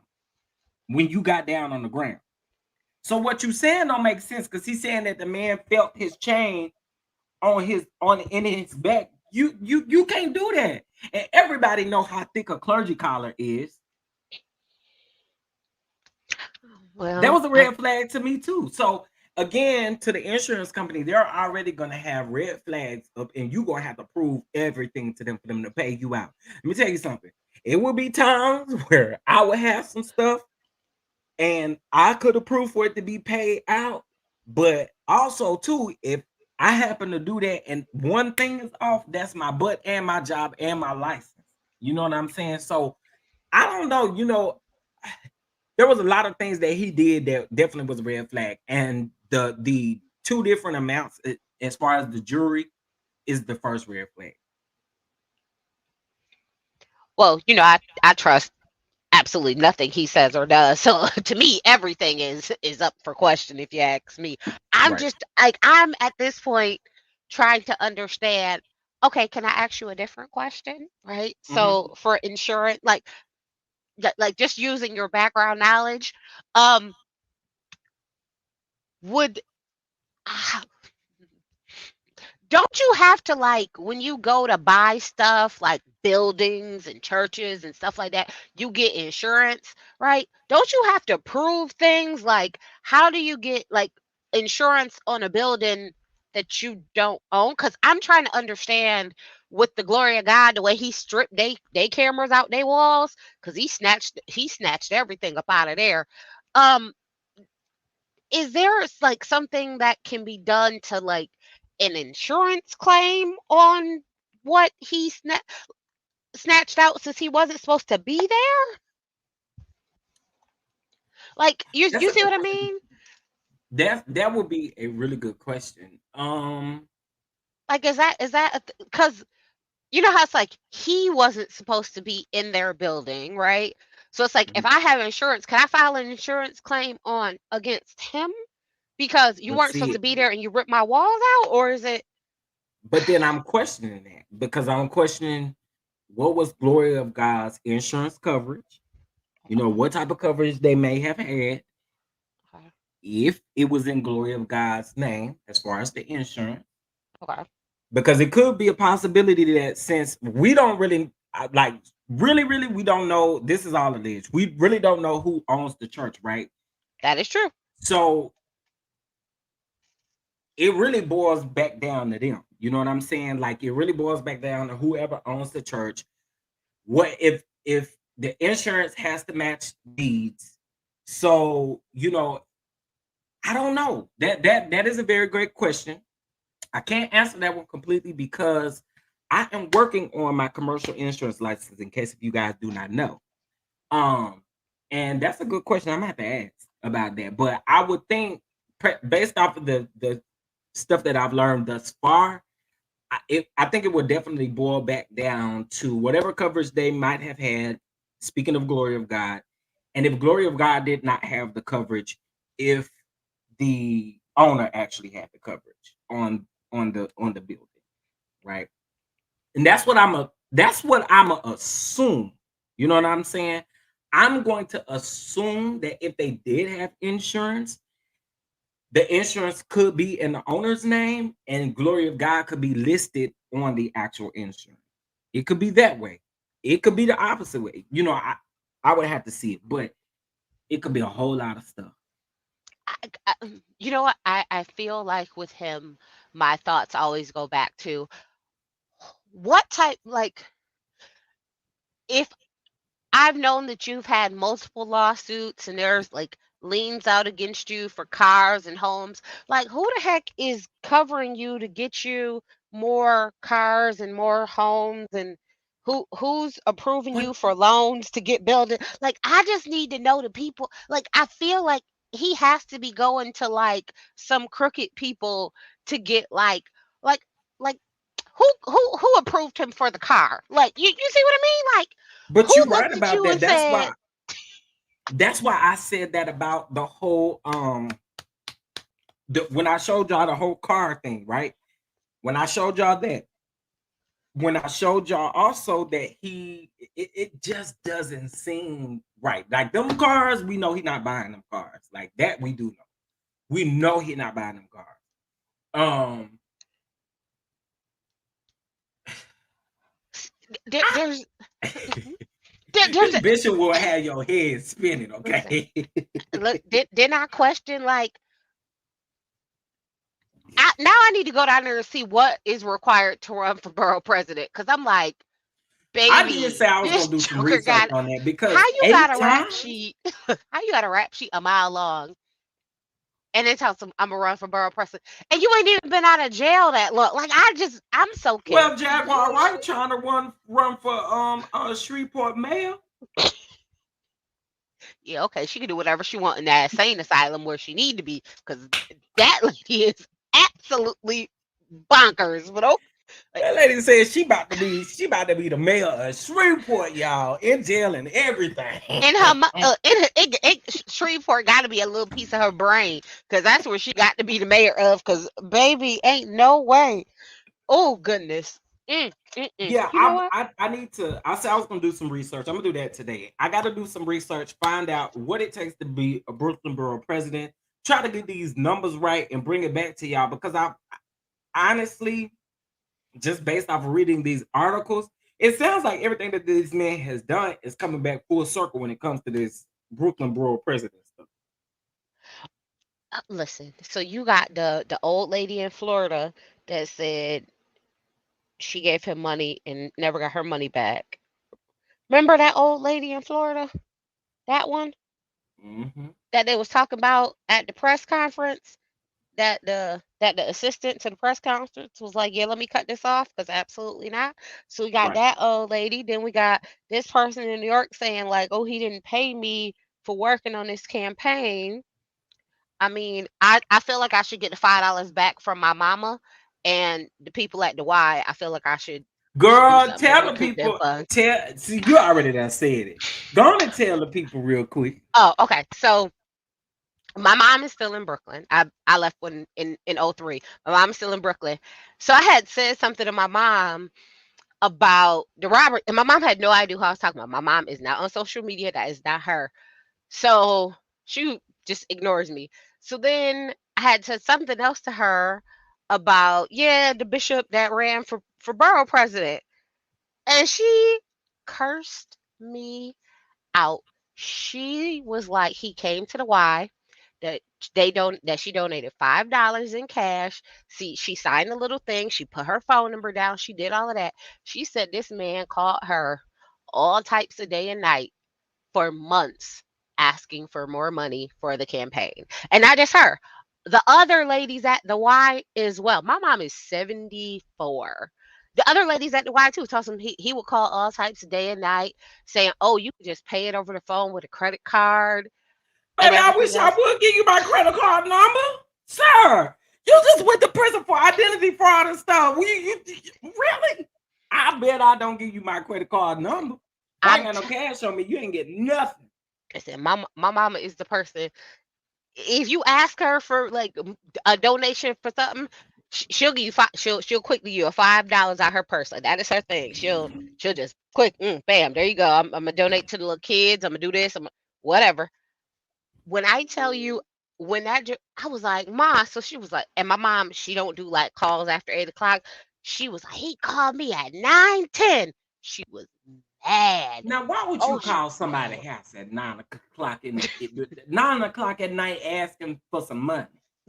when you got down on the ground. So what you saying don't make sense because he's saying that the man felt his chain on in his back. You can't do that. And everybody know how thick a clergy collar is. That Well, was a red flag to me too. So again, to the insurance company, they're already gonna have red flags up, and you gonna have to prove everything to them for them to pay you out. Let me tell you something. It will be times where I will have some stuff and I could approve for it to be paid out. But also, too, if I happen to do that and one thing is off, that's my butt and my job and my license. You know what I'm saying? So I don't know. There was a lot of things that he did that definitely was a red flag, and the two different amounts as far as the jury is the first red flag. well, I trust absolutely nothing he says or does. So to me, everything is up for question if you ask me. I'm Right. just like I'm at this point trying to understand, okay, can I ask you a different question? Right? Mhm. So for insurance, like just using your background knowledge, um, would don't you have to like when you go to buy stuff like buildings and churches and stuff like that, you get insurance, right? Don't you have to prove things like how do you get like insurance on a building that you don't own? Because I'm trying to understand with the glory of God, the way he stripped they cameras out they walls, because he snatched everything up out of there. Um, is there like something that can be done to like an insurance claim on what he snatched out since he wasn't supposed to be there? Like That's you a see good what I question. mean? That would be a really good question. Like, is that because you know how it's like he wasn't supposed to be in their building, right? So it's like if Mhm. I have insurance, can I file an insurance claim on against him because you But weren't supposed to see, be there and you ripped my walls out, or is it but then I'm questioning that because I'm questioning what was Glory of God's insurance coverage. You know, what type of coverage they may have had okay? if it was in Glory of God's name, as far as the insurance. Okay. Because it could be a possibility that since we don't really like really we don't know, this is all it is, we really don't know who owns the church, right? That is true. So it really boils back down to them, you know what I'm saying? Like it really boils back down to whoever owns the church. What if the insurance has to match deeds? So you know, I don't know, that is a very great question. I can't answer that one completely because I am working on my commercial insurance license. In case if you guys do not know, um, and that's a good question. I'm gonna have to ask about that. But I would think, based off of the stuff that I've learned thus far, I think it would definitely boil back down to whatever coverage they might have had. Speaking of Glory of God, and if Glory of God did not have the coverage, if the owner actually had the coverage on the building, right? And that's what I'm a assume. You know what I'm saying? I'm going to assume that if they did have insurance, the insurance could be in the owner's name and Glory of God could be listed on the actual insurance. It could be that way. It could be the opposite way. You know, I would have to see it, but it could be a whole lot of stuff. You know what? I feel like with him, my thoughts always go back to what type, like, if I've known that you've had multiple lawsuits and there's like liens out against you for cars and homes. Like, who the heck is covering you to get you more cars and more homes, and who's approving But you for loans to get building? Like, I just need to know the people. Like, I feel like he has to be going to like some crooked people to get like like who approved him for the car? Like, you see what I mean? Like, but who you're right looked at about you that. and That's said, why I said that about the whole when I showed y'all the whole car thing, right? When I showed y'all that, when I showed y'all also that it just doesn't seem right. Like them cars, we know he's not buying them cars. Like that, we do know. We know he's not buying them cars. Um, there, there's this there's a bishop will have your head spinning. listen, Okay. look, didn't I question like now I need to go down there and see what is required to run for borough president, because I'm like, I did baby, say I was this gonna do some joker research got on that how because you got eight a rap times. sheet how you got a rap sheet a mile long and then tell some I'm gonna run for borough president and you ain't even been out of jail that long. Like, I'm so Well, Jaguar Wright confused. trying to run for Shreveport mayor. Yeah, okay, she can do whatever she want in that insane asylum where she need to be, because that lady is absolutely bonkers. But okay, That lady said she about to be the mayor of Shreveport, y'all, in jail and everything. in her, Shreveport got to be a little piece of her brain, because that's where she got to be the mayor of. Because baby, ain't no way. Oh goodness. Yeah, You know what? I need to. I said I was gonna do some research. I'm gonna do that today. I got to do some research, find out what it takes to be a Brooklyn borough president. Try to get these numbers right and bring it back to y'all because I honestly, just based off of reading these articles, it sounds like everything that this man has done is coming back full circle when it comes to this Brooklyn borough president stuff. Listen. So you got the old lady in Florida that said she gave him money and never got her money back. Remember that old lady in Florida? That one Hmm. that they was talking about at the press conference? That the assistant to the press conference was like, "Yeah, let me cut this off because absolutely not." So we got Right. that old lady. Then we got this person in New York saying like, "Oh, he didn't pay me for working on this campaign." I mean, I feel like I should get the $5 back from my mama, And the people at the Y, I feel like I should do Girl, something to tell the recoup them people. funds. See, you already done said it. Go on and tell the people real quick. Oh, okay. So my mom is still in Brooklyn. I left when in '03. My mom is still in Brooklyn. So I had said something to my mom about the robbery, and my mom had no idea who I was talking about. My mom is not on social media. That is not her. So she just ignores me. So then I had said something else to her about, yeah, the bishop that ran for borough president. And she cursed me out. She was like, he came to the Y, that that she donated $5 in cash. See, she signed a little thing, she put her phone number down, she did all of that. She said this man called her all types of day and night for months asking for more money for the campaign. And not just her. The other ladies at the Y as well. My mom is 74. The other ladies at the Y too told him he would call all types of day and night saying, oh, you can just pay it over the phone with a credit card and Baby, I everything wish I else. would give you my credit card number. Sir, you just went to prison for identity fraud and stuff. Really? I bet I don't give you my credit card number. I ain't I'm got no t- cash on me. You ain't getting nothing. I said, my mama is the person. If you ask her for like a donation for something, she'll give you five. She'll quickly give you $5 out her purse. Like that is her thing. She'll just quick, bam, there you go. I'm gonna donate to the little kids. I'm gonna do this. Whatever. When I tell you, I was like, Ma. So she was like, and my mom, she don't do like calls after 8 o'clock. She was like, he called me at 9:10. She was mad. Now, why would you Oh, she call was somebody mad. house at 9 o'clock 9 o'clock at night asking for some money?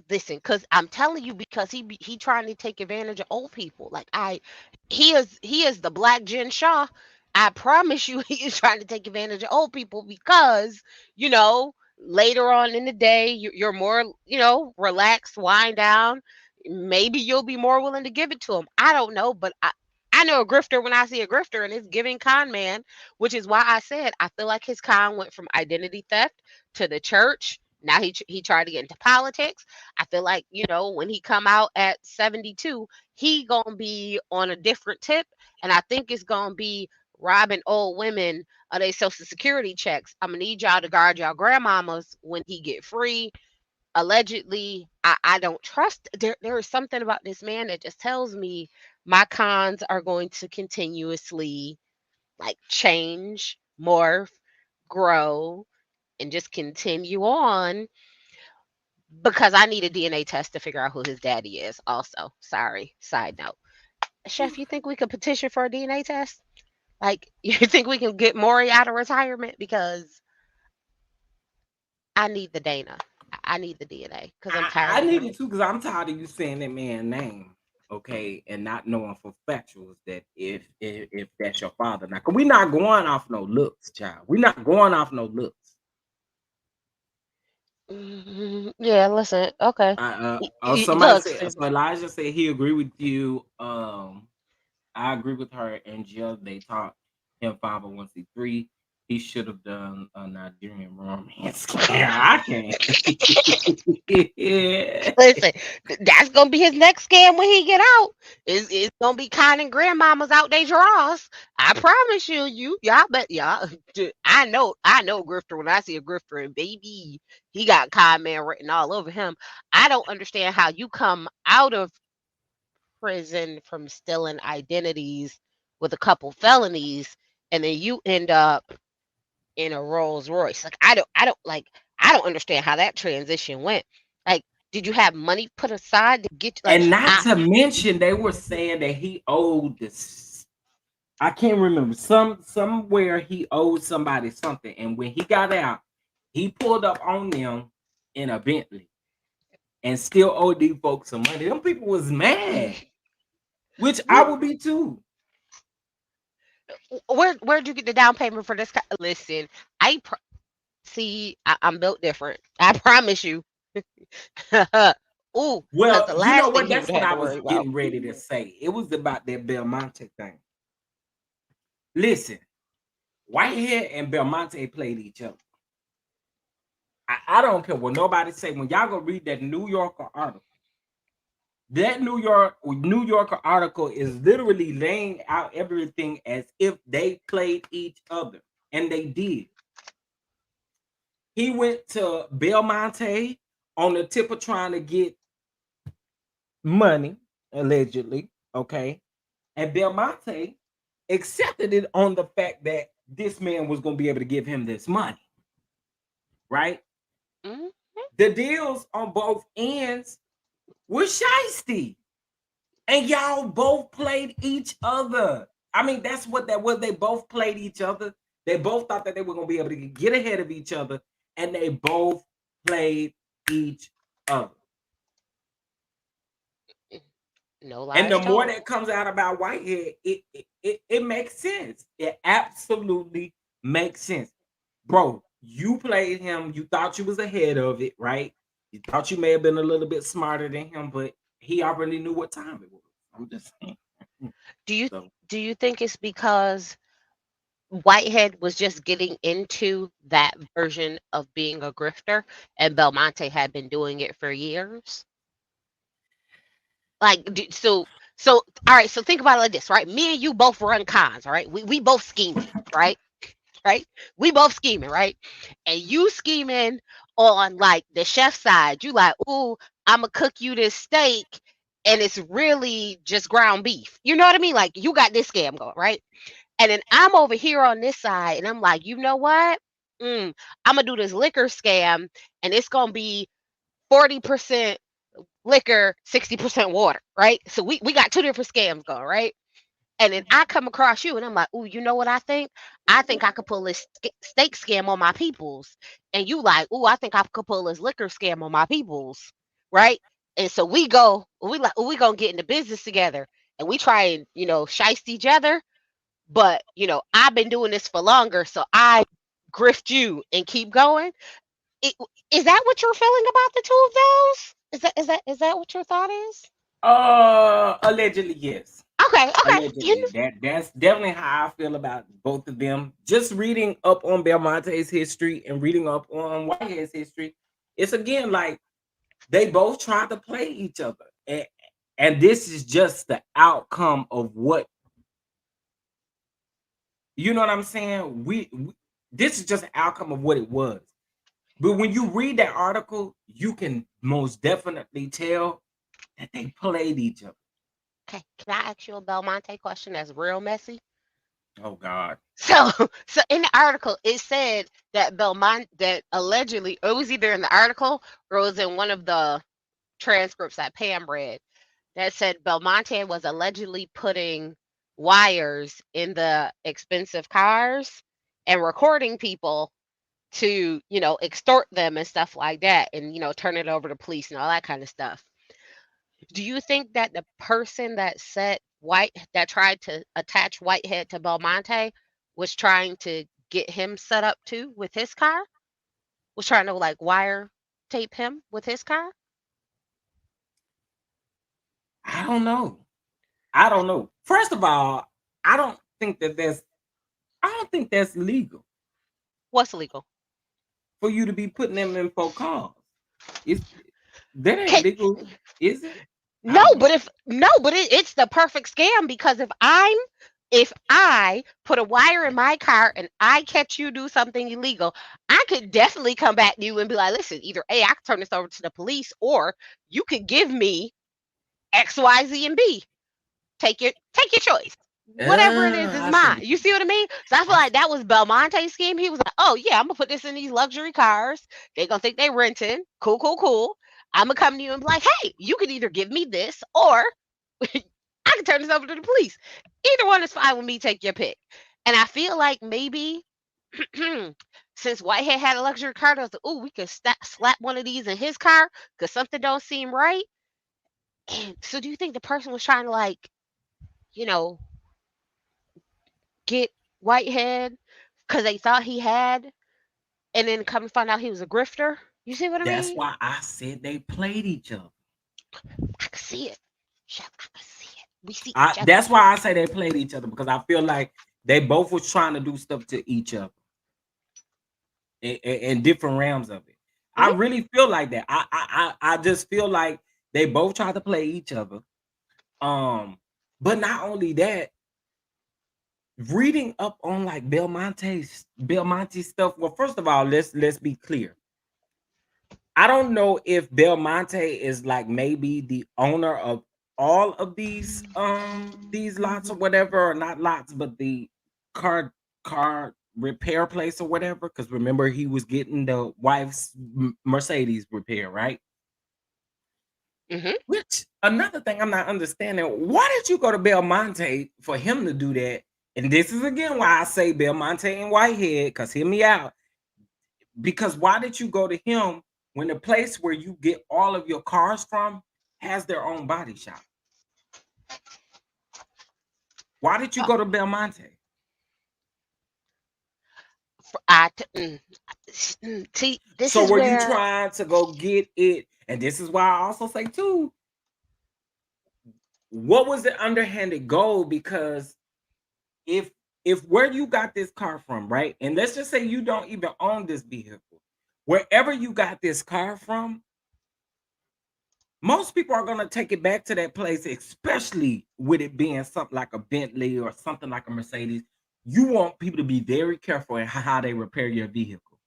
Listen, cause I'm telling you, because he trying to take advantage of old people. Like he is the Black Jen Shaw. I promise you, he is trying to take advantage of old people because later on in the day you're more relaxed, wind down. Maybe you'll be more willing to give it to him. I don't know, but I know a grifter when I see a grifter, and it's giving con man, which is why I said I feel like his con went from identity theft to the church. Now he tried to get into politics. I feel like, when he come out at 72, he gonna be on a different tip, and I think it's gonna be robbing old women of their social security checks. I'm gonna need y'all to guard y'all grandmamas when he get free. Allegedly, I don't trust. There is something about this man that just tells me my cons are going to continuously like change, morph, grow, and just continue on because I need a DNA test to figure out who his daddy is. Also, sorry, side note. Chef, you think we could petition for a DNA test? Like, you think we can get Maury out of retirement? Because I need the Dana. I need the DNA because I'm I tired of need him. it too because I'm tired of you saying that man's name, okay, and not knowing for factuals that if that's your father. Now, cause we not going off no looks, child. We not going off no looks. Yeah, listen. Okay. Somebody Look, said so. Elijah said he agree with you. I agree with her. And Jill, they taught him 501c3. He should have done a Nigerian romance. I can't. Yeah. listen, that's gonna be his next scam when he get out. It's gonna be conning grandmamas out they drawers. I promise you, y'all bet y'all. I know grifter when I see a grifter, and baby, he got con man written all over him. I don't understand how you come out of prison from stealing identities with a couple felonies, and then you end up in a Rolls Royce. Like I don't understand how that transition went. Like, did you have money put aside to get like And not I to mention, they were saying that he owed this. I can't remember somewhere he owed somebody something, and when he got out, he pulled up on them in a Bentley and still owed these folks some money. Them people was mad, which I where would be too. where'd you get the down payment for this? Listen, I'm built different. I promise you. Ooh, because Well, the you know last thing what? he would That's have what had I to was worry about. getting ready to say. It was about that Belmonte thing. Listen, Whitehead and Belmonte played each other. I don't care what nobody say. When y'all go read that New Yorker article, That New Yorker article is literally laying out everything as if they played each other, and they did. He went to Belmonte on the tip of trying to get money, allegedly. Okay. And Belmonte accepted it on the fact that this man was going to be able to give him this money. Right? Mhm. The deals on both ends were shiesty. And y'all both played each other. I mean, that's what that was. They both played each other. They both thought that they were going to be able to get ahead of each other. And they both played each other. No And the lies more told. that comes out about Whitehead, it makes sense. It absolutely makes sense. Bro, you played him. You thought you was ahead of it, right? You thought you may have been a little bit smarter than him, but he already knew what time it was. I'm just saying. Do you So do you think it's because Whitehead was just getting into that version of being a grifter, and Belmonte had been doing it for years? Like, so all right. So think about it like this, right? Me and you both run cons, all right? We both scheming, right? Right? We both scheming, right? And you scheming on like the chef side. You like, ooh, I'm gonna cook you this steak, and it's really just ground beef. You know what I mean? Like you got this scam going, right? And then I'm over here on this side, and I'm like, you know what? I'm gonna do this liquor scam, and it's gonna be 40% liquor, 60% water, right? So we got two different scams going, right? And then I come across you, and I'm like, ooh, you know what I think? I think I could pull this steak scam on my peoples. And you like, ooh, I think I could pull this liquor scam on my peoples, right? And so we like, ooh, we gonna get into business together, and we try and shiest each other. But I've been doing this for longer, so I grift you and keep going. It, is that what you're feeling about the two of those? Is that what your thought is? allegedly, yes. Okay, okay. Allegedly. That's definitely how I feel about both of them. Just reading up on Belmonte's history and reading up on Whitehead's history, it's again like they both tried to play each other. And this is just the outcome of what you know what I'm saying? This is just an outcome of what it was. But when you read that article, you can most definitely tell that they played each other. Okay, can I ask you a Belmonte question that's real messy? Oh God. So, so in the article, it said that that allegedly, it was either in the article or it was in one of the transcripts that Pam read, that said Belmonte was allegedly putting wires in the expensive cars and recording people to, extort them and stuff like that, and, turn it over to police and all that kind of stuff. Do you think that the person that tried to attach Whitehead to Belmonte was trying to get him set up too with his car? Was trying to like wire tape him with his car? I don't know. I don't know. First of all, I don't think that that's I don't think that's legal What's illegal? for you to be putting them in for cars. It's that ain't Can, legal, is it? I no, don't but know. if no, but it's the perfect scam because if I put a wire in my car and I catch you do something illegal, I could definitely come back to you and be like, listen, either A, I could turn this over to the police, or you could give me X, Y, Z, and B. Take your choice. Whatever it is I see mine. what You you see what I mean? So I feel I like that was Belmonte's scheme. He was like, oh yeah, I'm gonna put this in these luxury cars. They gonna think they renting. Cool, cool, cool. I'm gonna come to you and be like, hey, you can either give me this or I can turn this over to the police. Either one is fine with me. Take your pick. And I feel like maybe since Whitehead had a luxury car, I was like, oh, we could slap one of these in his car because something don't seem right. And so, do you think the person was trying to you know, get Whitehead because they thought he had, and then come to find out he was a grifter? You see what I that's mean? why I said they played each other. I can see it. Chef, I can see it. We see I each other. that's why I say they played each other because I feel like they both was trying to do stuff to each other in different realms of it. I Mhm. really feel like that. I just feel like They both try to play each other. But not only that, reading up on like Belmonte stuff. Well, first of all, let's be clear. I don't know if Belmonte is like maybe the owner of all of these lots or whatever, or not lots, but the car repair place or whatever. Because remember, he was getting the wife's Mercedes repair, right? Hmm. Which another thing I'm not understanding, why did you go to Belmonte for him to do that? And this is again why I say Belmonte and Whitehead, because hear me out. Because why did you go to him when the place where you get all of your cars from has their own body shop? Why did you go to Belmonte? See, this So is were you where trying to go get it? And this is why I also say too, what was the underhanded goal? Because if where you got this car from, right? And let's just say you don't even own this vehicle. Wherever you got this car from, most people are going to take it back to that place, especially with it being something like a Bentley or something like a Mercedes. You want people to be very careful in how they repair your vehicle.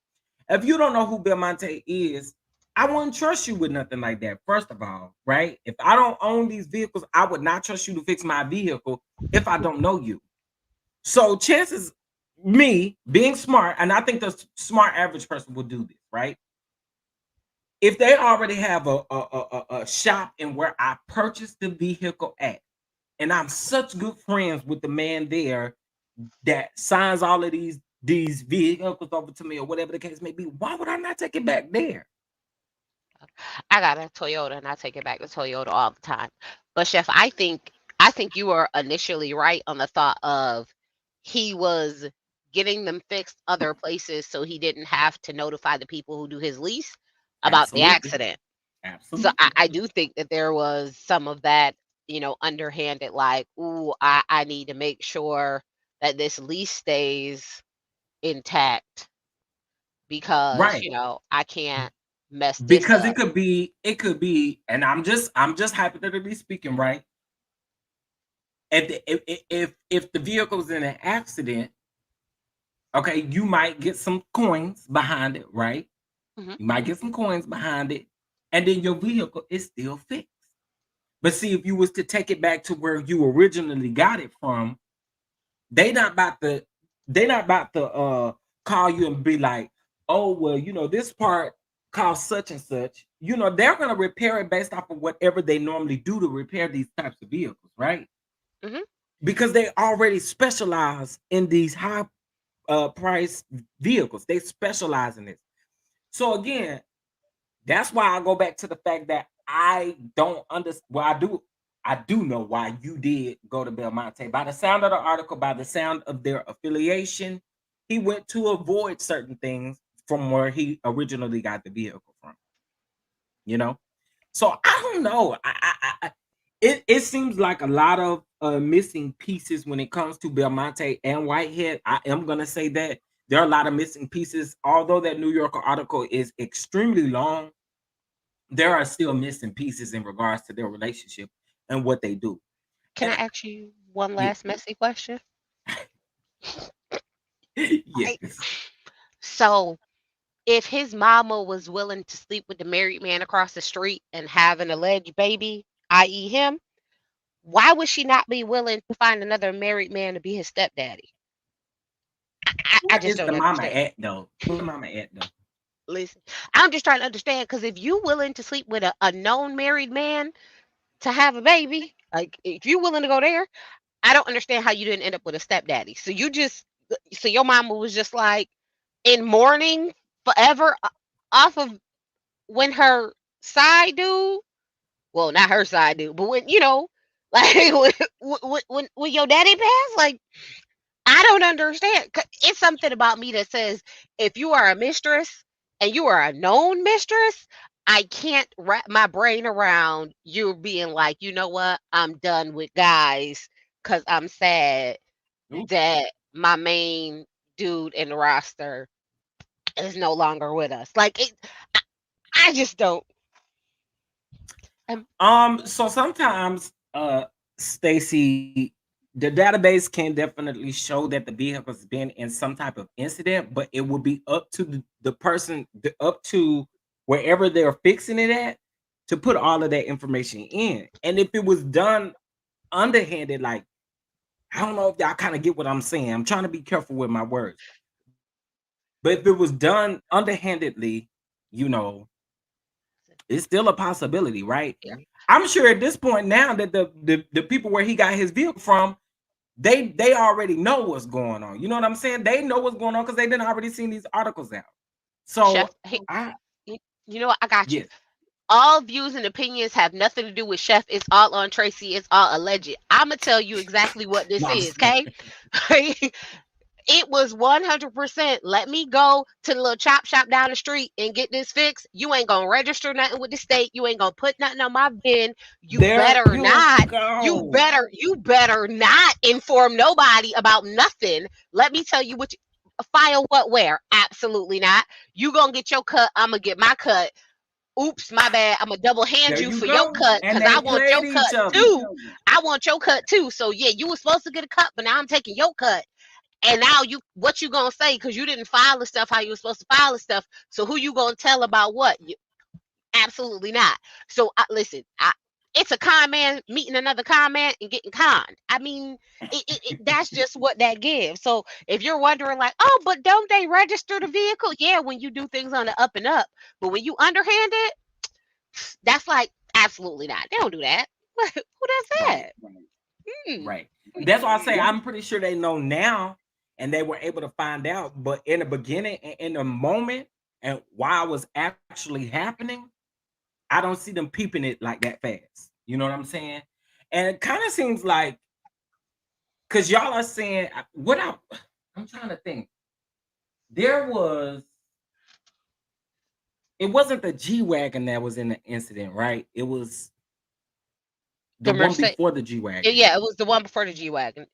If you don't know who Belmonte is, I wouldn't trust you with nothing like that. First of all, right? If I don't own these vehicles, I would not trust you to fix my vehicle if I don't know you. So chances, me being smart, and I think the smart average person will do this, right? If they already have a shop in where I purchased the vehicle at, and I'm such good friends with the man there that signs all of these vehicles over to me or whatever the case may be, why would I not take it back there? I got a Toyota and I take it back to Toyota all the time. But Chef, I think you were initially right on the thought of he was getting them fixed other places so he didn't have to notify the people who do his lease about the Absolutely. accident. So I, Absolutely. I do think that there was some of that, underhanded, like, ooh, I need to make sure that this lease stays intact because, Right. I can't mess this Because up. and I'm just hypothetically speaking, right? If the vehicle's in an accident, okay, you might get some coins behind it, right? Hmm. You might get some coins behind it, and then your vehicle is still fixed. But see, if you was to take it back to where you originally got it from, they not about to call you and be like, oh well, this part costs such and such. They're gonna repair it based off of whatever they normally do to repair these types of vehicles, right? Hmm. Because they already specialize in these high price vehicles. They specialize in this. So again, that's why I go back to the fact that I don't understand. Well, I do know why you did go to Belmonte. By the sound of the article, by the sound of their affiliation, he went to avoid certain things from where he originally got the vehicle from. You know, so I don't know. It seems like a lot of missing pieces when it comes to Belmonte and Whitehead. I am gonna say that there are a lot of missing pieces. Although that New Yorker article is extremely long, there are still missing pieces in regards to their relationship and what they do. Can And I ask you one yeah, last messy question? Right. yes. So, if his mama was willing to sleep with the married man across the street and have an alleged baby, i.e., him, why would she not be willing to find another married man to be his stepdaddy? I Where just is the don't mama understand. at though? Where the mama at though? Listen, I'm just trying to understand because if you willing to sleep with a known married man to have a baby, like if you're willing to go there, I don't understand how you didn't end up with a stepdaddy. So your mama was just like in mourning forever off of when her side dude, well, not her side dude, but when like when your daddy passed, like I don't understand. It's something about me that says if you are a mistress and you are a known mistress, I can't wrap my brain around you being like, you know what, I'm done with guys because I'm sad Ooh. that my main dude in the roster is no longer with us. Like it, I just don't. So sometimes, Stacy, the database can definitely show that the vehicle's been in some type of incident, but it will be up to the person, up to wherever they're fixing it at, to put all of that information in. And if it was done underhanded, like, I don't know if y'all kind of get what I'm saying. I'm trying to be careful with my words. But if it was done underhandedly, you know, it's still a possibility, right? Yeah. I'm sure at this point now that the people where he got his vehicle from, they already know what's going on. You know what I'm saying? They know what's going on because they've been already seen these articles out. Chef, So hey, I you know what? I got you. yes, All views and opinions have nothing to do with Chef. It's all on Tracy. It's all alleged. I'm gonna tell you exactly what this no, I'm is, just playing. okay? It was 100%. Let me go to the little chop shop down the street and get this fixed. You ain't gonna register nothing with the state. You ain't gonna put nothing on my bin. You There better you not. go. You better not inform nobody about nothing. Let me tell you what you, file what where. Absolutely not. You gonna get your cut. I'm gonna get my cut. Oops, my bad. I'm gonna double hand There you you for your go. cut And because they I want your played cut each other. too. I want your cut too. So yeah, you were supposed to get a cut, but now I'm taking your cut. And now you, what you gonna say? Because you didn't file the stuff how you were supposed to file the stuff. So who you gonna tell about what? Absolutely not. So listen, it's a con man meeting another con man and getting conned. I mean, that's just what that gives. So if you're wondering, like, oh, but don't they register the vehicle? Yeah, when you do things on the up and up, but when you underhanded, that's like absolutely not. They don't do that. Who does Right, that? right, Hmm. right. That's why I say I'm pretty sure they know now and they were able to find out. But in the beginning, in the moment, and while it was actually happening, I don't see them peeping it like that fast. You know what I'm saying? And it kind of seems like because y'all are saying I'm trying to think. There was it wasn't the G Wagon that was in the incident, right? It was the The one Mercedes. before the G Wagon. Yeah, it was the one before the G wagon.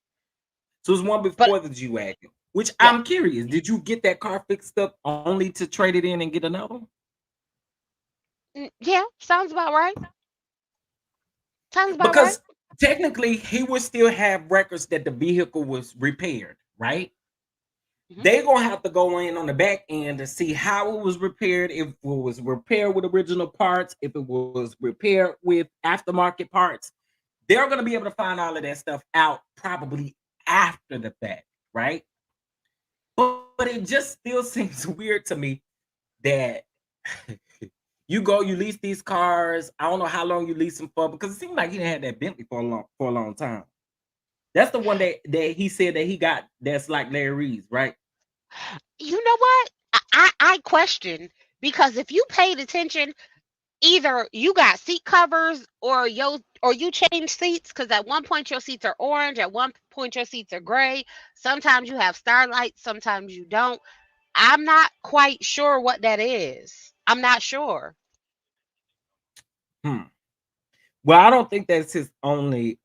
So it was one But before the G Wagon. Which yeah, I'm curious, did you get that car fixed up only to trade it in and get another one? yeah, sounds about right. Sounds about right. Because technically he would still have records that the vehicle was repaired, right? Hmm. They're gonna have to go in on the back end to see how it was repaired, if it was repaired with original parts, if it was repaired with aftermarket parts. They're gonna be able to find all of that stuff out probably after the fact, right? But it just still seems weird to me that you lease these cars. I don't know how long you lease them for because it seemed like he didn't have that Bentley for a long time. That's the one that he said that he got that's like Larry Reed's, right? You know what? I question because if you paid attention, either you got seat covers or you change seats because at one point your seats are orange, at one point your seats are gray. Sometimes you have starlights, sometimes you don't. I'm not quite sure what that is. I'm not sure. Hmm. Well, I don't think that's his only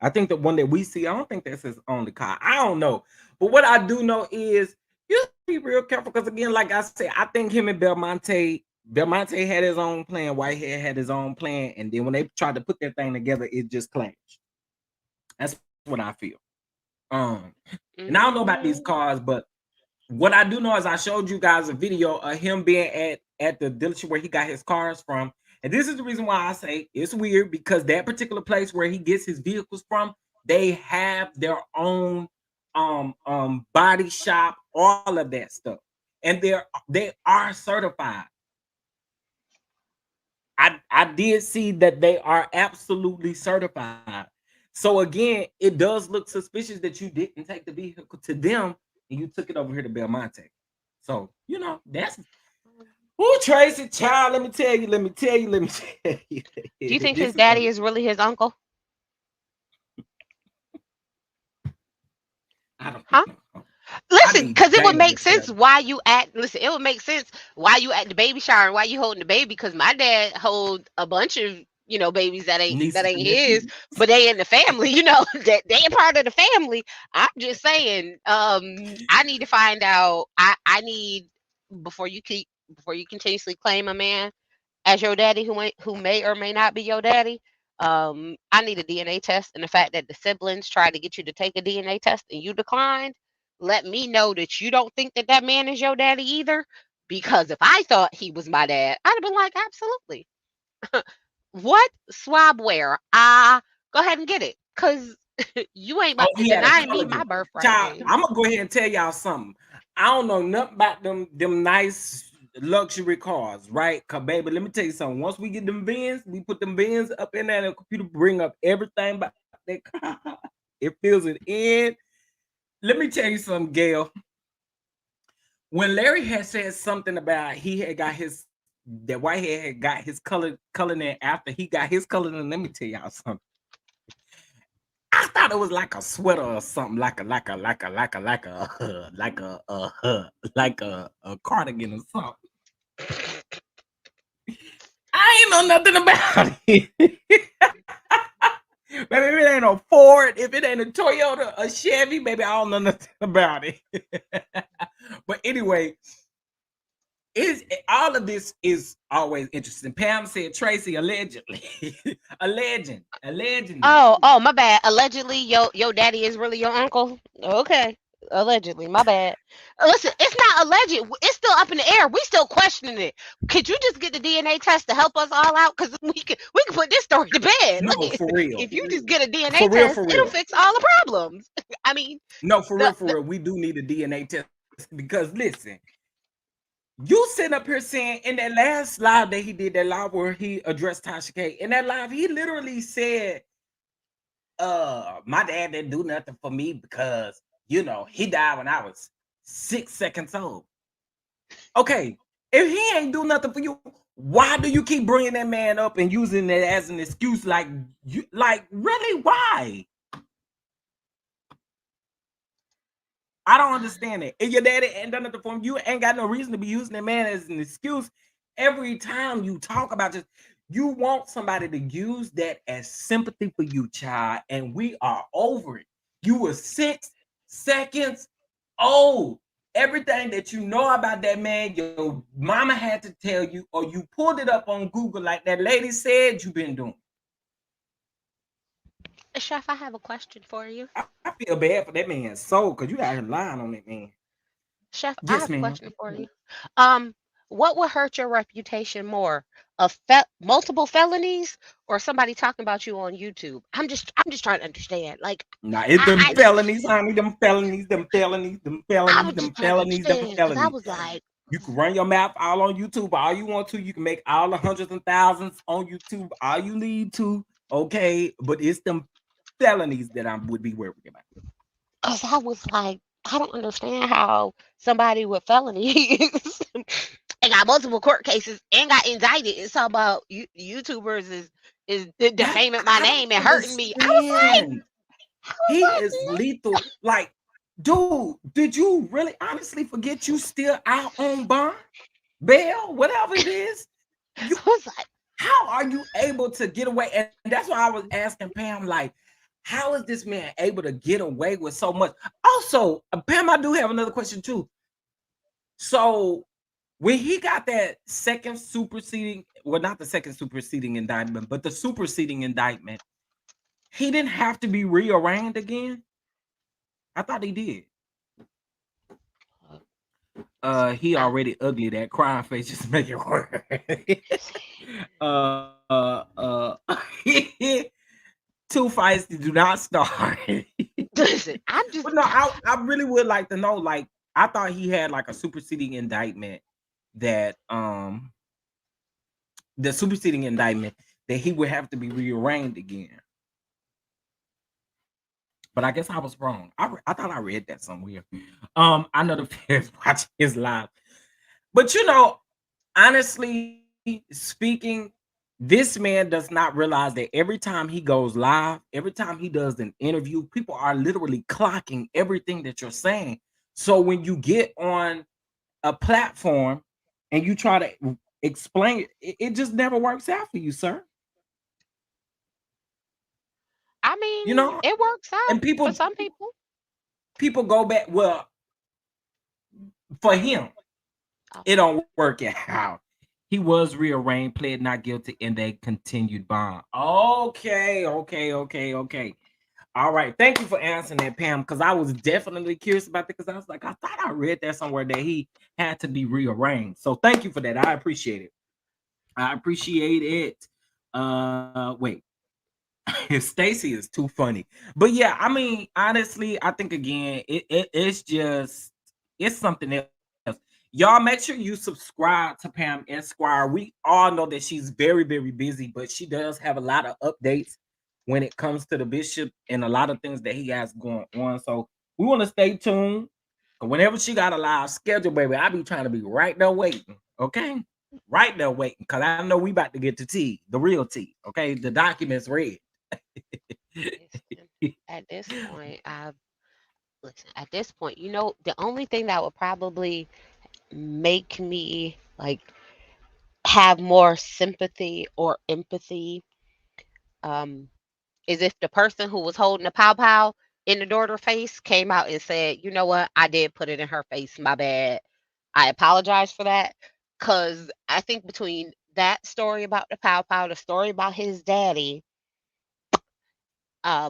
I think the one that we see, I don't think that's his only car. I don't know. But what I do know is you have to be real careful because again, like I said, I think him and Belmonte had his own plan, Whitehead had his own plan, and then when they tried to put that thing together, it just clashed. That's what I feel. Um, and I don't know about these Mm, cars, but what I do know is I showed you guys a video of him being at the dealership where he got his cars from. And this is the reason why I say it's weird because that particular place where he gets his vehicles from, they have their own body shop, all of that stuff. And they are certified. I did see that they are absolutely certified. So again, it does look suspicious that you didn't take the vehicle to them and you took it over here to Belmonte. So that's who Tracy Child. Let me tell you. Let me tell you. Let me tell you. do you think his This is daddy is really his uncle? I don't Huh? know. I Listen, need because it would Dana to make tell sense me. why you at listen, it would make sense why you at the baby shower and why you holding the baby because my dad hold a bunch of babies that Nieces ain't and his, nephews. but they in the family, that they a part of the family. I'm just saying, I need to find out. I need before you keep before you continuously claim a man, as your daddy who may or may not be your daddy, I need a DNA test. And the fact that the siblings tried to get you to take a DNA test and you declined, let me know that you don't think that that man is your daddy either. Because if I thought he was my dad, I'd have been like, absolutely. What swabware? Go ahead and get it, cause you ain't Oh, about to he had a deny me collagen. my birthright, Child, baby. I'm gonna go ahead and tell y'all something. I don't know nothing about them nice luxury cars, right? Cause baby, let me tell you something. Once we get them bins, we put them bins up in there, and the computer bring up everything about that car. It fills it in. Let me tell you something, Gail. When Larry had said something about he had got his that Whitehead had got his color in after he got his color in, let me tell y'all something. I thought it was like a sweater or something, like a cardigan or something. I ain't know nothing about it. Baby, if it ain't a Ford, if it ain't a Toyota, a Chevy, baby, I don't know nothing about it. But anyway, all of this is always interesting. Pam said Tracy allegedly, allegedly. Oh, my bad. Allegedly, your daddy is really your uncle. Okay, allegedly, my bad. Listen, it's not alleged. It's still up in the air. We still questioning it. Could you just get the DNA test to help us all out? Because we can put this story to bed. No, Look, for real, if you just get a DNA for real, test, for it'll real. fix all the problems. I mean, No, for the, real, for real. We do need a DNA test because listen, you sitting up here saying in that last live that he did, that live where he addressed Tasha K, in that live, he literally said, my dad didn't do nothing for me because he died when I was 6 seconds old. Okay, if he ain't do nothing for you, why do you keep bringing that man up and using it as an excuse? Like really, why? I don't understand it. If your daddy ain't done nothing for him, you ain't got no reason to be using that man as an excuse every time you talk about this. You want somebody to use that as sympathy for you, child, and we are over it. You were 6 seconds old. Everything that you know about that man, your mama had to tell you, or you pulled it up on Google, like that lady said you've been doing. Chef, I have a question for you. I feel bad for that man's soul because you out here lying on that man. Chef, I Yes, have a ma'am. question for you. What would hurt your reputation more? Multiple felonies or somebody talking about you on YouTube? I'm just trying to understand. Like, Nah, it's them I felonies, honey. Them felonies, them felonies, them I felonies, was them just trying to felonies, them understand because I felonies. was like, You can run your mouth all on YouTube all you want to. You can make all the hundreds and thousands on YouTube all you need to. Okay, but it's them felonies that I would be worried about. cause I was like, I don't understand how somebody with felonies and got multiple court cases and got indicted and talk about YouTubers is defaming my I name and don't hurting me. understand. I He was is lethal. Like, dude, did you really honestly forget you still out on bond, bail, whatever it is? You I was like, How are you able to get away? And that's why I was asking Pam, like, how is this man able to get away with so much? Also, Pam, I do have another question too. So when he got that second superseding, well, not the second superseding indictment, but the superseding indictment, he didn't have to be rearranged again. I thought he did. He I, already ugly. That crying face just make it worse. uh, uh, two fights do not start. listen, I'm just But no, I really would like to know. Like, I thought he had like a superseding indictment that the superseding indictment that he would have to be rearranged again. But I guess I was wrong. I thought I read that somewhere. I know the fans watching his live, but honestly speaking, this man does not realize that every time he goes live, every time he does an interview, people are literally clocking everything that you're saying. So when you get on a platform and you try to explain it just never works out for you, sir. I You mean, know, it works out and for people some people. people go back. Well, for him, Oh, it don't work out. He was rearranged, pled not guilty, and they continued bond. Okay, okay, okay, okay. All right. Thank you for answering that, Pam, because I was definitely curious about that because I was like, I thought I read that somewhere that he had to be rearranged. So thank you for that. I appreciate it. I appreciate it. Wait. Stacy is too funny. But yeah, I mean, honestly, I think again, it's just it's something else. Y'all make sure you subscribe to Pam Esquire. We all know that she's very, very busy, but she does have a lot of updates when it comes to the bishop and a lot of things that he has going on. So we want to stay tuned. Whenever she got a live schedule, baby, I be trying to be right there waiting. Okay. Right there waiting. Because I know we about to get the tea, the real tea. Okay. The documents read. Listen, at this point, at this point, the only thing that would probably make me like have more sympathy or empathy, um, is if the person who was holding the pow pow in the daughter face came out and said, you know what, I did put it in her face, my bad. I apologize for that. Cause I think between that story about the pow pow, the story about his daddy, I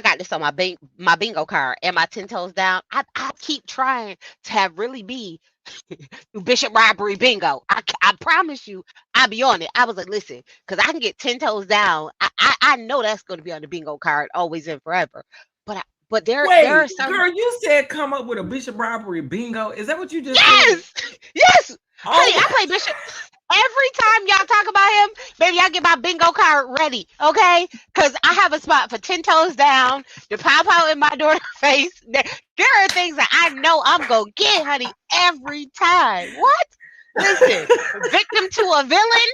got this on my bingo card and my 10 toes down. I keep trying to have really be Bishop robbery bingo. I promise you, I'll be on it. I was like, listen, because I can get 10 toes down. I know that's going to be on the bingo card always and forever. But there Wait, are some. girl, you said come up with a bishop robbery bingo. Is that what you just said? Yes, yes, honey, I Oh, play Bishop. Every time y'all talk about him, baby, I get my bingo card ready, okay? Because I have a spot for 10 toes down, the pow pow in my daughter's face. There are things that I know I'm going to get, honey, every time. What? Listen, victim to a villain?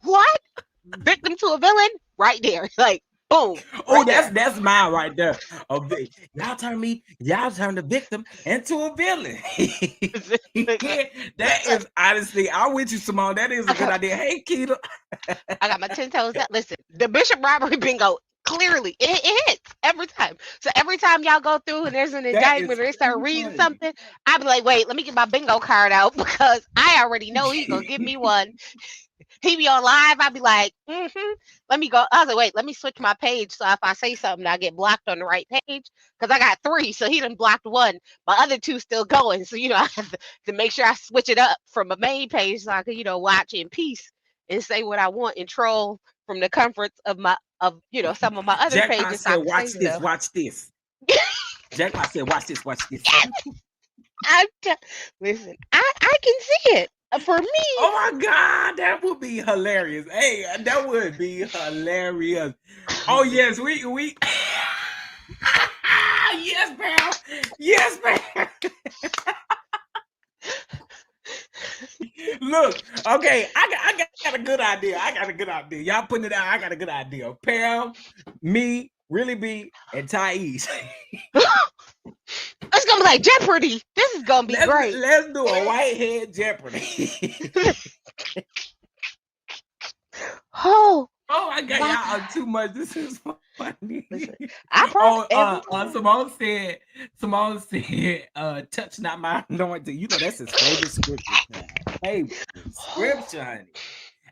What? Victim to a villain? Right there. Like, boom. oh, Right there. that's mine right there. Y'all turn the victim into a villain. Yeah, that is honestly, I'm with you, Simone. That is a good idea. Hey, Keita. I got my 10 toes down. Listen, the Bishop robbery bingo, clearly, it hits every time. So every time y'all go through and there's an That is indictment or they start too reading funny. something, I be like, wait, let me get my bingo card out because I already know he going to give me one. He be on live. I be like, let me go. I was like, wait, let me switch my page. So if I say something, I get blocked on the right page. Because I got 3. So he done blocked 1. My other 2 still going. So, I have to make sure I switch it up from a main page so I can, watch in peace and say what I want and troll from the comforts of some of my other Jackpot pages so said, I can say watch this, stuff. watch this. Jackpot said, watch this, watch this. I'm t- Listen, I can see it. For me, Oh my God, that would be hilarious. Hey, that would be hilarious. Oh yes, we yes, pal. Yes, pal. Look, okay, I got a good idea. I got a good idea. Y'all putting it out. I got a good idea. Pam, me, Really B, and Thais. it's gonna be like Jeopardy. This is gonna be great. Let's do a Whitehead Jeopardy. Oh, Oh, I got my y'all God. too much. This is funny. Listen, I promise Oh, every time. Simone said, touch not my anointing. You know that's his favorite scripture. Favorite scripture, honey.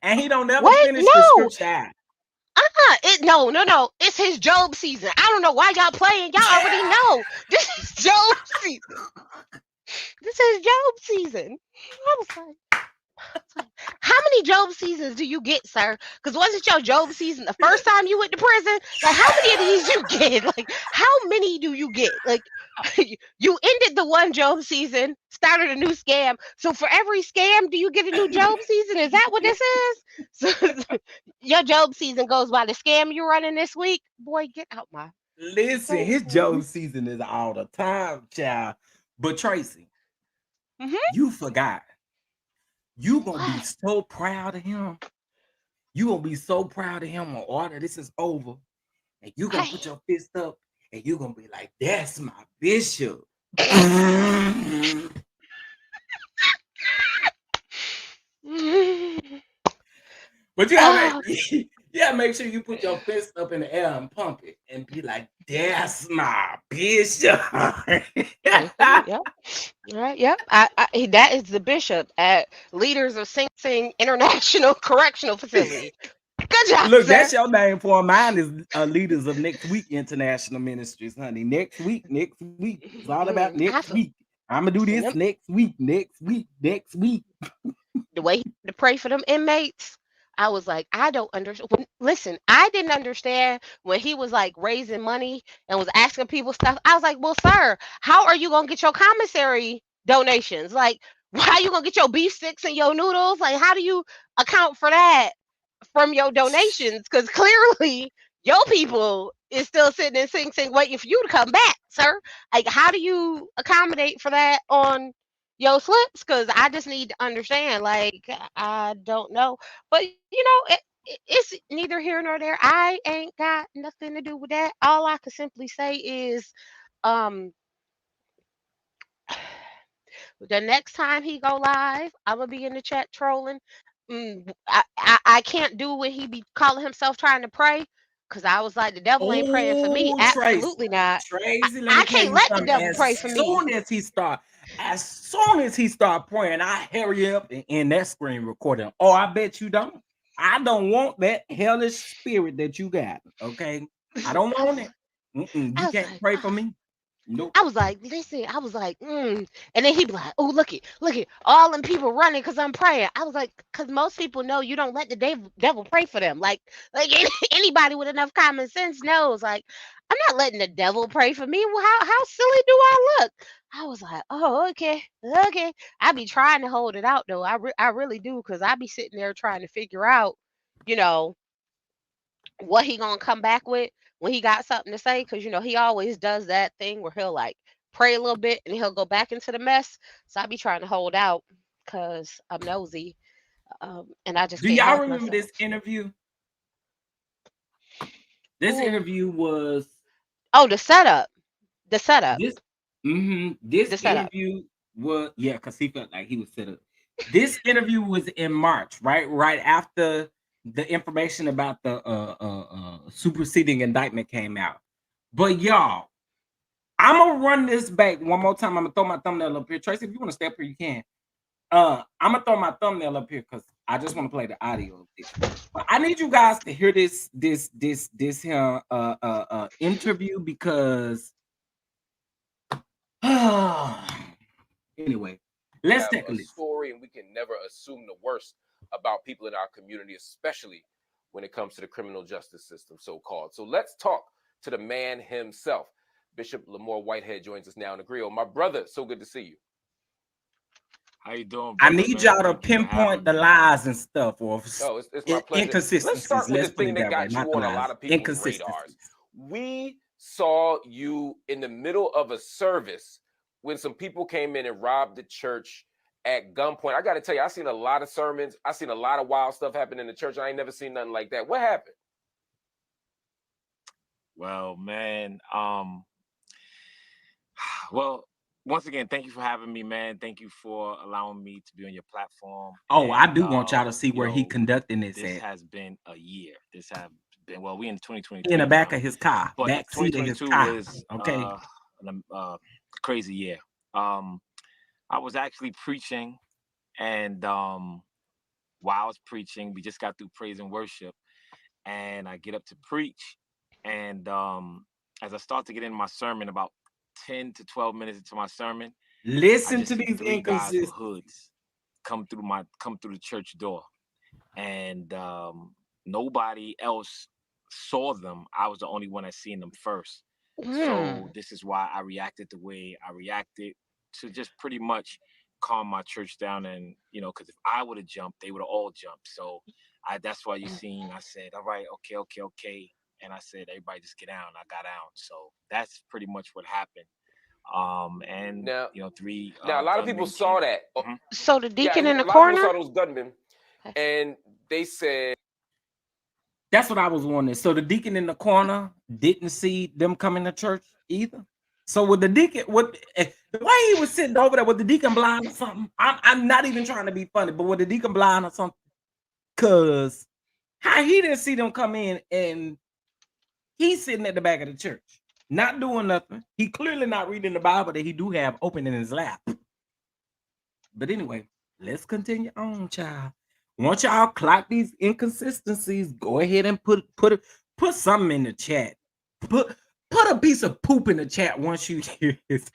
And he don't never Wait, finish the no. scripture out. No. It's his Job season. I don't know why y'all playing. Y'all already know. This is Job season. This is Job season. I was like, how many Job seasons do you get, sir? Because wasn't your Job season the first time you went to prison? Like, how many of these you get? Like, how many do you get? Like, you ended the one Job season, started a new scam. So for every scam, do you get a new Job season? Is that what this is? So your Job season goes by the scam you're running this week. Boy, get out my. Listen, his Job season is all the time, child. But Tracy, you forgot. You gonna be What? so proud of him. You gonna be so proud of him when all of this is over, and you gonna put your fist up, and you gonna be like, "That's my bishop." But you have Oh, to, Yeah, make sure you put your fist up in the air and pump it and be like, that's my bishop. Yep. Right. Yep. That is the bishop at Leaders of Sing Sing International Correctional Facility. Good job, Look, sir. that's your name for mine is Leaders of Next Week International Ministries, honey. Next week. It's all about next I week. I'm gonna do send this them next week. the way he had to pray for them inmates. I was like, I don't understand. Listen, I didn't understand when he was like raising money and was asking people stuff. I was like, well, sir, how are you gonna get your commissary donations? Like, how you gonna get your beef sticks and your noodles? Like, how do you account for that from your donations? Because clearly your people is still sitting in Sing Sing waiting for you to come back, sir. Like, how do you accommodate for that on your slips? Because I just need to understand. Like, I don't know. But it's neither here nor there. I ain't got nothing to do with that. All I can simply say is, um, the next time he go live, I'm gonna be in the chat trolling. I can't do what he be calling himself trying to pray, because I was like, the devil ain't praying for me. Oh, Tracy. Absolutely not. Tracy, let me I tell can't you let the something. devil pray for me. As soon as he start praying, I hurry up and end that screen recording. Oh, I bet you don't. I don't want that hellish spirit that you got. Okay, I don't want it. I You was can't like, pray for me. Nope. I was like, listen, I was like, and then he'd be like, oh, look at all them people running because I'm praying. I was like, because most people know you don't let the devil pray for them. Like anybody with enough common sense knows, like, I'm not letting the devil pray for me. Well, how silly do I look? I was like, oh, okay. I be trying to hold it out though. I really do, because I be sitting there trying to figure out, you know, what he gonna come back with when he got something to say, because he always does that thing where he'll like pray a little bit and he'll go back into the mess. So I be trying to hold out because I'm nosy, and I just Do can't y'all help remember myself. this interview? This Ooh. interview was Oh, the setup, this. This the setup. interview was because he felt like he was set up. This interview was in March, right? Right after the information about the superseding indictment came out. But y'all, I'm gonna run this back one more time. I'm gonna throw my thumbnail up here. Tracy, if you want to step here, you can. I'm gonna throw my thumbnail up here because I just want to play the audio of this. But I need you guys to hear this here interview because anyway, let's take a listen. Story, and we can never assume the worst about people in our community, especially when it comes to the criminal justice system, so-called. So let's talk to the man himself. Bishop Lamor Whitehead joins us now in the grill. My brother, so good to see you. How you doing, I brother, need man? y'all to Thank you for pinpoint having the me, lies and stuff, or No, it's my pleasure. inconsistencies. Let's start with the put thing it that that way, got you not the on a lies. lot of people's radars. We saw you in the middle of a service when some people came in and robbed the church at gunpoint. I got to tell you, I seen a lot of sermons. I seen a lot of wild stuff happen in the church. I ain't never seen nothing like that. What happened? Well, man, well, once again, thank you for having me, man. Thank you for allowing me to be on your platform. Oh, I And, do want y'all to see where he know, conducting this this at. has been a year. This have been, well, we in 2023 In the back now, of his car, but back seat of his 2022 car. was Okay. a crazy year. I was actually preaching, and while I was preaching, we just got through praise and worship, and I get up to preach, and as I start to get in my sermon, about 10 to 12 minutes into my sermon, I Listen just to see these 3 guys with inconsistencies. hoods come through the church door, and nobody else saw them. I was the only one that seen them first. So this is why I reacted the way I reacted, to just pretty much calm my church down. And because if I would have jumped, they would have all jumped. So that's why you seen, I said, all right, okay, and I said, everybody just get down. I got down. So that's pretty much what happened. And Now, 3 now a lot of people saw that. So the deacon in the a lot of people corner. saw those gunmen, and they said, That's what I was wondering. So the deacon in the corner didn't see them coming to church either. So with the deacon, the way he was sitting over there, with the deacon blind or something? I'm not even trying to be funny, but with the deacon blind or something? Cause How he didn't see them come in and he's sitting at the back of the church, not doing nothing. He clearly not reading the Bible that he do have open in his lap. But anyway, let's continue on, child. Once y'all clock these inconsistencies, go ahead and put something in the chat. Put a piece of poop in the chat once you hear this.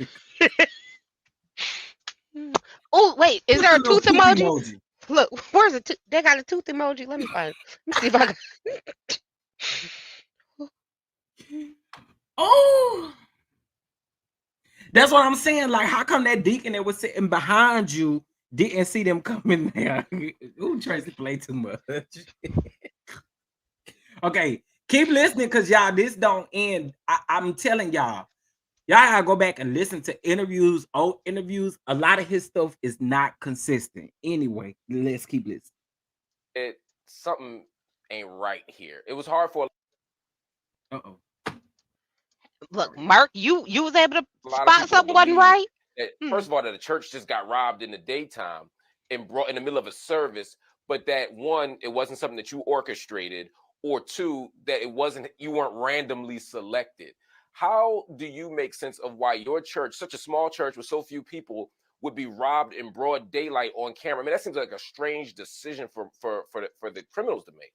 Oh, wait, is Put there the a little tooth poop emoji? emoji. Look, where's the tooth? They got a tooth emoji. Let me find it. Let me see if I can. Oh, that's what I'm saying. Like, how come that deacon that was sitting behind you didn't see them coming there? Ooh, Tracy play too much. Okay, keep listening because y'all, this don't end. I'm telling y'all gotta go back and listen to interviews, old interviews. A lot of his stuff is not consistent. Anyway, let's keep listening. Something ain't right here. It was hard for Uh-oh. Look, Mark, you was able to a lot of spot people to something wasn't believe right. that, first of all, that the church just got robbed in the daytime and brought in the middle of a service, but that one, it wasn't something that you orchestrated, or two, that you weren't randomly selected. How do you make sense of why your church, such a small church with so few people, would be robbed in broad daylight on camera? I mean, that seems like a strange decision for the criminals to make.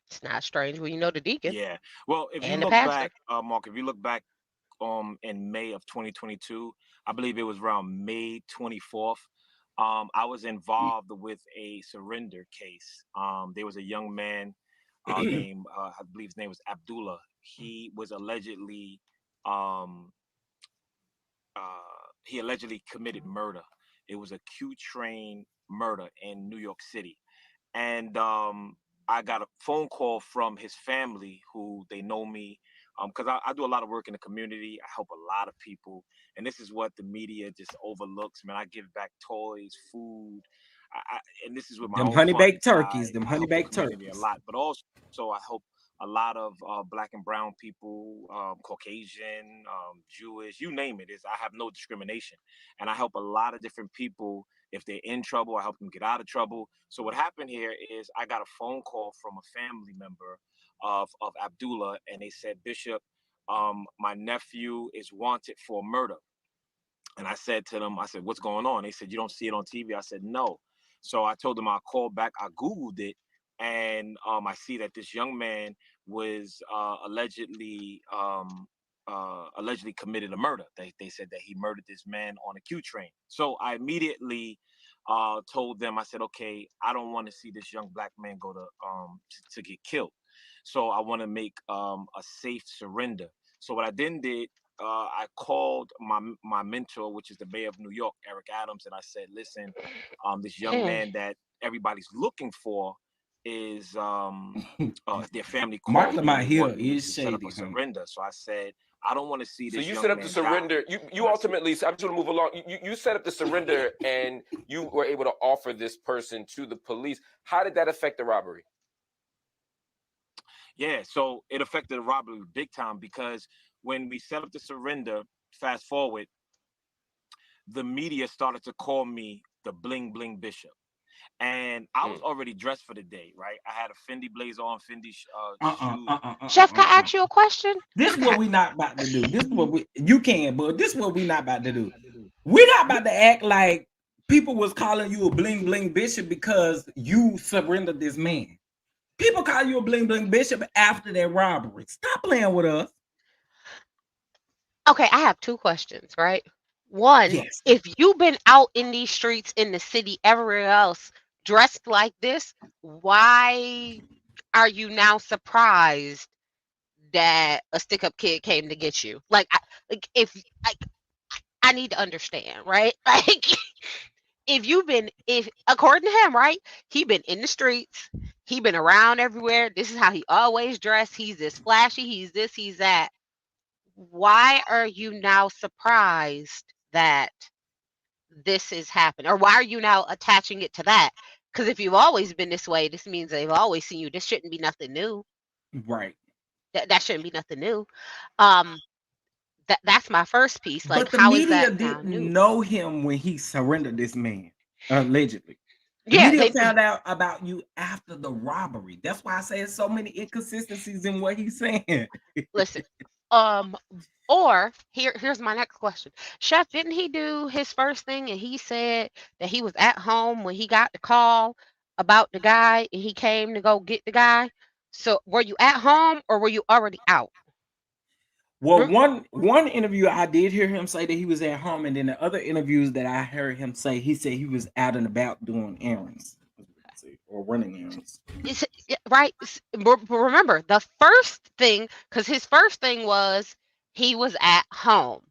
It's not strange when you know the deacon Yeah. Well, if you and the look pastor. back, Mark, if you look back in May of 2022, I believe it was around May 24th. I was involved with a surrender case. There was a young man named, I believe his name was Abdullah. He was allegedly, um, he allegedly committed murder. It was a Q train murder in New York City. And I got a phone call from his family, who they know me, because I do a lot of work in the community. I help a lot of people, and this is what the media just overlooks. Man, I give back toys, food, and this is with my Them own honey baked funds. turkeys, them I honey help the baked community a turkeys. lot, but also I help a lot of black and brown people, Caucasian, Jewish, you name it. Is I have no discrimination, and I help a lot of different people. If they're in trouble, I help them get out of trouble. So what happened here is I got a phone call from a family member of Abdullah, and they said, Bishop, my nephew is wanted for murder. And I said to them, I said, what's going on? They said, you don't see it on TV? I said, no. So I told them I'll call back. I Googled it, and I see that this young man was allegedly committed a murder. They said that he murdered this man on a Q train. So I immediately told them, I said, okay, I don't want to see this young black man go to get killed. So I want to make a safe surrender. So what I then did, I called my mentor, which is the mayor of New York, Eric Adams, and I said, "Listen, this young man that everybody's looking for is their family Mark called me and Lamont they Hill want me is to set up shady, a honey. surrender." So I said, "I don't want to see So this you set young up the man die." surrender. You And I said, ultimately, I just want to move along. You set up the surrender, and you were able to offer this person to the police. How did that affect the robbery? "Yeah." So it affected the robbery big time because when we set up the surrender, fast forward, the media started to call me the bling bling bishop. And I was already dressed for the day, right? I had a Fendi blazer on, Fendi shoes. Chef, can I ask you a question? This is what we not about to do. This is what you can, but this is what we not about to do. We're not about to act like people was calling you a bling bling bishop because you surrendered this man. People call you a bling bling bishop after that robbery. Stop playing with us. Okay, I have two questions, right? One, Yes. if you've been out in these streets in the city, everywhere else, dressed like this, why are you now surprised that a stick-up kid came to get you? Like if like I need to understand, right? Like if according to him, right, he been in the streets, he been around everywhere. This is how he always dressed. He's this flashy. He's this. He's that. Why are you now surprised that this is happening? Or why are you now attaching it to that? Because if you've always been this way, this means they've always seen you. This shouldn't be nothing new. Right. That shouldn't be nothing new. Um, that's my first piece. Like, But the how is media that now didn't new? know him when he surrendered this man, allegedly. Yeah, Media they found out about you after the robbery. That's why I say there's so many inconsistencies in what he's saying. listen. Um, or here's my next question. Chef, didn't he do his first thing and he said that he was at home when he got the call about the guy and he came to go get the guy? So were you at home or were you already out? Well, Rem- one interview I did hear him say that he was at home, and then the other interviews that I heard him say, he said he was out and about doing errands or running errands. Right? But remember, the first thing, because his first thing was he was at home.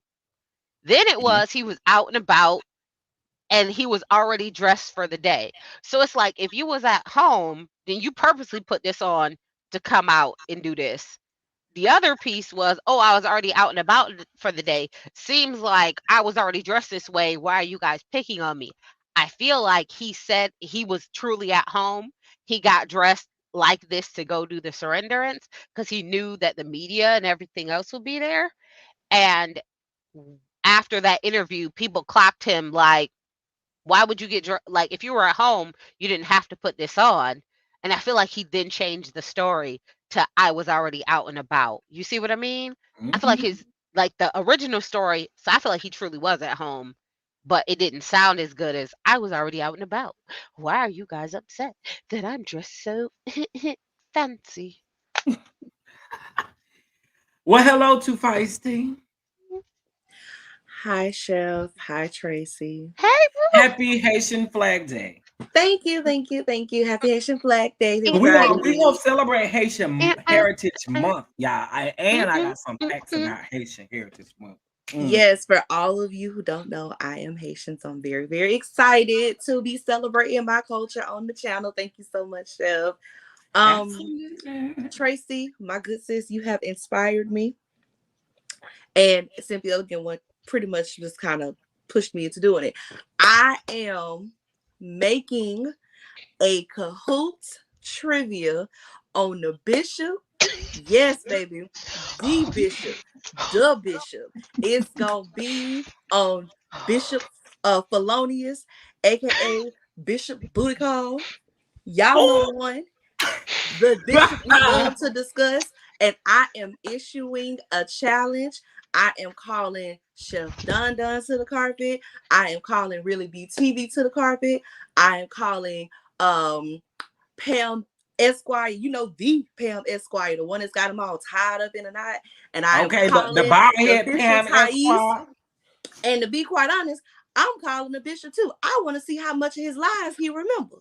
Then it Mhm. was he was out and about and he was already dressed for the day. So it's like if you was at home, then you purposely put this on to come out and do this. The other piece was, oh, I was already out and about for the day. Seems like I was already dressed this way. Why are you guys picking on me? I feel like he said he was truly at home. He got dressed like this to go do the surrenderance because he knew that the media and everything else would be there. And after that interview, people clocked him like, why would you get like if you were at home, you didn't have to put this on. And I feel like he then changed the story to I was already out and about. You see what I mean? I feel like Mhm. his like the original story, so I feel like he truly was at home, but it didn't sound as good as I was already out and about. Why are you guys upset that I'm dressed so fancy? Well, hello to Feisty. Hi, Chef. Hi, Tracy. Hey, Happy Haitian Flag Day. Thank you, thank you, thank you. Happy Haitian Flag Day to We gonna everybody. we gonna celebrate Haitian Heritage Month, y'all. I got some facts about Haitian Heritage Month. Yes, for all of you who don't know, I am Haitian, so I'm very, very excited to be celebrating my culture on the channel. Thank you so much, Chef. Absolutely. Tracy, my good sis, you have inspired me. And Simply Elegant one pretty much just kind of pushed me into doing it. I am making a Kahoot trivia on the bishop. Yes, baby. The bishop. The bishop. It's gonna be on Bishop Felonius, aka Bishop Booty Call. Y'all know the one. The bishop we love to discuss. And I am issuing a challenge. I am calling Chef Don Don to the carpet. I am calling Really Be TV to the carpet. I am calling Pam Esquire, you know, the Pam Esquire, the one that's got them all tied up in a knot. And I am Okay, the calling bald the head Bishop Pam Thais. Esquire. And to be quite honest, I'm calling the bishop too. I want to see how much of his lies he remember.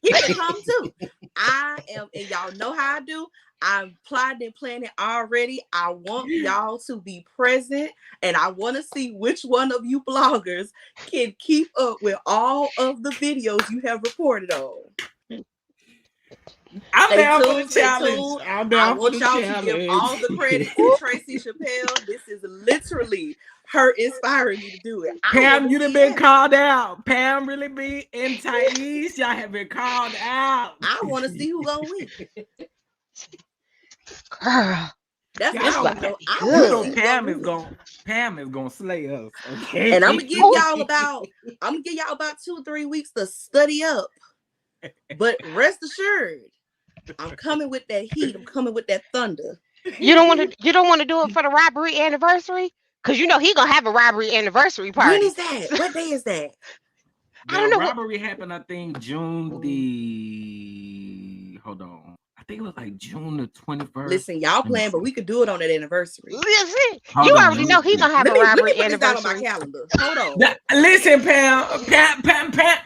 He can come too. I am, and y'all know how I do. I'm plotting and planning already. I want y'all to be present, and I want to see which one of you bloggers can keep up with all of the videos you have reported on. I'm Stay down for the tuned, stay challenge. tuned. I'm I down for want the y'all to give all the credit to challenge. Tracy Chappelle. This is literally her inspiring me to do it. I want Pam, to you done see been that. called out. Pam really be and Thais, y'all have been called out. I want to see who gonna win. girl, That's what this I Y'all, want to about know. to be I want you to know see good. who gonna win. Pam is gonna slay us, And I'm okay? gonna give Oh, y'all about 2 or 3 weeks to study up. But rest assured, I'm coming with that heat. I'm coming with that thunder. you don't want to do it for the robbery anniversary? Cause you know he gonna have a robbery anniversary When party. is that? What day is that? I The don't know what. robbery happened, I think, June the hold on. I think it was like June the 21st. Listen, y'all Let me playing, but see. we could do it on that anniversary. Listen, you Hold on, already let me know he see. gonna have a Let me robbery put this down on my anniversary. calendar. Hold on. Listen, Pam,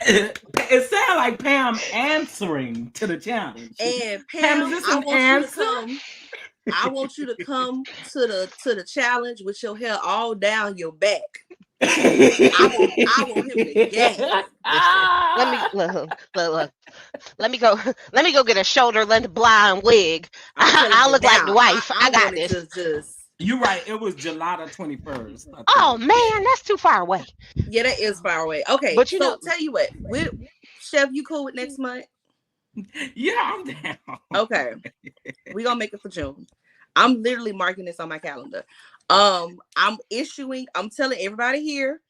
it sounds like Pam answering to the challenge. And Pam, is Pam, this I an want you to answer? come. I want you to come to the challenge with your hair all down your back. I want him to gag. Listen, let me look. Let me go get a shoulder length blonde wig. I'm telling I you look like the now. wife. I I got want it this. to just You're right. It was July the 21st. I Oh think. man, that's too far away. yeah, that is far away. Okay, But you know, so tell you what, Chef, you cool with next month? Yeah, I'm down. Okay, we gonna make it for June. I'm literally marking this on my calendar. I'm telling everybody here,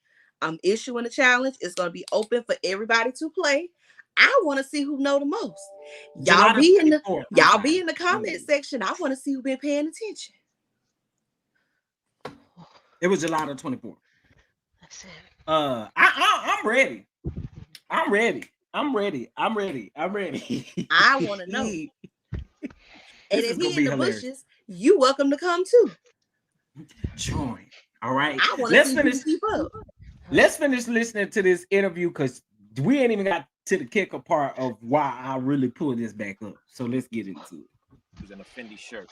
I'm issuing a challenge. It's gonna be open for everybody to play. I want to see who know the most. July the 24th. Y'all be in the comment section. I want to see who been paying attention. It was July the 24th. Listen. I'm ready. I'm ready. I'm ready. I'm ready. I'm ready. I want to know. And This if is he gonna in be the hilarious. bushes, you welcome to come too. Join. All right. I want to see who keep up. Let's finish listening to this interview because we ain't even got to the kicker part of why I really pulled this back up. So let's get into it. It was in a Fendi shirt,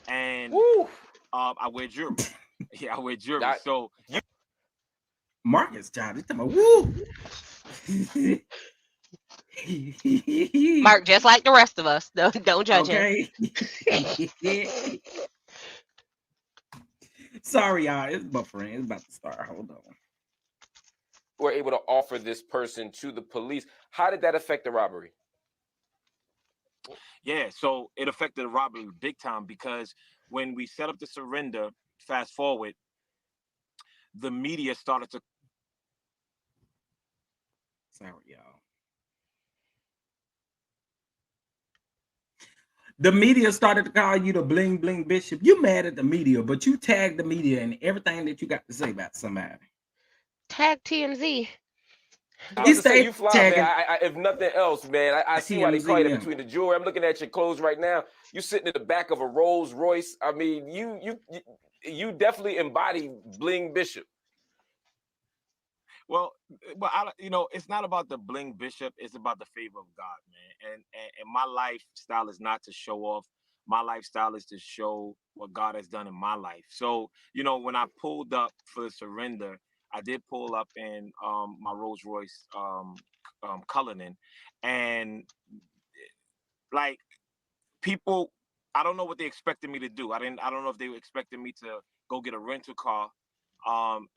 and I wear jewelry. Yeah, I wear jewelry. So Marcus child, it's talking about woo. Mark, just like the rest of us. Don't judge him. Sorry, y'all. It's buffering. It's about to start. Hold on. We're able to offer this person to the police. How did that affect the robbery? Yeah, so it affected the robbery big time because when we set up the surrender, fast forward, the media started to. Sorry, y'all. The media started to call you the bling bling bishop. You mad at the media, but you tagged the media and everything that you got to say about somebody. Tag TMZ. I was to say, you fly, man. If nothing else, man, I see why they call you that between the jewelry. I'm looking at your clothes right now. You sitting in the back of a Rolls Royce. I mean, you definitely embody bling bishop. Well, it's not about the bling bishop. It's about the favor of God, man. And my lifestyle is not to show off. My lifestyle is to show what God has done in my life. So, when I pulled up for the surrender, I did pull up in my Rolls Royce Cullinan, and like people, I don't know what they expected me to do. I don't know if they were expecting me to go get a rental car,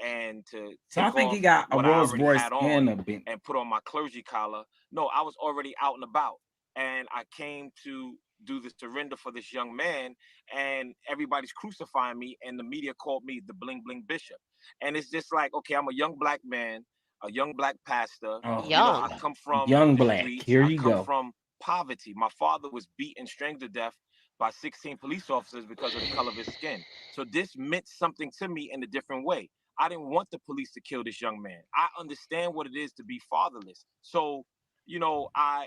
and to So I think he got a Rolls Royce and a Bentley and put on my clergy collar. No, I was already out and about, and I came to do the surrender for this young man, and everybody's crucifying me, and the media called me the bling bling bishop, and it's just like, okay, I'm a young black man, a young black pastor. Young. I come from young the black. streets. Here I you come go. from poverty. My father was beaten, strangled to death by 16 police officers because of the color of his skin. So this meant something to me in a different way. I didn't want the police to kill this young man. I understand what it is to be fatherless. So, I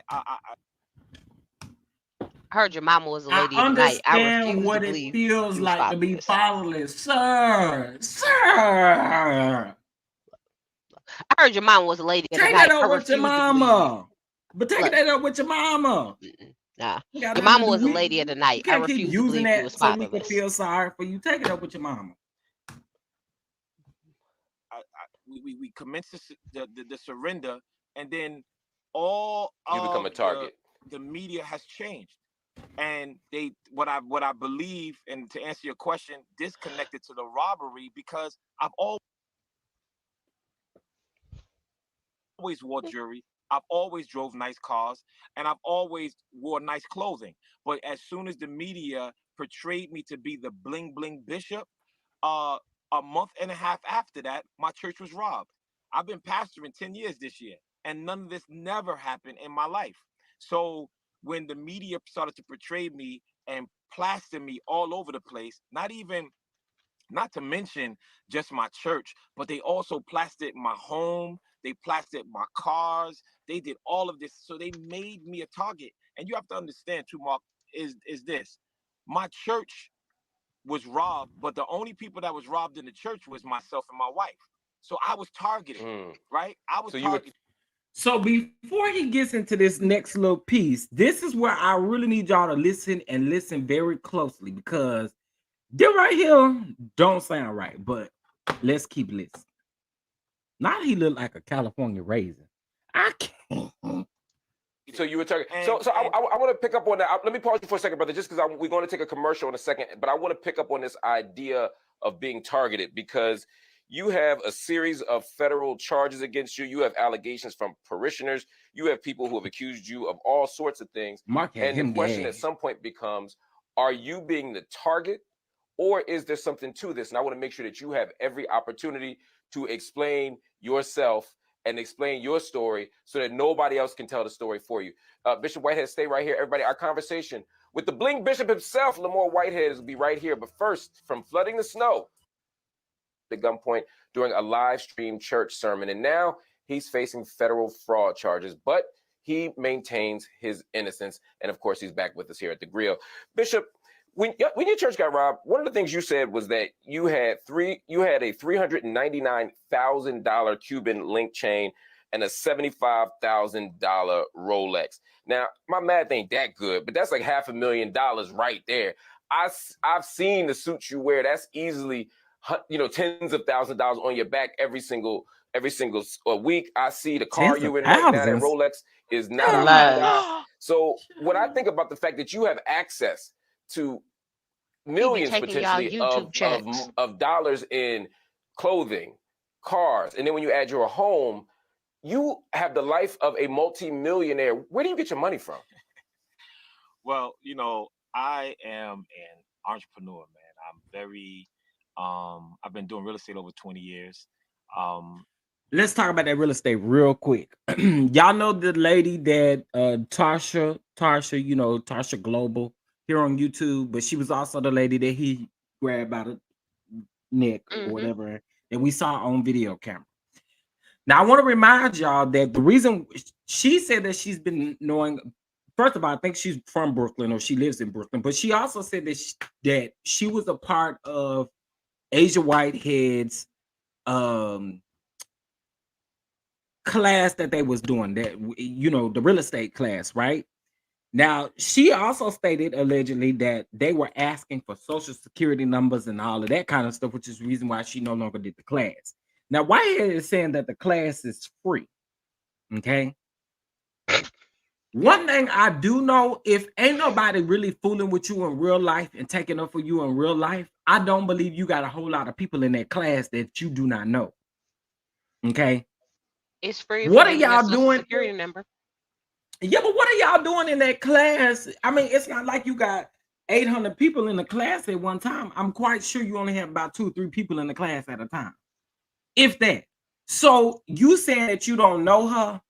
heard your mama was a lady I of the night. I understand refuse what to it believe feels you like to be fatherless. fatherless, sir. I heard your mama was a lady of the Take night. that I up with your refuse to believe you. mama. But take that up with your mama. Nah, Got your nothing to mama do was a with- lady of the You night. I can't keep refuse to using believe you that was so we can fatherless. feel sorry for you. Take it up with your mama. we commenced the surrender, and then all You become a target. The media has changed, and they what I believe, and to answer your question, disconnected to the robbery because I've always wore jewelry. I've always drove nice cars, and I've always wore nice clothing. But as soon as the media portrayed me to be the bling bling bishop, a month and a half after that, my church was robbed. I've been pastoring 10 years this year, and none of this never happened in my life. So when the media started to portray me and plaster me all over the place, not to mention just my church, but they also plastered my home. They plastered my cars. They did all of this. So they made me a target. And you have to understand too, Mark, is this. My church was robbed, but the only people that was robbed in the church was myself and my wife. So I was targeted, right? I was targeted. So before he gets into this next little piece, this is where I really need y'all to listen and listen very closely because this right here don't sound right, but let's keep listening. Now he look like a California raisin. I can't. So you were targeted. So I want to pick up on that. Let me pause you for a second, brother, just because we're going to take a commercial in a second. But I want to pick up on this idea of being targeted because you have a series of federal charges against you. You have allegations from parishioners. You have people who have accused you of all sorts of things. And the question at some point becomes, are you being the target or is there something to this? And I want to make sure that you have every opportunity to explain yourself and explain your story so that nobody else can tell the story for you. Bishop Whitehead, stay right here. Everybody, our conversation with the Bling Bishop himself, Lamor Whitehead, will be right here. But first, from flooding the snow at gunpoint during a live stream church sermon. And now he's facing federal fraud charges, but he maintains his innocence. And of course, he's back with us here at the Grill. Bishop, when your church got robbed, one of the things you said was that you had a $399,000 Cuban link chain and a $75,000 Rolex. Now, my math ain't that good, but that's like $500,000 right there. I've seen the suits you wear. That's easily, tens of thousands of dollars on your back every single week. I see the car Tens you of in right now. That thousands. Rolex is not a Nice. Honda. So when I think about the fact that you have access to millions taking y'all potentially YouTube checks. of dollars in clothing, cars, and then when you add your home, you have the life of a multi-millionaire. Where do you get your money from? Well, I am an entrepreneur, man. I'm very I've been doing real estate over 20 years. Let's talk about that real estate real quick. Y'all know the lady that Tasha, Tasha Global here on YouTube, but she was also the lady that he grabbed by the neck or whatever that we saw on video camera. Now I want to remind y'all that the reason she said that she's been knowing, first of all, I think she's from Brooklyn or she lives in Brooklyn, but she also said that she was a part of Asia Whiteheads class that they was doing, that the real estate class, right? Now she also stated allegedly that they were asking for social security numbers and all of that kind of stuff, which is the reason why she no longer did the class. Now Whitehead is saying that the class is free. Okay. One thing I do know, if ain't nobody really fooling with you in real life and taking up for you in real life, I don't believe you got a whole lot of people in that class that you do not know. Okay. It's free What for are you to get a y'all social doing? security number. Yeah, but what are y'all doing in that class? I mean, it's not like you got 800 people in the class at one time. I'm quite sure you only have about 2 or 3 people in the class at a time, if that. So you saying that you don't know her,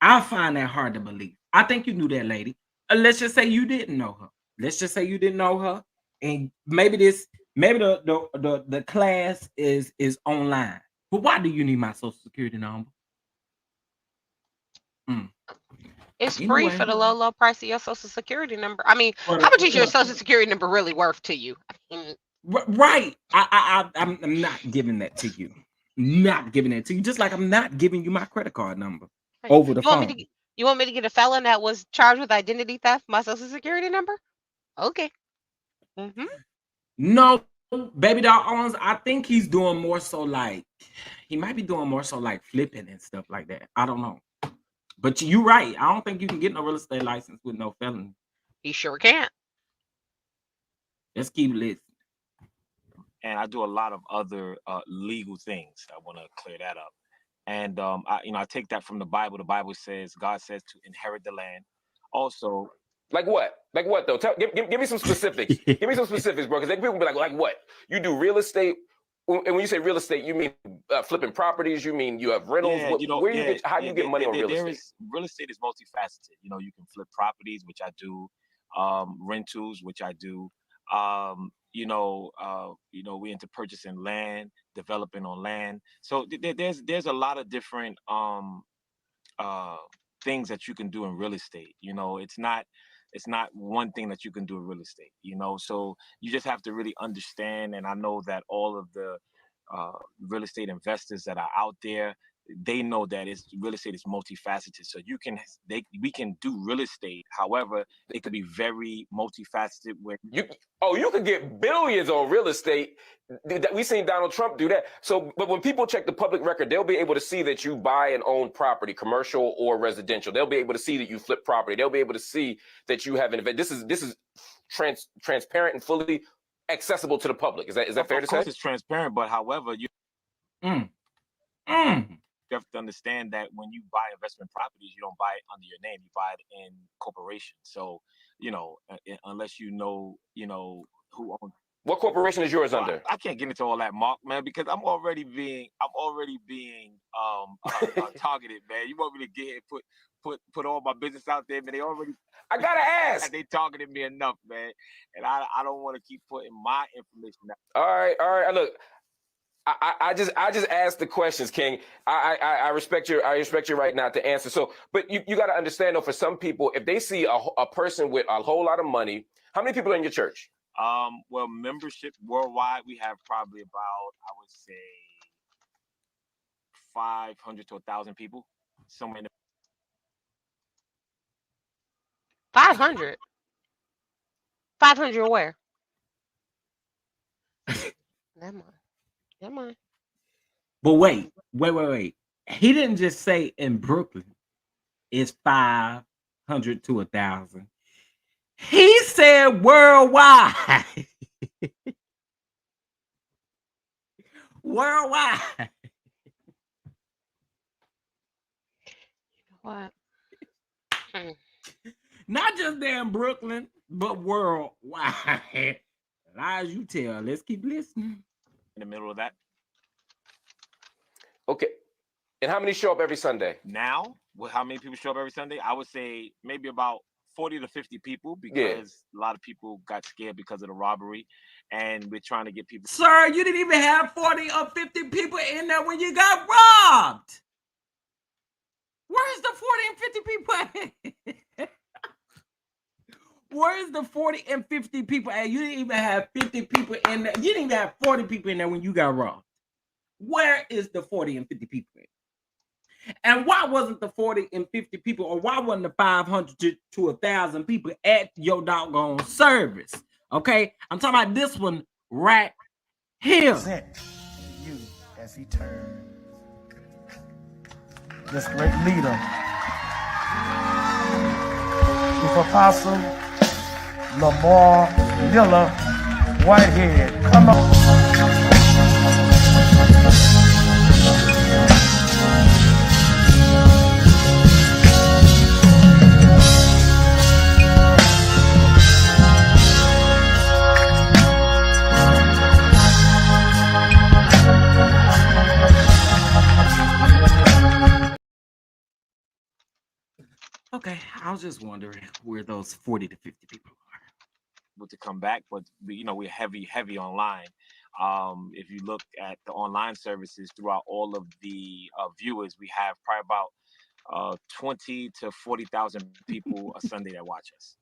I find that hard to believe. I think you knew that lady. Let's just say you didn't know her. Let's just say you didn't know her, and maybe the class is online. But why do you need my social security number? It's free Anyway, for the low price of your social security number. I mean, for how much is your the- social security number really worth to you? I mean, right. I'm not giving that to you. Not giving it to you. Just like I'm not giving you my credit card number right. over the You want me phone. to you want me to get a felon that was charged with identity theft my social security number? Okay. Mm-hmm. No, baby doll owns. I think he's doing more so like he might be doing more so like flipping and stuff like that. I don't know. But you're right. I don't think you can get no real estate license with no felony. He sure can't. Let's keep listening. And I do a lot of other legal things. I want to clear that up. And I take that from the Bible. The Bible says, God says to inherit the land. Also, Like what? Like what though? Give me some specifics. Give me some specifics, bro. Because people be like what? You do real estate, and when you say real estate, you mean flipping properties? You mean you have rentals? How do you get money on real estate? Real estate is multifaceted. You can flip properties, which I do, rentals, which I do. We into purchasing land, developing on land. So there's a lot of different things that you can do in real estate. It's not one thing that you can do in real estate. So you just have to really understand. And I know that all of the real estate investors that are out there, they know that real estate is multifaceted. So we can do real estate. However, it could be very multifaceted where you could get billions on real estate. We seen Donald Trump do that. So, but when people check the public record, they'll be able to see that you buy and own property, commercial or residential. They'll be able to see that you flip property. They'll be able to see that you have an event. This is transparent and fully accessible to the public. Is that fair to say? Of course, it's transparent, but however, you have to understand that when you buy investment properties, you don't buy it under your name. You buy it in corporation. So, unless you know who owns. What corporation is yours Well, under? I can't get into all that, Mark, man, because I'm already being targeted, man. You want me to get here, put all my business out there, man? They already. I gotta ask. They targeted me enough, man, and I don't want to keep putting my information out. All right. Look, I just asked the questions, King. I respect your right now to answer. So, but you got to understand though, for some people, if they see a person with a whole lot of money, how many people are in your church? Well, membership worldwide, we have probably about, I would say, 500 to 1,000 people, somewhere in the 500. 500 where? Never mind. But wait. He didn't just say in Brooklyn it's 500 to 1,000. He said worldwide. Worldwide. What? Not just there in Brooklyn, but worldwide. Lies you tell. Let's keep listening. In the middle of that. Okay. And how many show up every Sunday? Now, how many people show up every Sunday? I would say maybe about 40 to 50 people, because a lot of people got scared because of the robbery, and we're trying to get people. Sir, you didn't even have 40 or 50 people in there when you got robbed. Where's the 40 and 50 people? Where's the 40 and 50 people at? You didn't even have 50 people in there. You didn't even have 40 people in there when you got robbed. Where is the 40 and 50 people? And why wasn't the 40 and 50 people, or why wasn't the 500 to 1,000 people at your doggone service? Okay, I'm talking about this one right here. Present you as he turns. This great leader, Chief Apostle Lamor Miller Whitehead. Come on. Okay, I was just wondering where those 40 to 50 people are. To come back, but we're heavy online. If you look at the online services throughout all of the viewers, we have probably about 20 to 40,000 people a Sunday that watch us.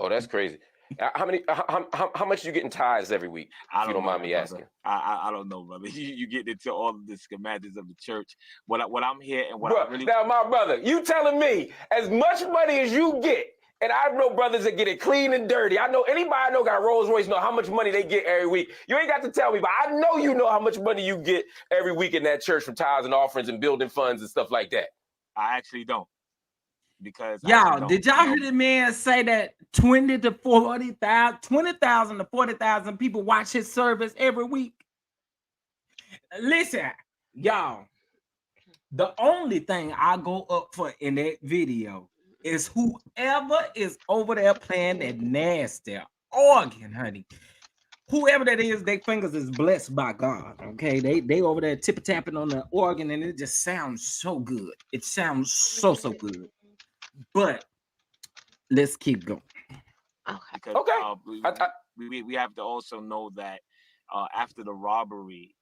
Oh, that's crazy. How much you get in tithes every week? If you don't mind me asking. I don't know, brother. You get into all of the schematics of the church. What I'm here and what I really. Now, my brother, you telling me as much money as you get, and I know brothers that get it clean and dirty. I know anybody I know got Rolls Royce know how much money they get every week. You ain't got to tell me, but I know you know how much money you get every week in that church from tithes and offerings and building funds and stuff like that. I actually don't. Because y'all, did y'all hear the man say that 20,000 to 40,000 people watch his service every week? Listen, y'all, the only thing I go up for in that video is whoever is over there playing that nasty organ, honey. Whoever that is, their fingers is blessed by God. Okay, they over there tip-tapping on the organ, and it just sounds so good. It sounds so good. But let's keep going. Because, we have to also know that after the robbery,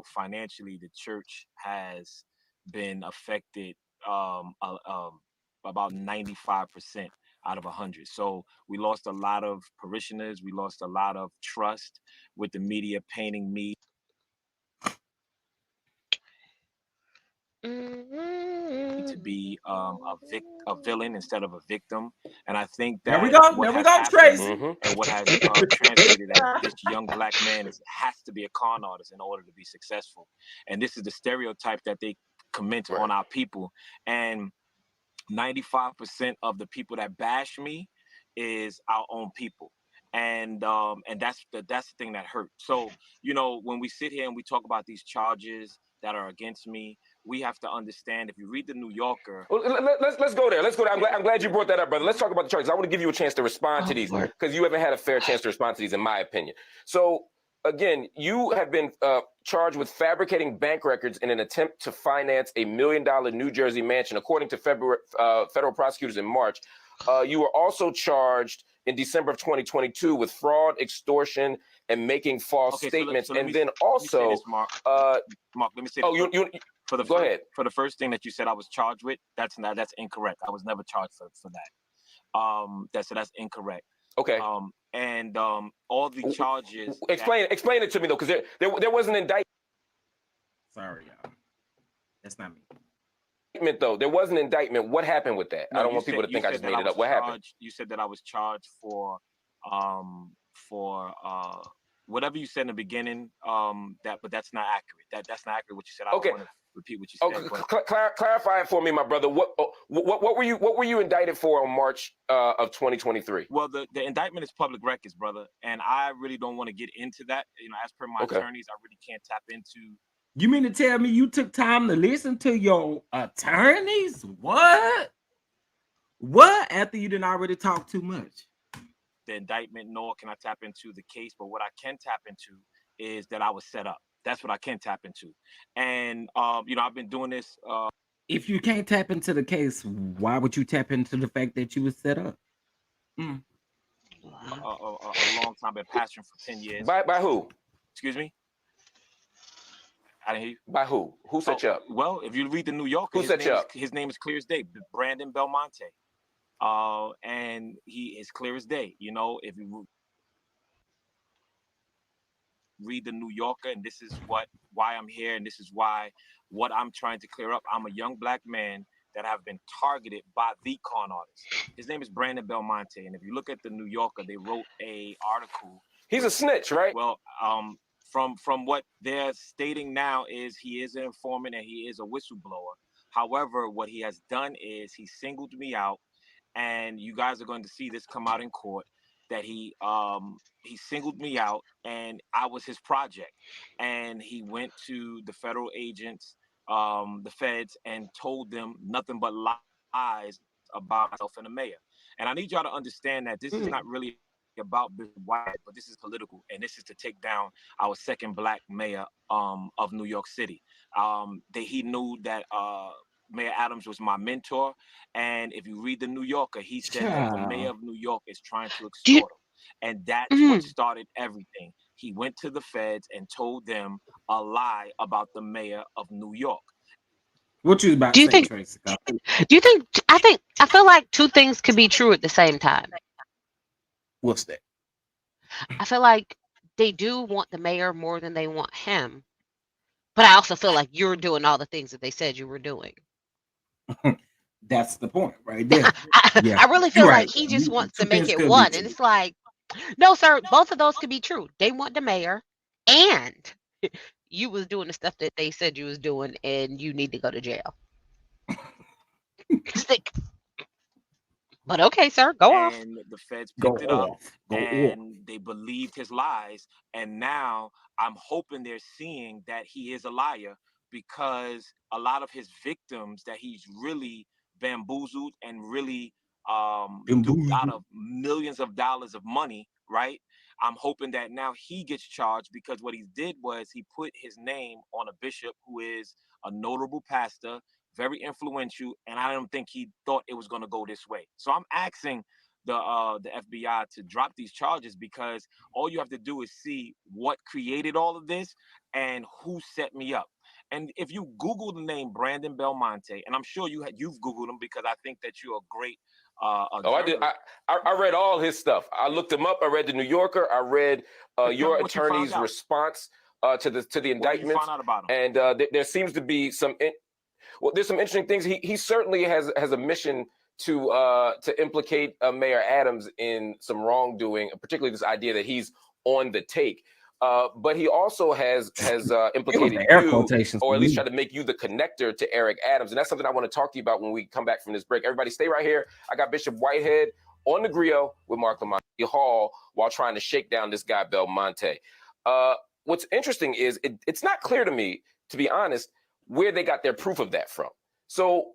financially, the church has been affected about 95% out of 100. So we lost a lot of parishioners. We lost a lot of trust with the media painting me to be a villain instead of a victim. And I think that there we go, Tracy. And what has translated that this young black man has to be a con artist in order to be successful. And this is the stereotype that they commit on our people. And 95% of the people that bash me is our own people. And that's the thing that hurt. So, when we sit here and we talk about these charges that are against me, we have to understand. If you read the New Yorker, Well, let's go there. Let's go there. I'm glad you brought that up, brother. Let's talk about the charges. I want to give you a chance to respond to these because you haven't had a fair chance to respond to these, in my opinion. So again, you have been charged with fabricating bank records in an attempt to finance a $1 million New Jersey mansion, according to federal prosecutors in March. You were also charged in December of 2022 with fraud, extortion, and making false statements. So let and me, then also, let me say this, Mark, let me say oh, this. Go ahead. For the first thing that you said I was charged with, that's incorrect. I was never charged for that. That's incorrect. Okay. And all the charges. Explain it to me though, because there was an indictment. Sorry, y'all. That's not me. Though there was an indictment. What happened with that? No, I don't want people to think I just made it up. What happened? You said that I was charged for whatever you said in the beginning. But that's not accurate. That's not accurate what you said. I don't want to repeat what you said. Clarify it for me, my brother. What were you indicted for on March of 2023? Well, the indictment is public records, brother, and I really don't want to get into that. As per my attorneys, I really can't tap into. You mean to tell me you took time to listen to your attorneys? What? After you didn't already talk too much? The indictment, nor can I tap into the case, but what I can tap into is that I was set up. That's what I can tap into. And, I've been doing this. If you can't tap into the case, why would you tap into the fact that you was set up? A long time, been pastoring for 10 years. By who? Excuse me? I didn't hear you. By who? Who set you up? Well, if you read the New Yorker, who set you up? His name is clear as day, Brandon Belmonte. And he is clear as day. If you read the New Yorker, and this is why I'm here, and this is what I'm trying to clear up. I'm a young black man that have been targeted by the con artist. His name is Brandon Belmonte, and if you look at the New Yorker, they wrote a article. He's a snitch, right? Well, from what they're stating now is he is an informant and he is a whistleblower. However, what he has done is he singled me out, and you guys are going to see this come out in court, that he singled me out and I was his project. And he went to the federal agents, the feds, and told them nothing but lies about myself and the mayor. And I need y'all to understand that this is not really about Bishop Whitehead, but this is political, and this is to take down our second black mayor of New York City. He knew that Mayor Adams was my mentor, and if you read the New Yorker, he said that the mayor of New York is trying to extort him, and that's what started everything. He went to the feds and told them a lie about the mayor of New York. What you about to say, Tracy? I feel like two things could be true at the same time. What's that? I feel like they do want the mayor more than they want him. But I also feel like you're doing all the things that they said you were doing. That's the point right there. I really feel like he just wants to make it one. And it's like, no, sir, both of those could be true. They want the mayor and you was doing the stuff that they said you was doing, and you need to go to jail. But okay, sir, go off. And the feds picked it up, and they believed his lies. And now I'm hoping they're seeing that he is a liar, because a lot of his victims that he's really bamboozled and really duped out of millions of dollars of money, right? I'm hoping that now he gets charged, because what he did was he put his name on a bishop who is a notable pastor, very influential, and I don't think he thought it was going to go this way. So I'm asking the FBI to drop these charges, because all you have to do is see what created all of this and who set me up. And if you Google the name Brandon Belmonte, and I'm sure you've Googled him, because I think that you're a great I did. I read all his stuff. I looked him up. I read the New Yorker. I read your attorney's response to the indictment. What did you find out about him? And there seems to be there's some interesting things. He certainly has a mission to implicate Mayor Adams in some wrongdoing, particularly this idea that he's on the take. But he also has implicated you, or at least tried to make you the connector to Eric Adams. And that's something I want to talk to you about when we come back from this break. Everybody stay right here. I got Bishop Whitehead on the grill with Mark Lamont Hall while trying to shake down this guy Belmonte. What's interesting is it's not clear to me, to be honest, where they got their proof of that from. So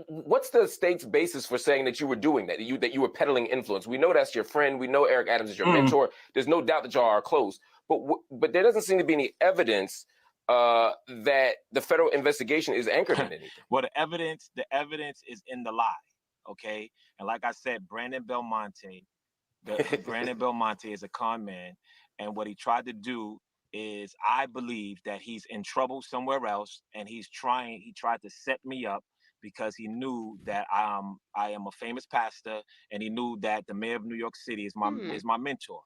what's the state's basis for saying that you were doing that, that you were peddling influence? We know that's your friend. We know Eric Adams is your mentor. There's no doubt that y'all are close. But there doesn't seem to be any evidence that the federal investigation is anchored in anything. Well, the evidence is in the lie, okay? And like I said, Brandon Belmonte is a con man, and what he tried to do is, I believe that he's in trouble somewhere else, and he tried to set me up because he knew that I am a famous pastor, and he knew that the mayor of New York City is my mentor.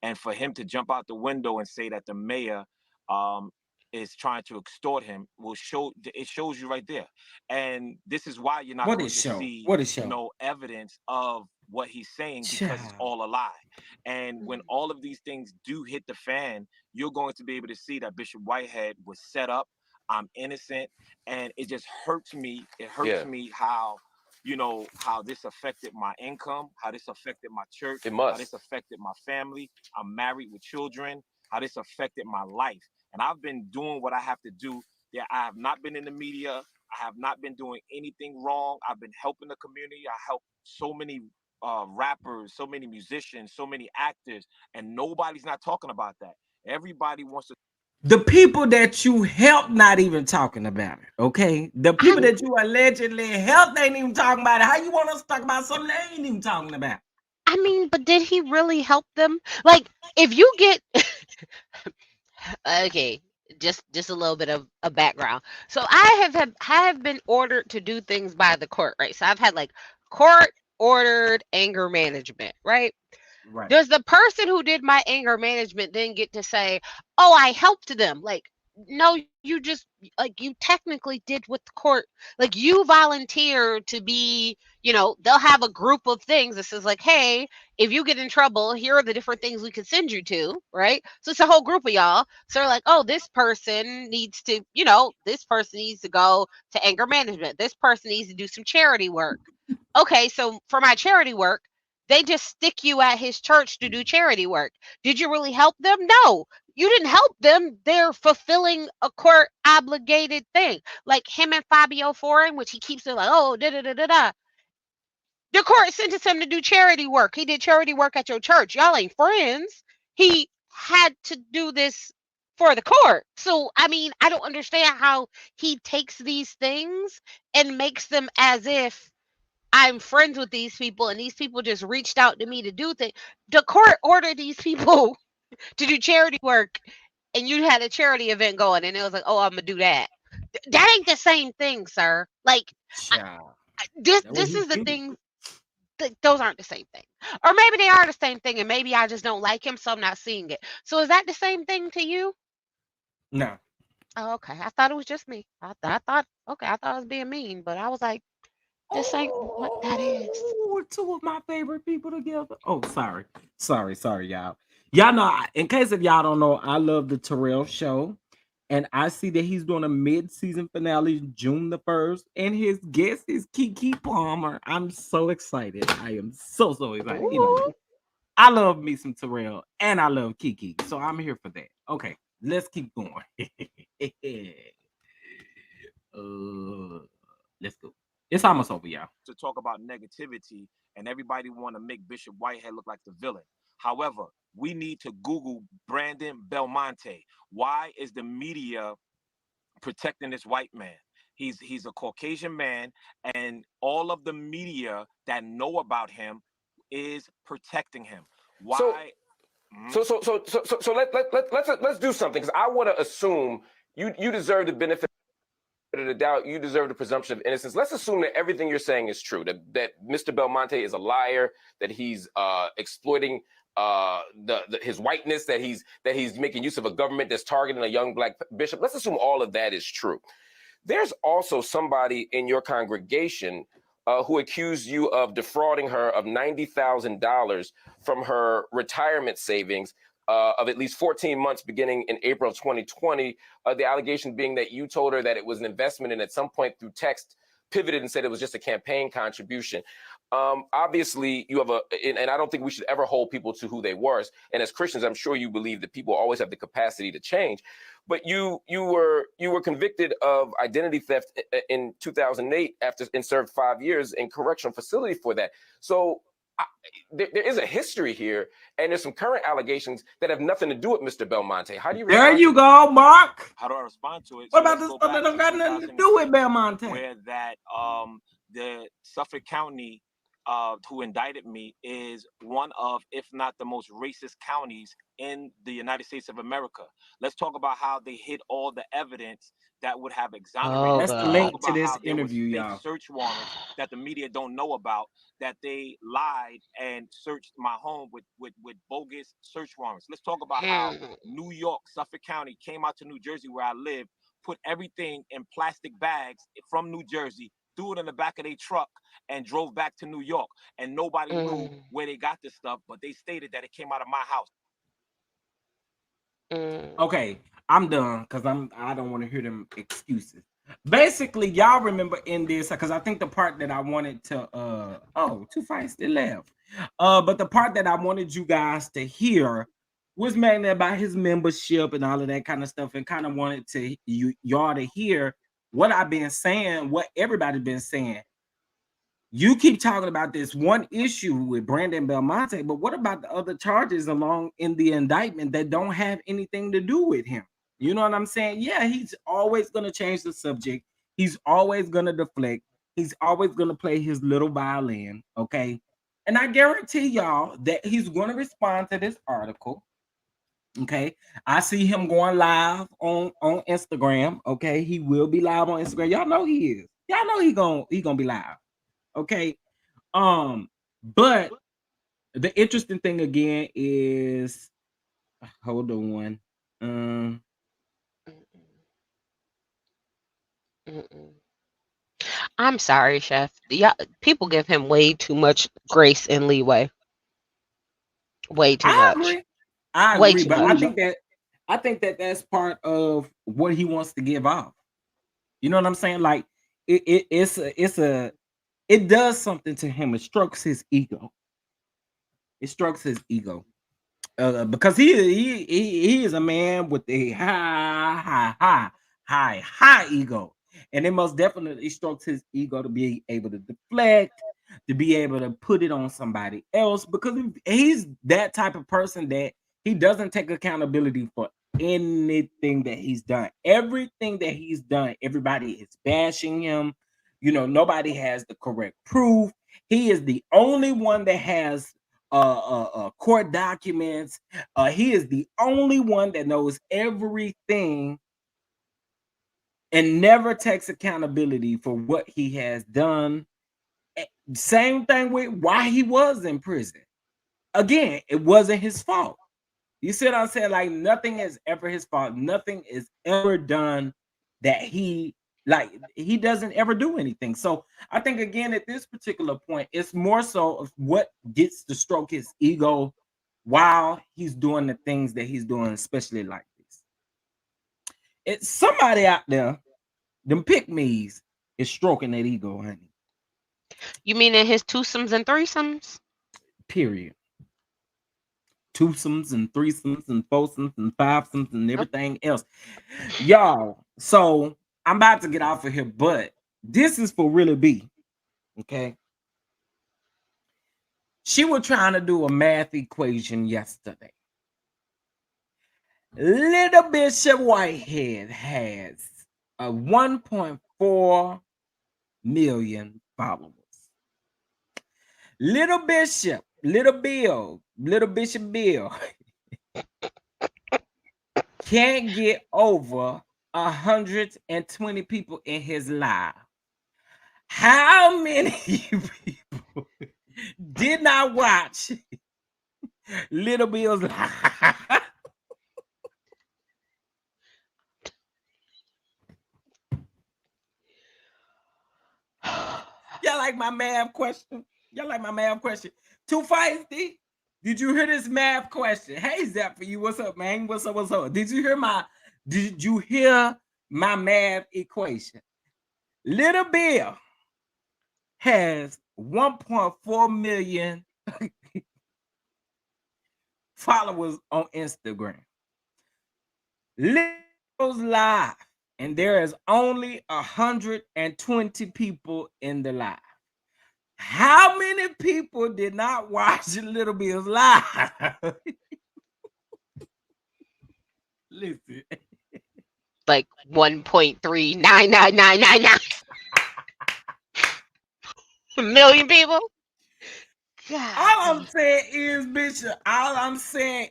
And for him to jump out the window and say that the mayor is trying to extort him shows you right there. And this is why you're not going to see no evidence of what he's saying, because it's all a lie. And when all of these things do hit the fan, you're going to be able to see that Bishop Whitehead was set up. I'm innocent, and it just hurts me. It hurts me how this affected my income, how this affected my church, how this affected my family. I'm married with children, how this affected my life. And I've been doing what I have to do. Yeah, I have not been in the media. I have not been doing anything wrong. I've been helping the community. I help so many rappers, so many musicians, so many actors, and nobody's not talking about that. Everybody wants to. The people that you helped not even talking about it, okay? The people that you allegedly helped ain't even talking about it. How you want us to talk about something they ain't even talking about? I mean, but did he really help them? Like, if you get okay, just a little bit of a background. So I have been ordered to do things by the court, right? So I've had like court ordered anger management, right? Right. Does the person who did my anger management then get to say, "Oh, I helped them"? Like, no, you just you technically did what the court, like, you volunteered to be, they'll have a group of things that says like, "Hey, if you get in trouble, here are the different things we could send you to," right? So it's a whole group of y'all. So they're like, "Oh, this person needs to, this person needs to go to anger management. This person needs to do some charity work." Okay, so for my charity work, they just stick you at his church to do charity work. Did you really help them? No, you didn't help them. They're fulfilling a court obligated thing. Like him and Fabio Foreign, which he keeps it like, "Oh, da da da da da." The court sentenced him to do charity work. He did charity work at your church. Y'all ain't friends. He had to do this for the court. So, I mean, I don't understand how he takes these things and makes them as if I'm friends with these people and these people just reached out to me to do things. The court ordered these people to do charity work, and you had a charity event going, and it was like, "Oh, I'm gonna do that." That ain't the same thing, sir. Like, this is the thing. Those aren't the same thing. Or maybe they are the same thing, and maybe I just don't like him, so I'm not seeing it. So is that the same thing to you? No. Oh, okay. I thought it was just me. I thought I was being mean, but I was like, this ain't what that is. Two of my favorite people together. Oh, sorry, y'all. Y'all know, in case if y'all don't know, I love the Terrell Show, and I see that he's doing a mid-season finale June the 1st, and his guest is Keke Palmer. I'm so excited. I am so excited. I love me some Terrell, and I love Keke, so I'm here for that. Okay, let's keep going. Let's go. It's almost over, y'all. To talk about negativity, and everybody want to make Bishop Whitehead look like the villain. However, we need to Google Brandon Belmonte. Why is the media protecting this white man? He's a Caucasian man, and all of the media that know about him is protecting him. Why? So let's do something, because I want to assume you deserve the benefit of the doubt. You deserve the presumption of innocence. Let's assume that everything you're saying is true. That Mr. Belmonte is a liar. That he's exploiting his whiteness. That he's making use of a government that's targeting a young black bishop. Let's assume all of that is true. There's also somebody in your congregation who accused you of defrauding her of $90,000 from her retirement savings of at least 14 months beginning in April of 2020. The allegation being that you told her that it was an investment, and at some point through text pivoted and said it was just a campaign contribution. Obviously you have and I don't think we should ever hold people to who they were. And as Christians, I'm sure you believe that people always have the capacity to change. But you were convicted of identity theft in 2008 and served 5 years in correctional facility for that. So there is a history here, and there's some current allegations that have nothing to do with Mr. Belmonte. How do you respond? There you go, Mark. How do I respond to it? What about this stuff that don't got nothing to do with Belmonte? Where that the Suffolk County who indicted me is one of, if not the most racist counties in the United States of America. Let's talk about how they hid all the evidence that would have exonerated. That's the link to this interview, y'all. Search warrants that the media don't know about, that they lied and searched my home with bogus search warrants. Let's talk about how New York, Suffolk County came out to New Jersey where I live, put everything in plastic bags from New Jersey, threw it in the back of their truck, and drove back to New York. And nobody knew where they got this stuff, but they stated that it came out of my house. Okay, I'm done because I don't want to hear them excuses. Basically, y'all remember in this, because I think the part that I wanted to two fights still left. But the part that I wanted you guys to hear was mainly about his membership and all of that kind of stuff, and kind of wanted to y'all to hear what I've been saying, what everybody's been saying. You keep talking about this one issue with Brandon Belmonte, but what about the other charges along in the indictment that don't have anything to do with him? You know what I'm saying? Yeah, he's always going to change the subject. He's always going to deflect. He's always going to play his little violin, okay? And I guarantee y'all that he's going to respond to this article, okay? I see him going live on Instagram, okay? He will be live on Instagram. Y'all know he is. Y'all know he gonna be live. Okay, but the interesting thing again is, hold on, I'm sorry, Chef. Yeah, people give him way too much grace and leeway. Way too much. I Way agree, too but much. I think that that's part of what he wants to give off. You know what I'm saying? Like it does something to him. It strokes his ego. It strokes his ego. Because he is a man with a high ego, and it most definitely strokes his ego to be able to deflect, to be able to put it on somebody else, because he's that type of person that he doesn't take accountability for anything that he's done. Everything that he's done, everybody is bashing him. You know, nobody has the correct proof. He is the only one that has court documents. He is the only one that knows everything and never takes accountability for what he has done. Same thing with why he was in prison. Again, it wasn't his fault. You see what I'm saying? Like, nothing is ever his fault. Nothing is ever done that he doesn't ever do anything. So I think, again, at this particular point, it's more so of what gets to stroke his ego while he's doing the things that he's doing, especially like this. It's somebody out there, them pick-me's, is stroking that ego, honey. You mean in his twosomes and threesomes? Period. Twosomes and threesomes and foursomes and fivesomes and everything else. Y'all, so I'm about to get off of here, but this is for Really B. Okay. She was trying to do a math equation yesterday. Little Bishop Whitehead has a 1.4 million followers. Little Bishop Bill can't get over 120 people in his live. How many people did not watch Little Bill's live? Y'all like my math question? Y'all like my math question? Too feisty? Did you hear this math question? Hey, Zap for you. What's up, man? What's up? What's up? Did you hear my math equation? Little Bill has 1.4 million followers on Instagram. Goes live, and there is only 120 people in the live. How many people did not watch Little Bill's live? Listen. Like 1.39999 million people. God. All I'm saying is, Bishop, all I'm saying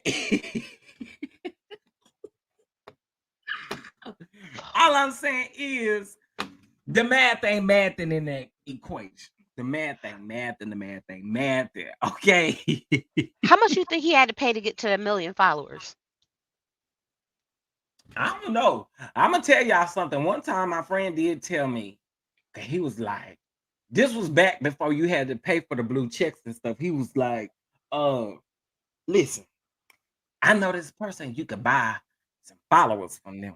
all I'm saying is the math ain't mathing in that equation. The math ain't mathing, the math ain't mathing. Okay. How much you think he had to pay to get to 1 million followers? I don't know. I'm gonna tell y'all something. One time my friend did tell me that he was like, this was back before you had to pay for the blue checks and stuff. He was like, listen, I know this person, you could buy some followers from them.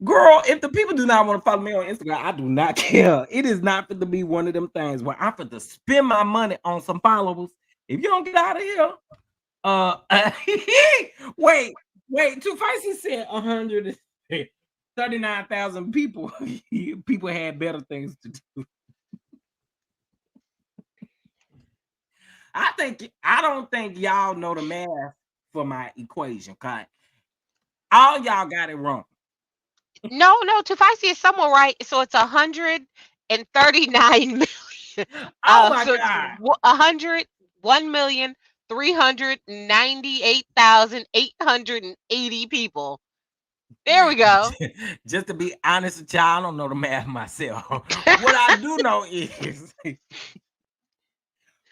Girl, if the people do not want to follow me on Instagram, I do not care. It is not for to be one of them things where I'm for to spend my money on some followers. If you don't get out of here, wait, Too Feisty said 139,000 people. People had better things to do. I don't think y'all know the math for my equation, cause all y'all got it wrong. No, Tufasi is somewhere right. So it's 139 million. Oh my So it's God. 101,398,880 people. There we go. Just to be honest with y'all, I don't know the math myself. What I do know is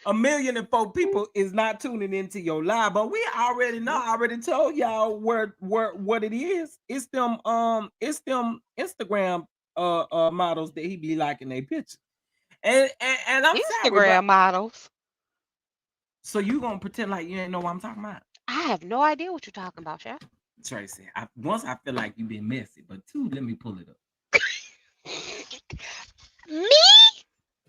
1,000,004 people is not tuning into your live, but we already know. I already told y'all what it is. It's them Instagram models that he be liking their pictures. And I'm sorry, but Instagram models. so you gonna pretend like you ain't know what I'm talking about? I have no idea what you're talking about, Chef. Tracy, once I feel like you've been messy, but two, let me pull it up. Me?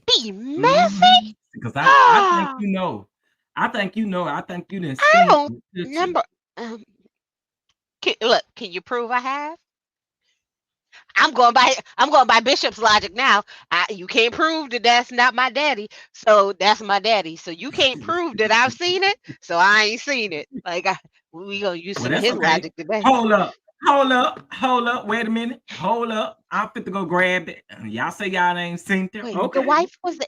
Be messy? Because I think you know. I think you know. I think you didn't see. I don't remember. Look, can you prove I have? I'm going by Bishop's logic now. You can't prove that that's not my daddy, so that's my daddy. So you can't prove that I've seen it, so I ain't seen it. Like we gonna use some of his logic today. Hold up. Wait a minute. Hold up. I'm fit to go grab it. Y'all say y'all ain't seen it. Wait, Okay. the wife was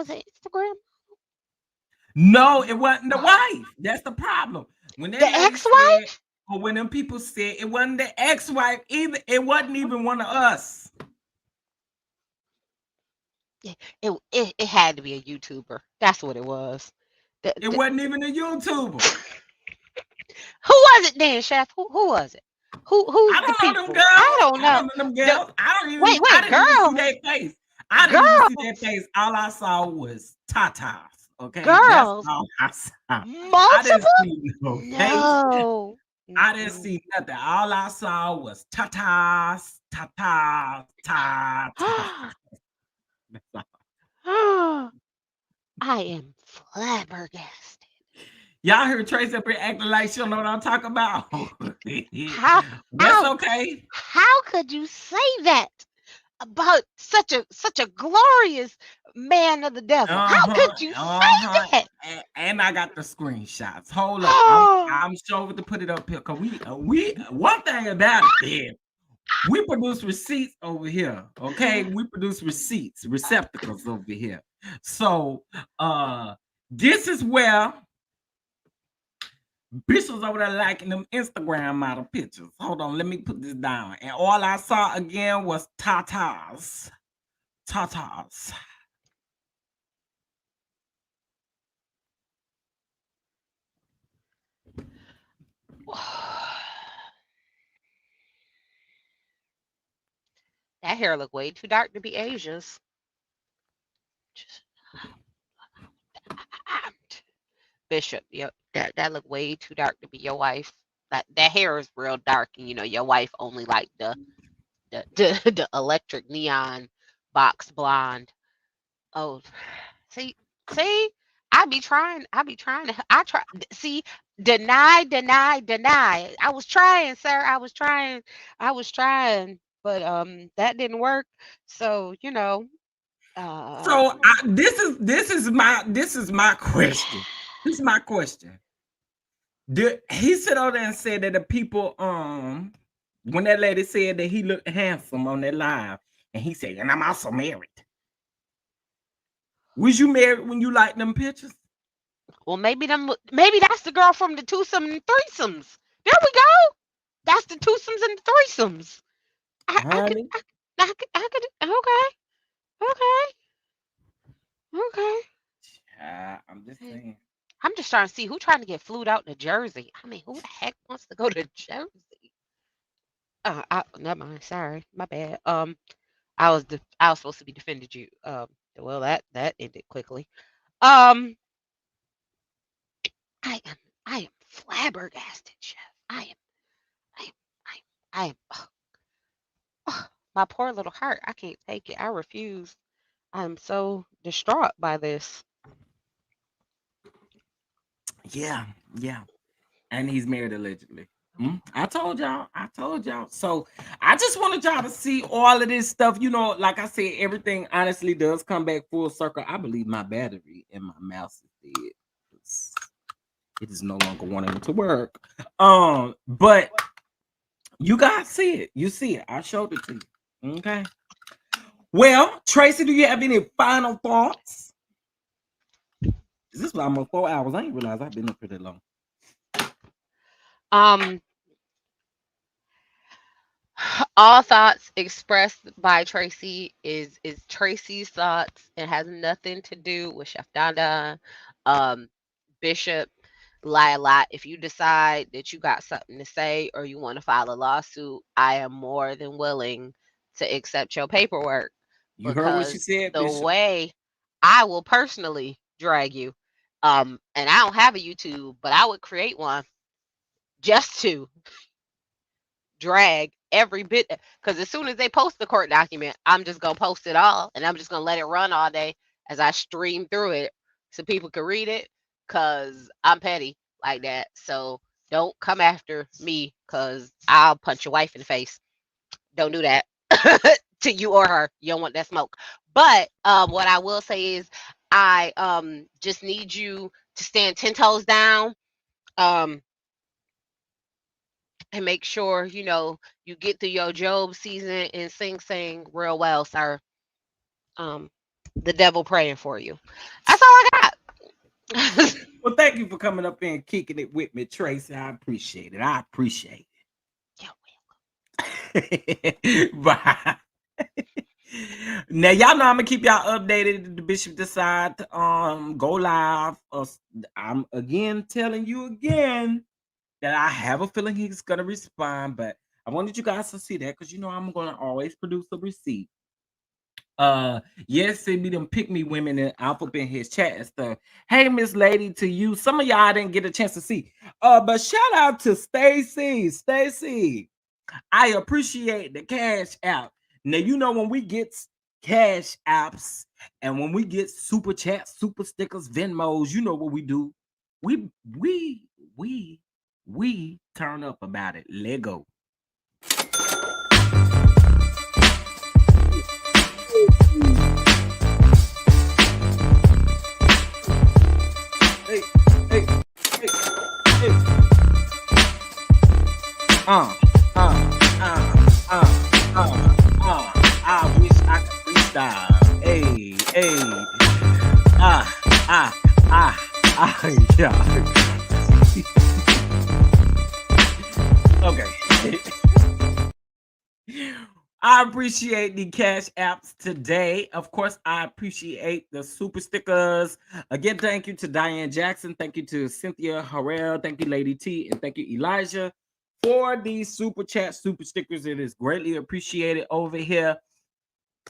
Instagram? No, it wasn't the wife. That's the problem. When that The lady ex-wife? said, or when them people said it wasn't the ex-wife either, it wasn't even one of us. It had to be a YouTuber. That's what it was. It wasn't even a YouTuber. Who was it then, Chef? Who was it? Who's the people? Them girls. I don't know. I don't know them girls. I didn't Wait, even see girls. their face. I didn't even see their face. All I saw was tatas. Okay, Girls. That's all I saw. Multiple? I didn't see no face. No. I didn't see nothing. All I saw was tatas. I am flabbergasted. Y'all heard Trace up here acting like she don't know what I'm talking about. How? That's okay. How could you say that about such a glorious man of the devil? How could you say that? And I got the screenshots. Hold up, I'm sure to put it up here because we one thing about it is we produce receipts over here. Okay, we produce receptacles over here. So this is where Bishop's over there liking them Instagram model pictures. Hold on, let me put this down. And all I saw again was tatas. That hair look way too dark to be Asia's. Bishop, yep, that look way too dark to be your wife. That hair is real dark, and your wife only like the electric neon box blonde. Oh, see, see, I be trying to, see, deny. I was trying, sir. I was trying, but that didn't work. So, uh, So this is my question. This is my question. He sit over there and said that the people when that lady said that he looked handsome on that live, and he said, and I'm also married. Was you married when you liked them pictures? well, maybe that's the girl from the twosome and threesomes. There we go. That's the twosomes and the threesomes. I could, Honey, I could. Okay, okay. I'm just Okay. saying. I'm just trying to see who trying to get flued out to Jersey. I mean, who the heck wants to go to Jersey? Never mind. Sorry, my bad. I was supposed to be defended you. Well, that ended quickly. Um, I am I am flabbergasted, Chef. I am I am. My poor little heart. I can't take it. I refuse. I'm so distraught by this. Yeah, yeah. And he's married allegedly. I told y'all. I told y'all. So I just wanted y'all to see all of this stuff. Like I said, everything honestly does come back full circle. I believe my battery in my mouse is dead. It is no longer wanting to work. But you guys see it. You see it. I showed it to you. Okay. Well, Tracy, do you have any final thoughts? This is almost 4 hours. I didn't realize I've been up here that long. Um, all thoughts expressed by Tracy is Tracy's thoughts. It has nothing to do with Chef Dada, um, Bishop, Lila. If you decide that you got something to say or you want to file a lawsuit, I am more than willing to accept your paperwork, You heard what she because said, the Bishop. way I will personally drag you, and I don't have a YouTube, but I would create one just to drag every bit, because as soon as they post the court document, I'm just gonna post it all and I'm just gonna let it run all day as I stream through it so people can read it, because I'm petty like that. So don't come after me, because I'll punch your wife in the face. Don't do that to you or her. You don't want that smoke. But what I will say is, I just need you to stand 10 toes down, um and make sure you get through your Job season and sing real well, sir. Um, the devil praying for you. That's all I got. Well, thank you for coming up and kicking it with me, Tracy. I appreciate it. I appreciate it. Bye. Now y'all know I'm gonna keep y'all updated if the bishop decide to go live. I'm again telling you again that I have a feeling he's gonna respond, but I wanted you guys to see that because I'm gonna always produce a receipt. Yes, send me them pick me women and I'll put in his chat and stuff. Hey, Miss Lady, to you. Some of y'all didn't get a chance to see. But shout out to Stacy. Stacy, I appreciate the cash app. Now when we get cash apps and when we get super chats, super stickers, Venmos, you know what we do. We we we we turn up about it. Lego. Hey, hey, hey, hey. Uh, uh, I wish I could freestyle. Hey, hey. Yeah. Okay. I appreciate the cash apps today. Of course, I appreciate the super stickers. Again, thank you to Diane Jackson. Thank you to Cynthia Harrell. Thank you, Lady T. And thank you, Elijah, for these super chat, super stickers. It is greatly appreciated over here.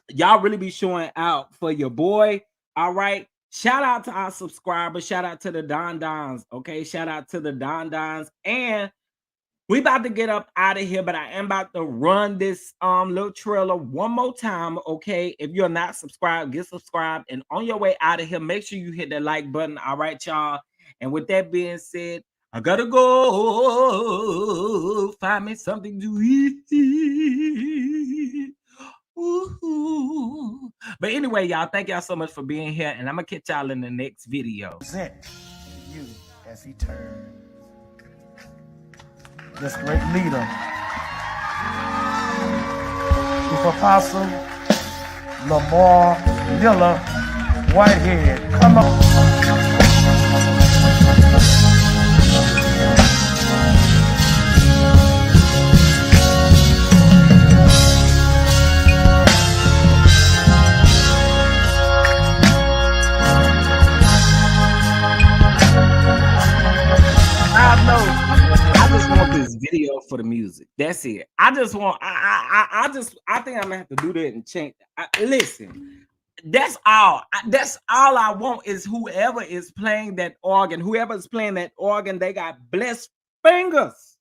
Y'all really be showing out for your boy. All right. Shout out to our subscribers. Shout out to the Don Dons. Okay. Shout out to the Don Dons. And We about to get up out of here, but I am about to run this little trailer one more time. Okay, if you're not subscribed, get subscribed, and on your way out of here, make sure you hit that like button. All right, y'all. And with that being said, I gotta go find me something to eat. Ooh. But anyway, y'all, thank y'all so much for being here, and I'm gonna catch y'all in the next video. Present you as he turns this great leader, Chief Apostle Lamor Whitehead. Come on. I just want this video for the music. That's it. I just want. I think I'm gonna have to do that and change. Listen, that's all. That's all I want is whoever is playing that organ. Whoever is playing that organ, they got blessed fingers.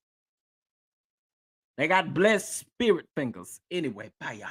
They got blessed spirit fingers. Anyway, bye y'all.